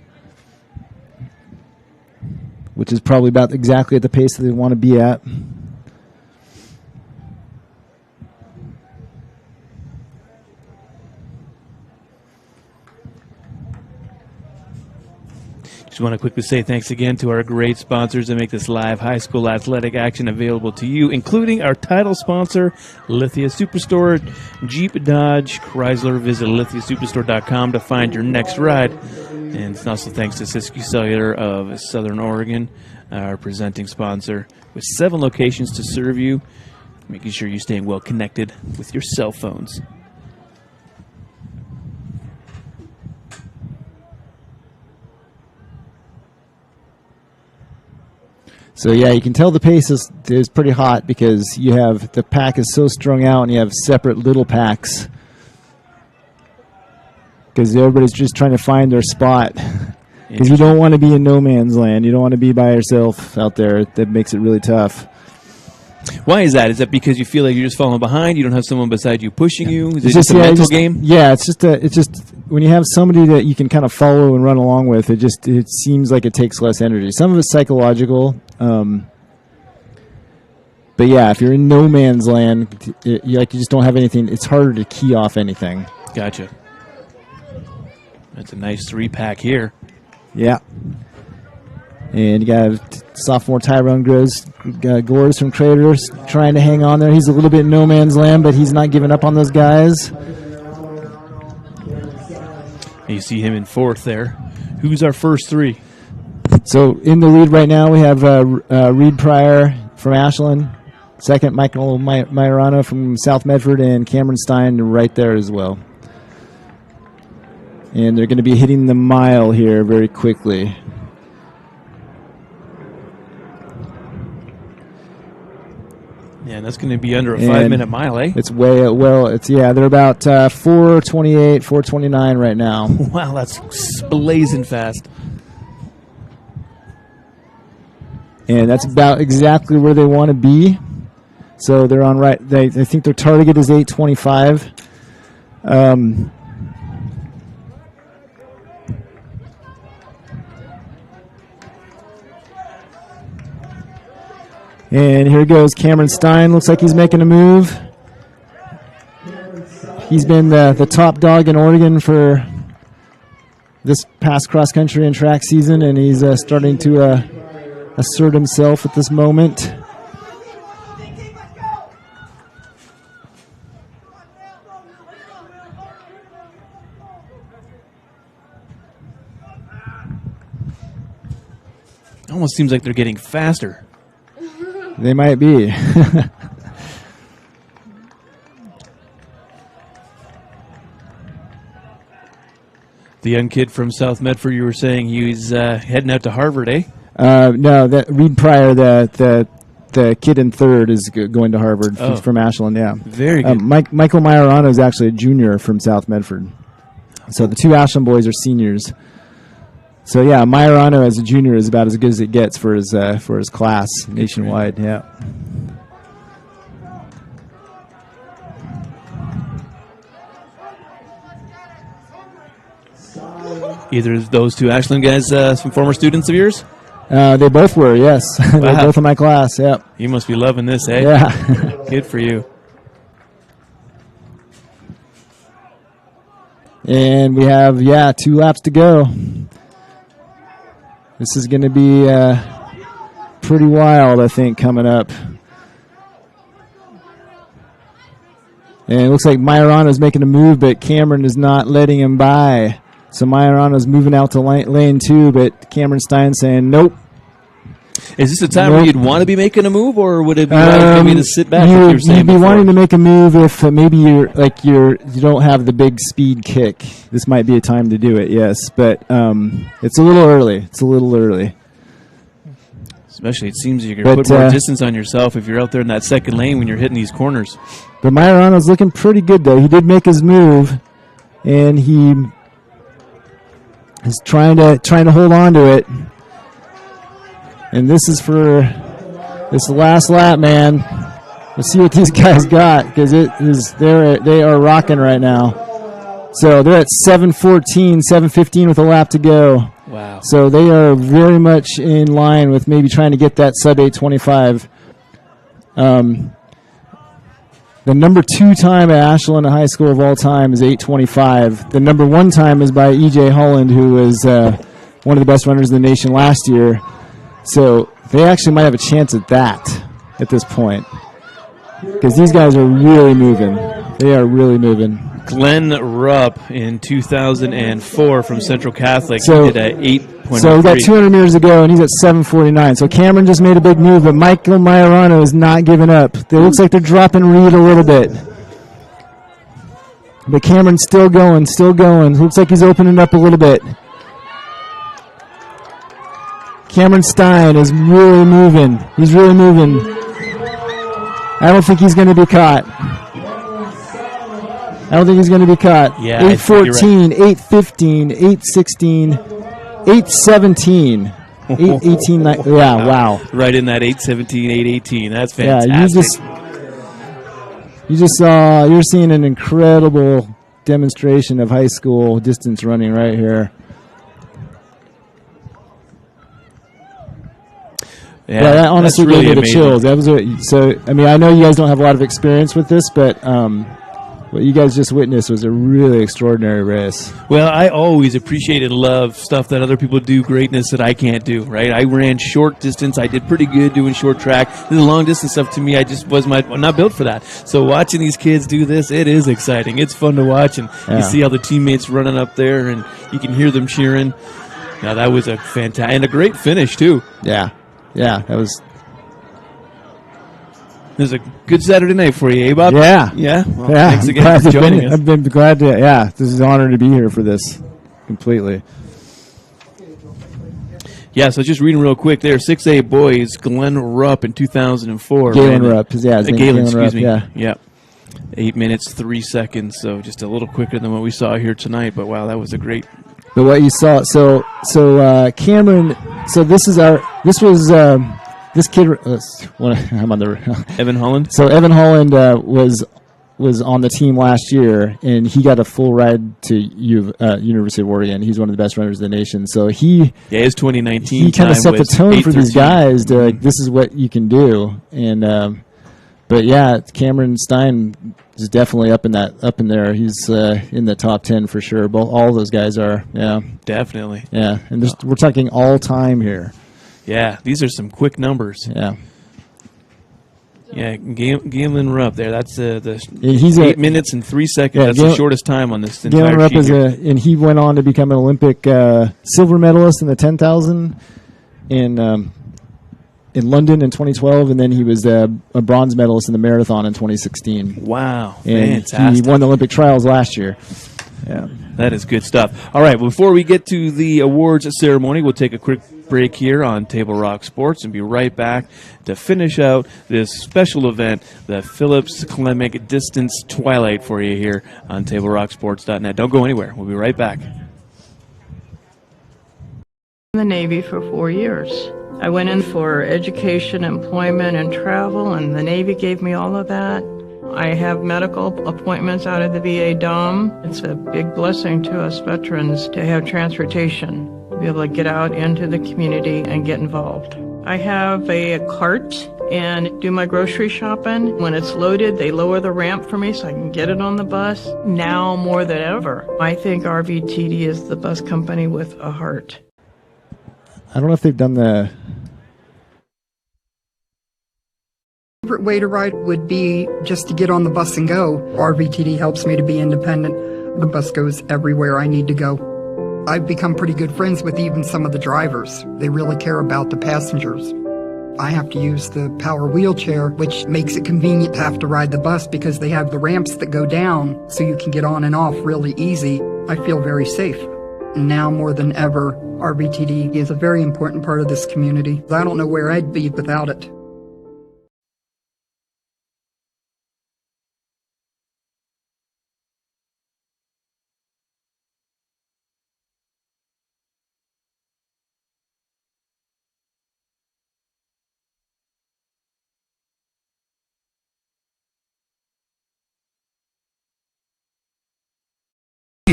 which is probably about exactly at the pace that they want to be at. Just want to quickly say thanks again to our great sponsors that make this live high school athletic action available to you, including our title sponsor, Lithia Superstore, Jeep, Dodge, Chrysler. Visit lithiasuperstore.com to find your next ride. And it's also thanks to Siskiyou Cellular of Southern Oregon, our presenting sponsor, with 7 locations to serve you, making sure you're staying well connected with your cell phones. So yeah, you can tell the pace is pretty hot because you have the pack is so strung out and you have separate little packs because everybody's just trying to find their spot because you don't want to be in no man's land. You don't want to be by yourself out there. That makes it really tough. Why is that? Is that because you feel like you're just falling behind? You don't have someone beside you pushing you? Is it It's just a mental just, game? Yeah, it's just when you have somebody that you can kind of follow and run along with, it seems like it takes less energy. Some of it's psychological. But yeah, if you're in no man's land, you just don't have anything. It's harder to key off anything. Gotcha. That's a nice 3-pack here. Yeah. And you got sophomore Tyrone Gores from Craters trying to hang on there. He's a little bit in no man's land, but he's not giving up on those guys. You see him in 4th there. Who's our first 3? So in the lead right now, we have Reed Pryor from Ashland. Second, Michael Majorano from South Medford, and Cameron Stein right there as well. And they're going to be hitting the mile here very quickly. Yeah, and that's going to be under a 5-minute mile, eh? It's they're about 4:28, 4:29 right now. Wow, that's blazing fast. And that's about exactly where they want to be. So they're on right. I think their target is 8:25. And here goes Cameron Stein. Looks like he's making a move. He's been the top dog in Oregon for this past cross country and track season, and he's starting to assert himself at this moment. Almost seems like they're getting faster. They might be. The young kid from South Medford, you were saying he's heading out to Harvard, eh? No, that Reed Pryor, the kid in 3rd, is going to Harvard. He's from Ashland, yeah. Very good. Michael Majorano is actually a junior from South Medford. So the 2 Ashland boys are seniors. So yeah, Majorano as a junior is about as good as it gets for his class nationwide. Yeah. Either of those 2 Ashland guys some former students of yours? They both were, yes. They're both in my class, yep. You must be loving this, eh? Yeah. Good for you. And we have, 2 laps to go. This is going to be pretty wild, I think, coming up. And it looks like Majorano's making a move, but Cameron is not letting him by. So Majorano's moving out to lane 2, but Cameron Stein's saying, nope. Is this a time where you'd want to be making a move, or would it be right for me to sit back? You'd be wanting to make a move if maybe you don't have the big speed kick. This might be a time to do it, yes, but it's a little early. Especially, it seems you can put more distance on yourself if you're out there in that second lane when you're hitting these corners. But Majorano's looking pretty good, though. He did make his move, and he is trying to hold on to it. And this is for this last lap, man. Let's see what these guys got, because they are rocking right now. So they're at 7:14, 7:15 with a lap to go. Wow. So they are very much in line with maybe trying to get that sub 8:25. The number 2 time at Ashland High School of all time is 8:25. The number 1 time is by E.J. Holland, who was one of the best runners in the nation last year. So they actually might have a chance at that at this point, because these guys are really moving. They are really moving. Glenn Rupp in 2004 from Central Catholic. So- He did a 8.03. So we got 200 meters to go, and he's at 7:49. So Cameron just made a big move, but Michael Majorano is not giving up. It looks like they're dropping Reed a little bit. But Cameron's still going, still going. Looks like he's opening up a little bit. Cameron Stein is really moving. He's really moving. I don't think he's going to be caught. I don't think he's going to be caught. Yeah, I think you're 8:14, 8:15, 8:16, 8:17, 8:18. Yeah, wow. Right in that 8:17, 8:18. That's fantastic. Yeah, you just saw, you're seeing an incredible demonstration of high school distance running right here. Yeah, that honestly that's really gave me the amazing. chills. That was so. I mean, I know you guys don't have a lot of experience with this, but what you guys just witnessed was a really extraordinary race. Well, I always appreciate and love stuff that other people do, greatness that I can't do, right? I ran short distance. I did pretty good doing short track. The long distance stuff, to me, I just was not built for that. So watching these kids do this, it is exciting. It's fun to watch, and Yeah. you see all the teammates running up there, and you can hear them cheering. Now, that was a fantastic, and a great finish, too. Yeah, that was. It was a good Saturday night for you, eh, Bob? Yeah. Yeah? Well, Yeah. thanks I'm again glad for to be- joining us. I've been glad to. Yeah, this is an honor to be here for this. Completely. Yeah, so just reading real quick there, 6A boys, Glenn Rupp in 2004. Galen ran- Rupp, yeah, his name is Galen, Galen excuse me. Rupp, Yeah. 8 minutes, 3 seconds, so just a little quicker than what we saw here tonight, but wow, that was a great... But what you saw, so Cameron, so this was this kid. I'm on the Evan Holland. So Evan Holland was on the team last year, and he got a full ride to University of Oregon. He's one of the best runners in the nation. So his 2019 he kind of time set the was tone for these 8:13. guys to like, this is what you can do. And but yeah, Cameron Stein is definitely up in there. He's in the top 10 for sure. All those guys are. Yeah, Definitely. yeah, and we're talking all time here. Yeah, these are some quick numbers. Yeah. Yeah, Galen Rupp there. That's the He's 8 minutes and 3 seconds. Yeah, That's the shortest time on this Galen entire Rupp sheet is here. and he went on to become an Olympic silver medalist in the 10,000 in London in 2012, and then he was a bronze medalist in the marathon in 2016. Wow, And fantastic. he won the Olympic trials last year. Yeah. That is good stuff. All right, before we get to the awards ceremony, we'll take a quick break here on Table Rock Sports and be right back to finish out this special event, the Phillips Clemic Distance Twilight, for you here on TableRockSports.net. Don't go anywhere. We'll be right back. In the Navy for 4 years. I went in for education, employment, and travel, and the Navy gave me all of that. I have medical appointments out of the VA Dome. It's a big blessing to us veterans to have transportation, to be able to get out into the community and get involved. I have a cart and do my grocery shopping. When it's loaded, they lower the ramp for me so I can get it on the bus. Now more than ever, I think RVTD is the bus company with a heart. I don't know if they've done the. Favorite way to ride would be just to get on the bus and go. RVTD helps me to be independent. The bus goes everywhere I need to go. I've become pretty good friends with even some of the drivers. They really care about the passengers. I have to use the power wheelchair, which makes it convenient to have to ride the bus because they have the ramps that go down so you can get on and off really easy. I feel very safe. Now more than ever, RVTD is a very important part of this community. I don't know where I'd be without it.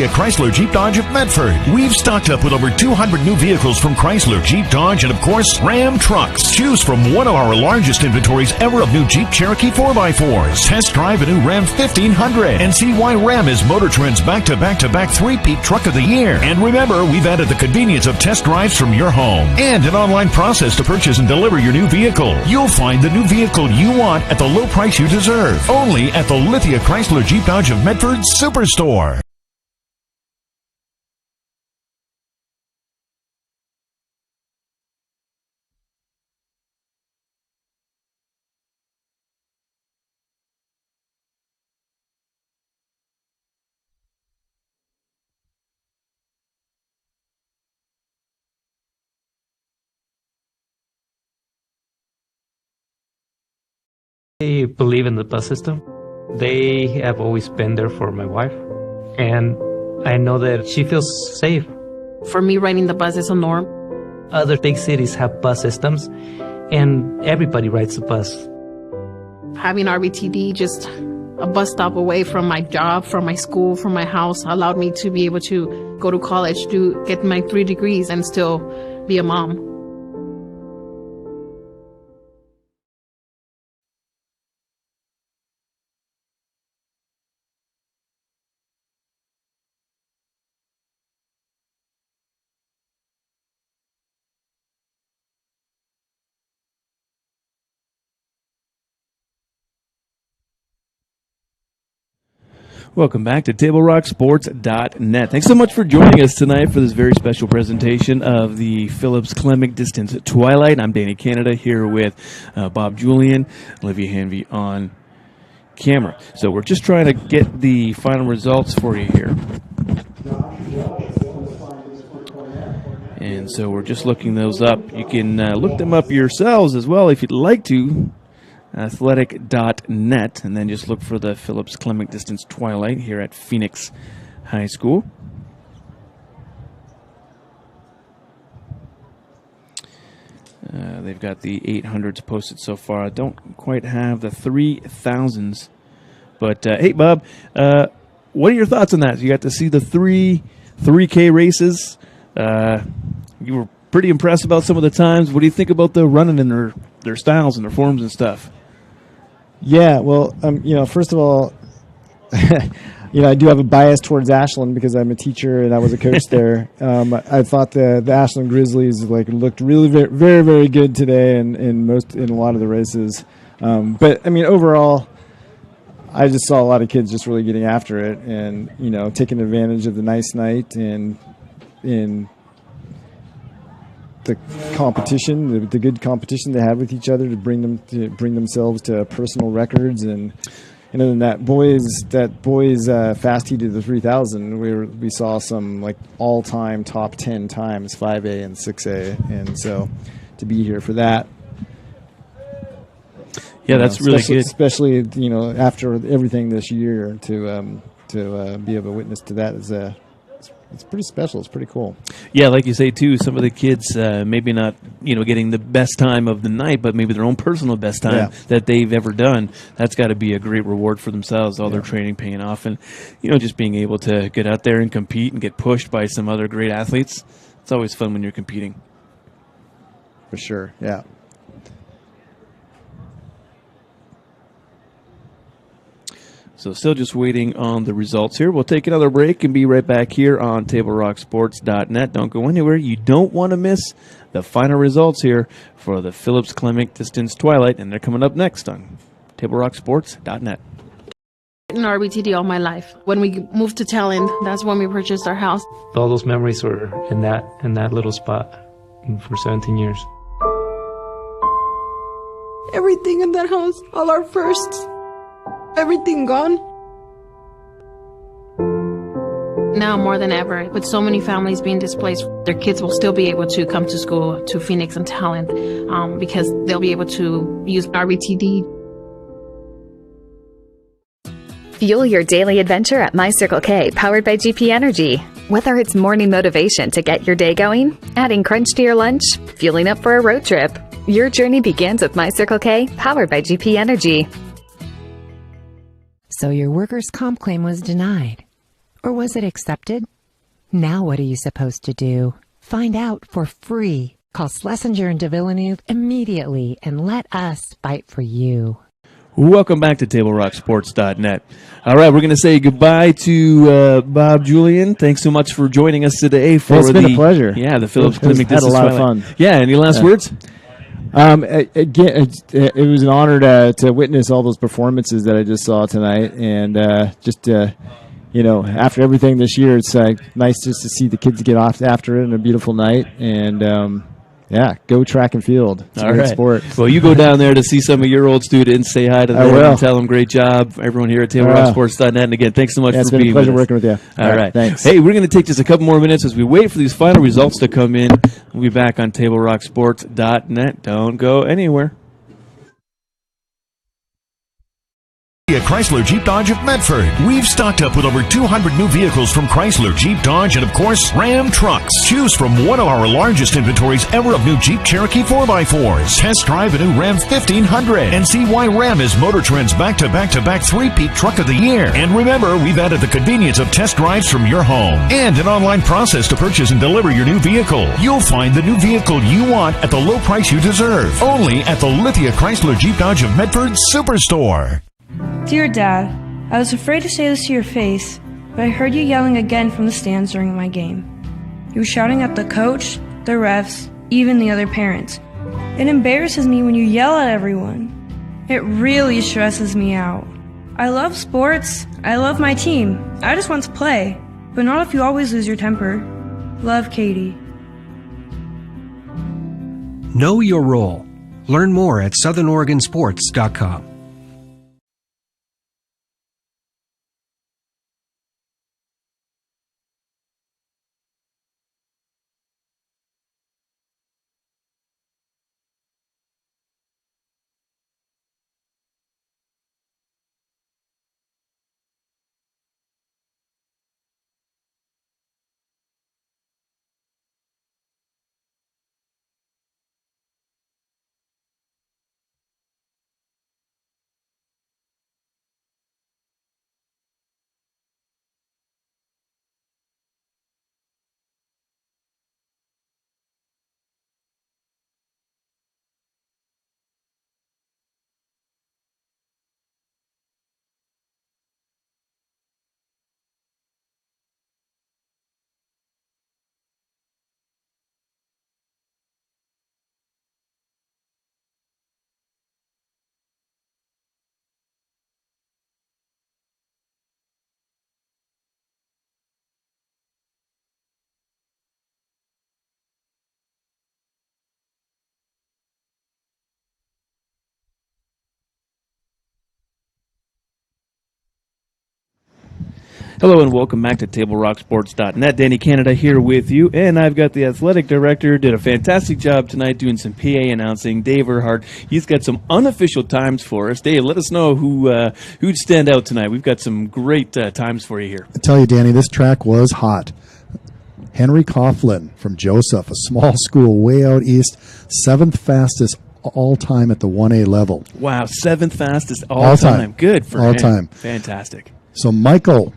Chrysler Jeep Dodge of Medford. We've stocked up with over 200 new vehicles from Chrysler, Jeep Dodge, and of course, Ram trucks. Choose from one of our largest inventories ever of new Jeep Cherokee 4x4s. Test drive a new Ram 1500 and see why Ram is Motor Trend's back-to-back-to-back three-peat truck of the year. And remember, we've added the convenience of test drives from your home and an online process to purchase and deliver your new vehicle. You'll find the new vehicle you want at the low price you deserve. Only at the Lithia Chrysler Jeep Dodge of Medford Superstore. I believe in the bus system. They have always been there for my wife, and I know that she feels safe. For me, riding the bus is a norm. Other big cities have bus systems, and everybody rides the bus. Having RBTD, just a bus stop away from my job, from my school, from my house, allowed me to be able to go to college, get my 3 degrees, and still be a mom. Welcome back to TableRockSports.net. Thanks so much for joining us tonight for this very special presentation of the Phillips Clemic Distance Twilight. I'm Danny Canada here with Bob Julian, Olivia Hanvey on camera. So we're just trying to get the final results for you here. And so we're just looking those up. You can look them up yourselves as well if you'd like to. Athletic.net, and then just look for the Phillips Clemic Distance Twilight here at Phoenix High School. They've got the 800s posted so far. I don't quite have the 3000s. But, hey, Bob, what are your thoughts on that? You got to see the 3K races. You were pretty impressed about some of the times. What do you think about the running in their styles and their forms and stuff? Yeah, well, first of all, I do have a bias towards Ashland because I'm a teacher and I was a coach there. I thought the Ashland Grizzlies looked really very, very, very good today in a lot of the races. But overall, I just saw a lot of kids just really getting after it and taking advantage of the nice night and in the competition, the good competition they had with each other to bring themselves to personal records, and then that boys fast heat of the 3000, we saw some all-time top 10 times 5A and 6A, and so to be here for that. Yeah, that's really good. Especially after everything this year to be able to witness to that is it's pretty special. It's pretty cool. Yeah, like you say, too, some of the kids maybe not, getting the best time of the night, but maybe their own personal best time that they've ever done. That's got to be a great reward for themselves, all their training paying off. And, just being able to get out there and compete and get pushed by some other great athletes. It's always fun when you're competing. For sure, yeah. So still just waiting on the results here. We'll take another break and be right back here on TableRockSports.net. Don't go anywhere. You don't want to miss the final results here for the Phillips Clemic Distance Twilight, and they're coming up next on TableRockSports.net. In RBTD all my life. When we moved to Talent, that's when we purchased our house. All those memories were in that little spot for 17 years. Everything in that house, all our firsts, everything gone. Now more than ever, with so many families being displaced, their kids will still be able to come to school, to Phoenix and Talent, because they'll be able to use RBTD. Fuel your daily adventure at My Circle K, powered by GP Energy. Whether it's morning motivation to get your day going, adding crunch to your lunch, fueling up for a road trip, your journey begins with My Circle K, powered by GP Energy. So your workers' comp claim was denied. Or was it accepted? Now what are you supposed to do? Find out for free. Call Schlesinger and de Villeneuve immediately and let us fight for you. Welcome back to TableRockSports.net. All right, we're going to say goodbye to Bob Julian. Thanks so much for joining us today for it's been a pleasure. Yeah, the Phillips Clinic. Had a lot of fun. Yeah, any last words? Again, it was an honor to witness all those performances that I just saw tonight, and after everything this year, it's nice just to see the kids get off after it on a beautiful night, and go track and field. It's a great sport. Well, you go down there to see some of your old students, say hi to them, and tell them great job. Everyone here at TableRockSports.net. And again, thanks so much for being with us. It's been a pleasure working with you. All right. Thanks. Hey, we're going to take just a couple more minutes as we wait for these final results to come in. We'll be back on TableRockSports.net. Don't go anywhere. At Chrysler Jeep Dodge of Medford, we've stocked up with over 200 new vehicles from Chrysler, Jeep Dodge, and of course, Ram Trucks. Choose from one of our largest inventories ever of new Jeep Cherokee 4x4s. Test drive a new Ram 1500 and see why Ram is Motor Trend's back-to-back-to-back three-peat truck of the year. And remember, we've added the convenience of test drives from your home and an online process to purchase and deliver your new vehicle. You'll find the new vehicle you want at the low price you deserve. Only at the Lithia Chrysler Jeep Dodge of Medford Superstore. Dear Dad, I was afraid to say this to your face, but I heard you yelling again from the stands during my game. You were shouting at the coach, the refs, even the other parents. It embarrasses me when you yell at everyone. It really stresses me out. I love sports, I love my team, I just want to play, but not if you always lose your temper. Love, Katie. Know your role. Learn more at SouthernOregonSports.com. Hello and welcome back to TableRockSports.net. Danny Canada here with you, and I've got the athletic director. Did a fantastic job tonight doing some PA announcing, Dave Earhart. He's got some unofficial times for us. Dave, let us know who'd stand out tonight. We've got some great times for you here. I tell you, Danny, this track was hot. Henry Coughlin from Joseph, a small school way out east, 7th fastest all time at the 1A level. Wow, 7th fastest all time. Good for him. All time. Fantastic. So Michael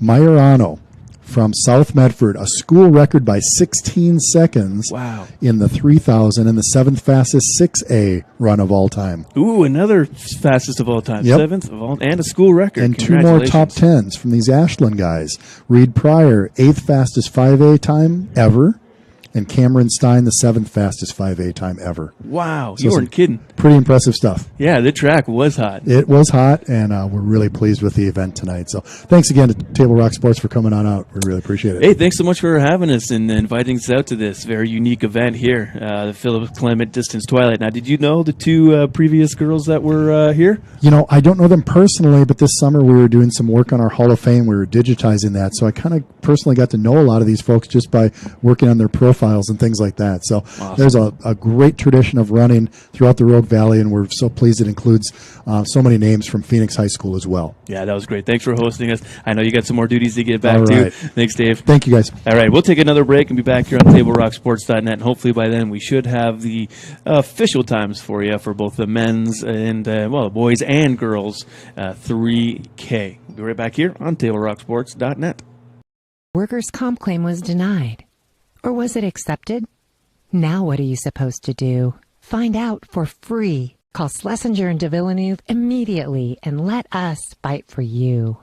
Majorano from South Medford, a school record by 16 seconds in the 3,000 and the 7th fastest 6A run of all time. Ooh, another fastest of all time. Yep. 7th of all, and a school record. And 2 more top 10s from these Ashland guys. Reed Pryor, 8th fastest 5A time ever. And Cameron Stein, the 7th fastest 5A time ever. Wow, So you weren't kidding. Pretty impressive stuff. Yeah, the track was hot. It was hot, and we're really pleased with the event tonight. So thanks again to Table Rock Sports for coming on out. We really appreciate it. Hey, thanks so much for having us and inviting us out to this very unique event here, the Philip Clement Distance Twilight. Now, did you know the 2 previous girls that were here? You know, I don't know them personally, but this summer we were doing some work on our Hall of Fame. We were digitizing that, so I kind of personally got to know a lot of these folks just by working on their profiles and things like that. So there's a great tradition of running throughout the Rogue Valley, and we're so pleased it includes so many names from Phoenix High School as well. Yeah, that was great. Thanks for hosting us. I know you got some more duties to get back to. Thanks, Dave. Thank you, guys. All right, we'll take another break and be back here on TableRockSports.net, and hopefully by then we should have the official times for you for both the men's and, the boys and girls 3K. We'll be right back here on TableRockSports.net. Workers' comp claim was denied. Or was it accepted? Now what are you supposed to do? Find out for free. Call Schlesinger and de Villeneuve immediately and let us fight for you.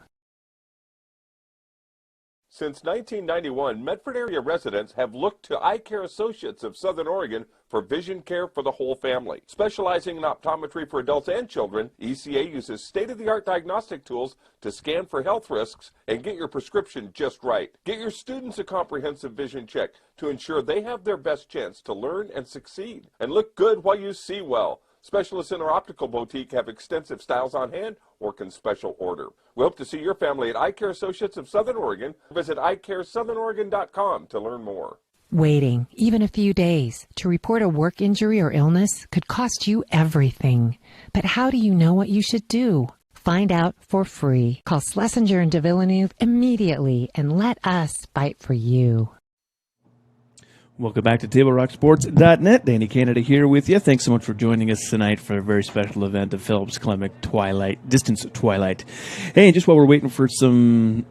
Since 1991, Medford area residents have looked to Eye Care Associates of Southern Oregon for vision care for the whole family. Specializing in optometry for adults and children, ECA uses state-of-the-art diagnostic tools to scan for health risks and get your prescription just right. Get your students a comprehensive vision check to ensure they have their best chance to learn and succeed. And look good while you see well. Specialists in our optical boutique have extensive styles on hand or can special order. We hope to see your family at Eye Care Associates of Southern Oregon. Visit eyecaresouthern.com to learn more. Waiting, even a few days, to report a work injury or illness could cost you everything. But how do you know what you should do? Find out for free. Call Schlesinger and de Villeneuve immediately and let us fight for you. Welcome back to TableRockSports.net. Danny Canada here with you. Thanks so much for joining us tonight for a very special event of Phillips Klimic Twilight, Distance Twilight. Hey, just while we're waiting for some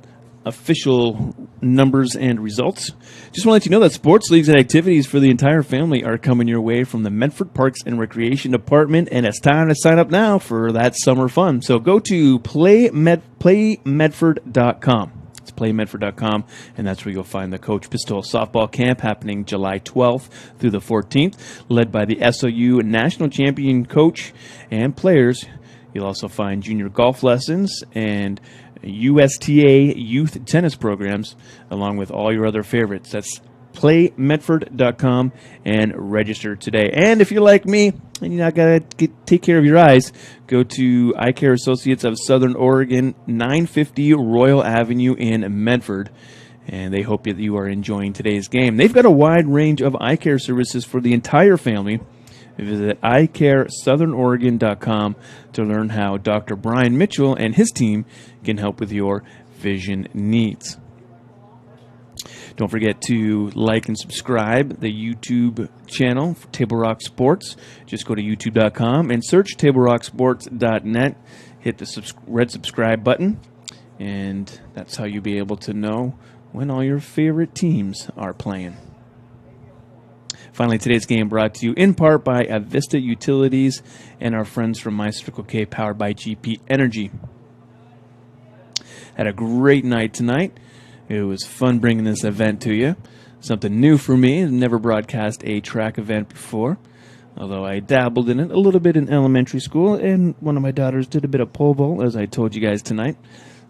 official numbers and results, just want to let you know that sports leagues and activities for the entire family are coming your way from the Medford Parks and Recreation Department, and it's time to sign up now for that summer fun. So go to playmedford.com. PlayMedford.com, and that's where you'll find the Coach Pistol softball camp happening July 12th through the 14th, led by the SOU national champion coach and players. You'll also find junior golf lessons and USTA youth tennis programs, along with all your other favorites. That's PlayMedford.com and register today. And if you're like me and you're not going to take care of your eyes, go to Eye Care Associates of Southern Oregon, 950 Royal Avenue in Medford. And they hope that you are enjoying today's game. They've got a wide range of eye care services for the entire family. Visit eyecaresouthern.oregon.com to learn how Dr. Brian Mitchell and his team can help with your vision needs. Don't forget to like and subscribe the YouTube channel for Table Rock Sports. Just go to youtube.com and search TableRockSports.net. Hit the red subscribe button, and that's how you'll be able to know when all your favorite teams are playing. Finally, today's game brought to you in part by Avista Utilities and our friends from My Circle K, powered by GP Energy. Had a great night tonight. It was fun bringing this event to you. Something new for me. I've never broadcast a track event before, although I dabbled in it a little bit in elementary school, and one of my daughters did a bit of pole vault, as I told you guys tonight.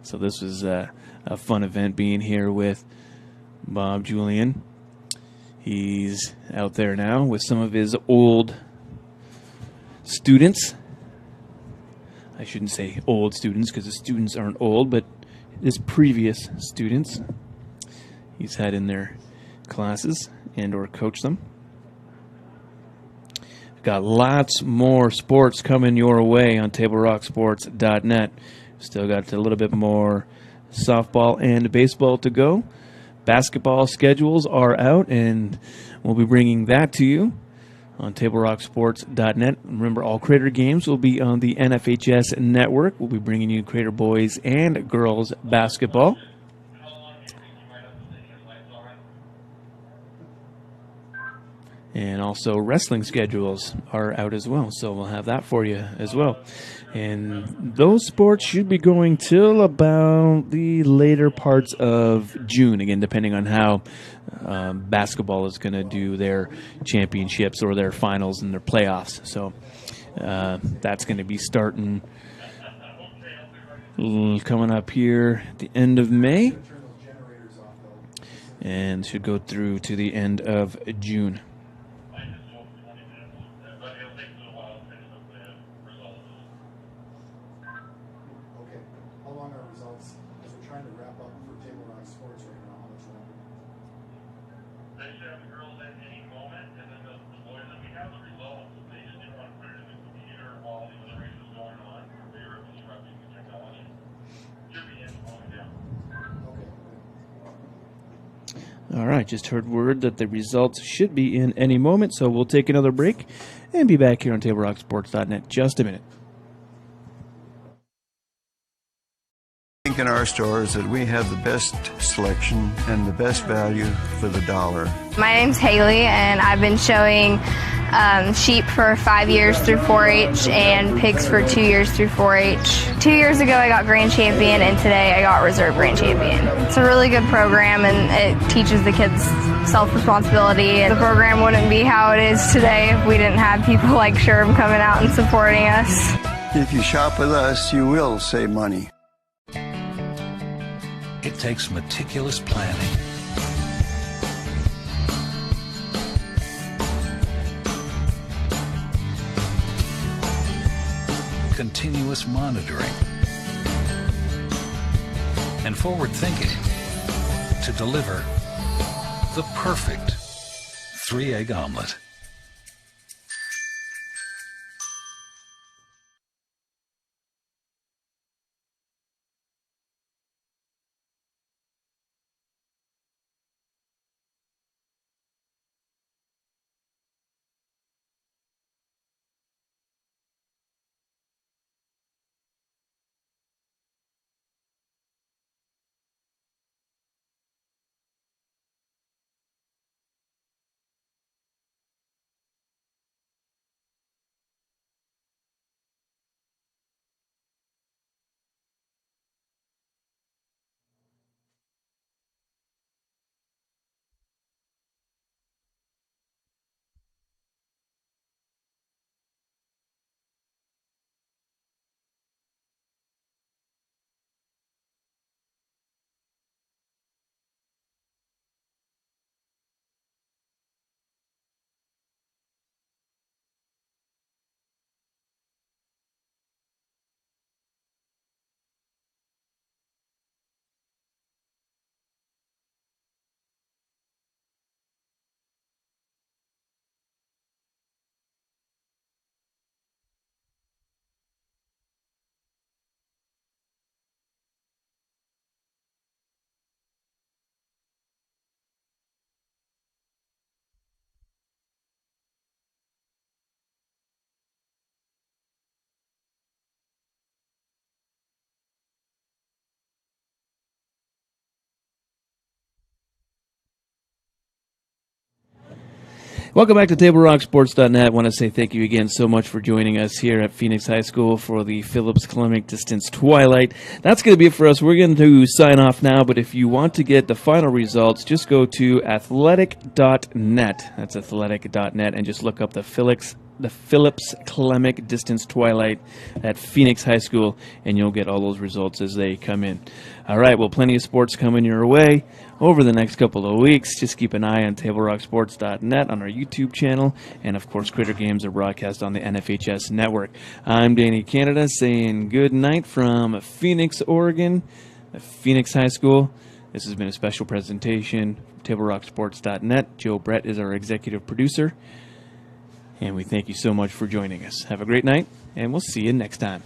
So this was a fun event being here with Bob Julian. He's out there now with some of his old students. I shouldn't say old students because the students aren't old, but his previous students he's had in their classes and or coached them. Got lots more sports coming your way on TableRockSports.net. Still got a little bit more softball and baseball to go. Basketball schedules are out, and we'll be bringing that to you on TableRockSports.net. Remember, all Crater games will be on the NFHS network. We'll be bringing you Crater boys and girls basketball. And also wrestling schedules are out as well, so we'll have that for you as well. And those sports should be going till about the later parts of June, again, depending on how basketball is going to do their championships or their finals and their playoffs. So that's going to be starting coming up here at the end of May and should go through to the end of June. All right, just heard word that the results should be in any moment, so we'll take another break and be back here on TableRockSports.net just a minute. in our store is that we have the best selection and the best value for the dollar. My name's Haley, and I've been showing sheep for 5 years through 4-H and pigs for 2 years through 4-H. 2 years ago I got Grand Champion, and today I got Reserve Grand Champion. It's a really good program, and it teaches the kids self-responsibility. The program wouldn't be how it is today if we didn't have people like Sherm coming out and supporting us. If you shop with us, you will save money. It takes meticulous planning, continuous monitoring, and forward thinking to deliver the perfect 3-egg omelet. Welcome back to TableRockSports.net. I want to say thank you again so much for joining us here at Phoenix High School for the Phillips Clemic Distance Twilight. That's going to be it for us. We're going to sign off now, but if you want to get the final results, just go to athletic.net. That's athletic.net, and just look up the Phillips Clemic Distance Twilight at Phoenix High School, and you'll get all those results as they come in. All right, well, plenty of sports coming your way over the next couple of weeks. Just keep an eye on TableRockSports.net on our YouTube channel, and of course, Critter Games are broadcast on the NFHS network. I'm Danny Canada saying good night from Phoenix, Oregon, at Phoenix High School. This has been a special presentation from TableRockSports.net. Joe Brett is our executive producer. And we thank you so much for joining us. Have a great night, and we'll see you next time.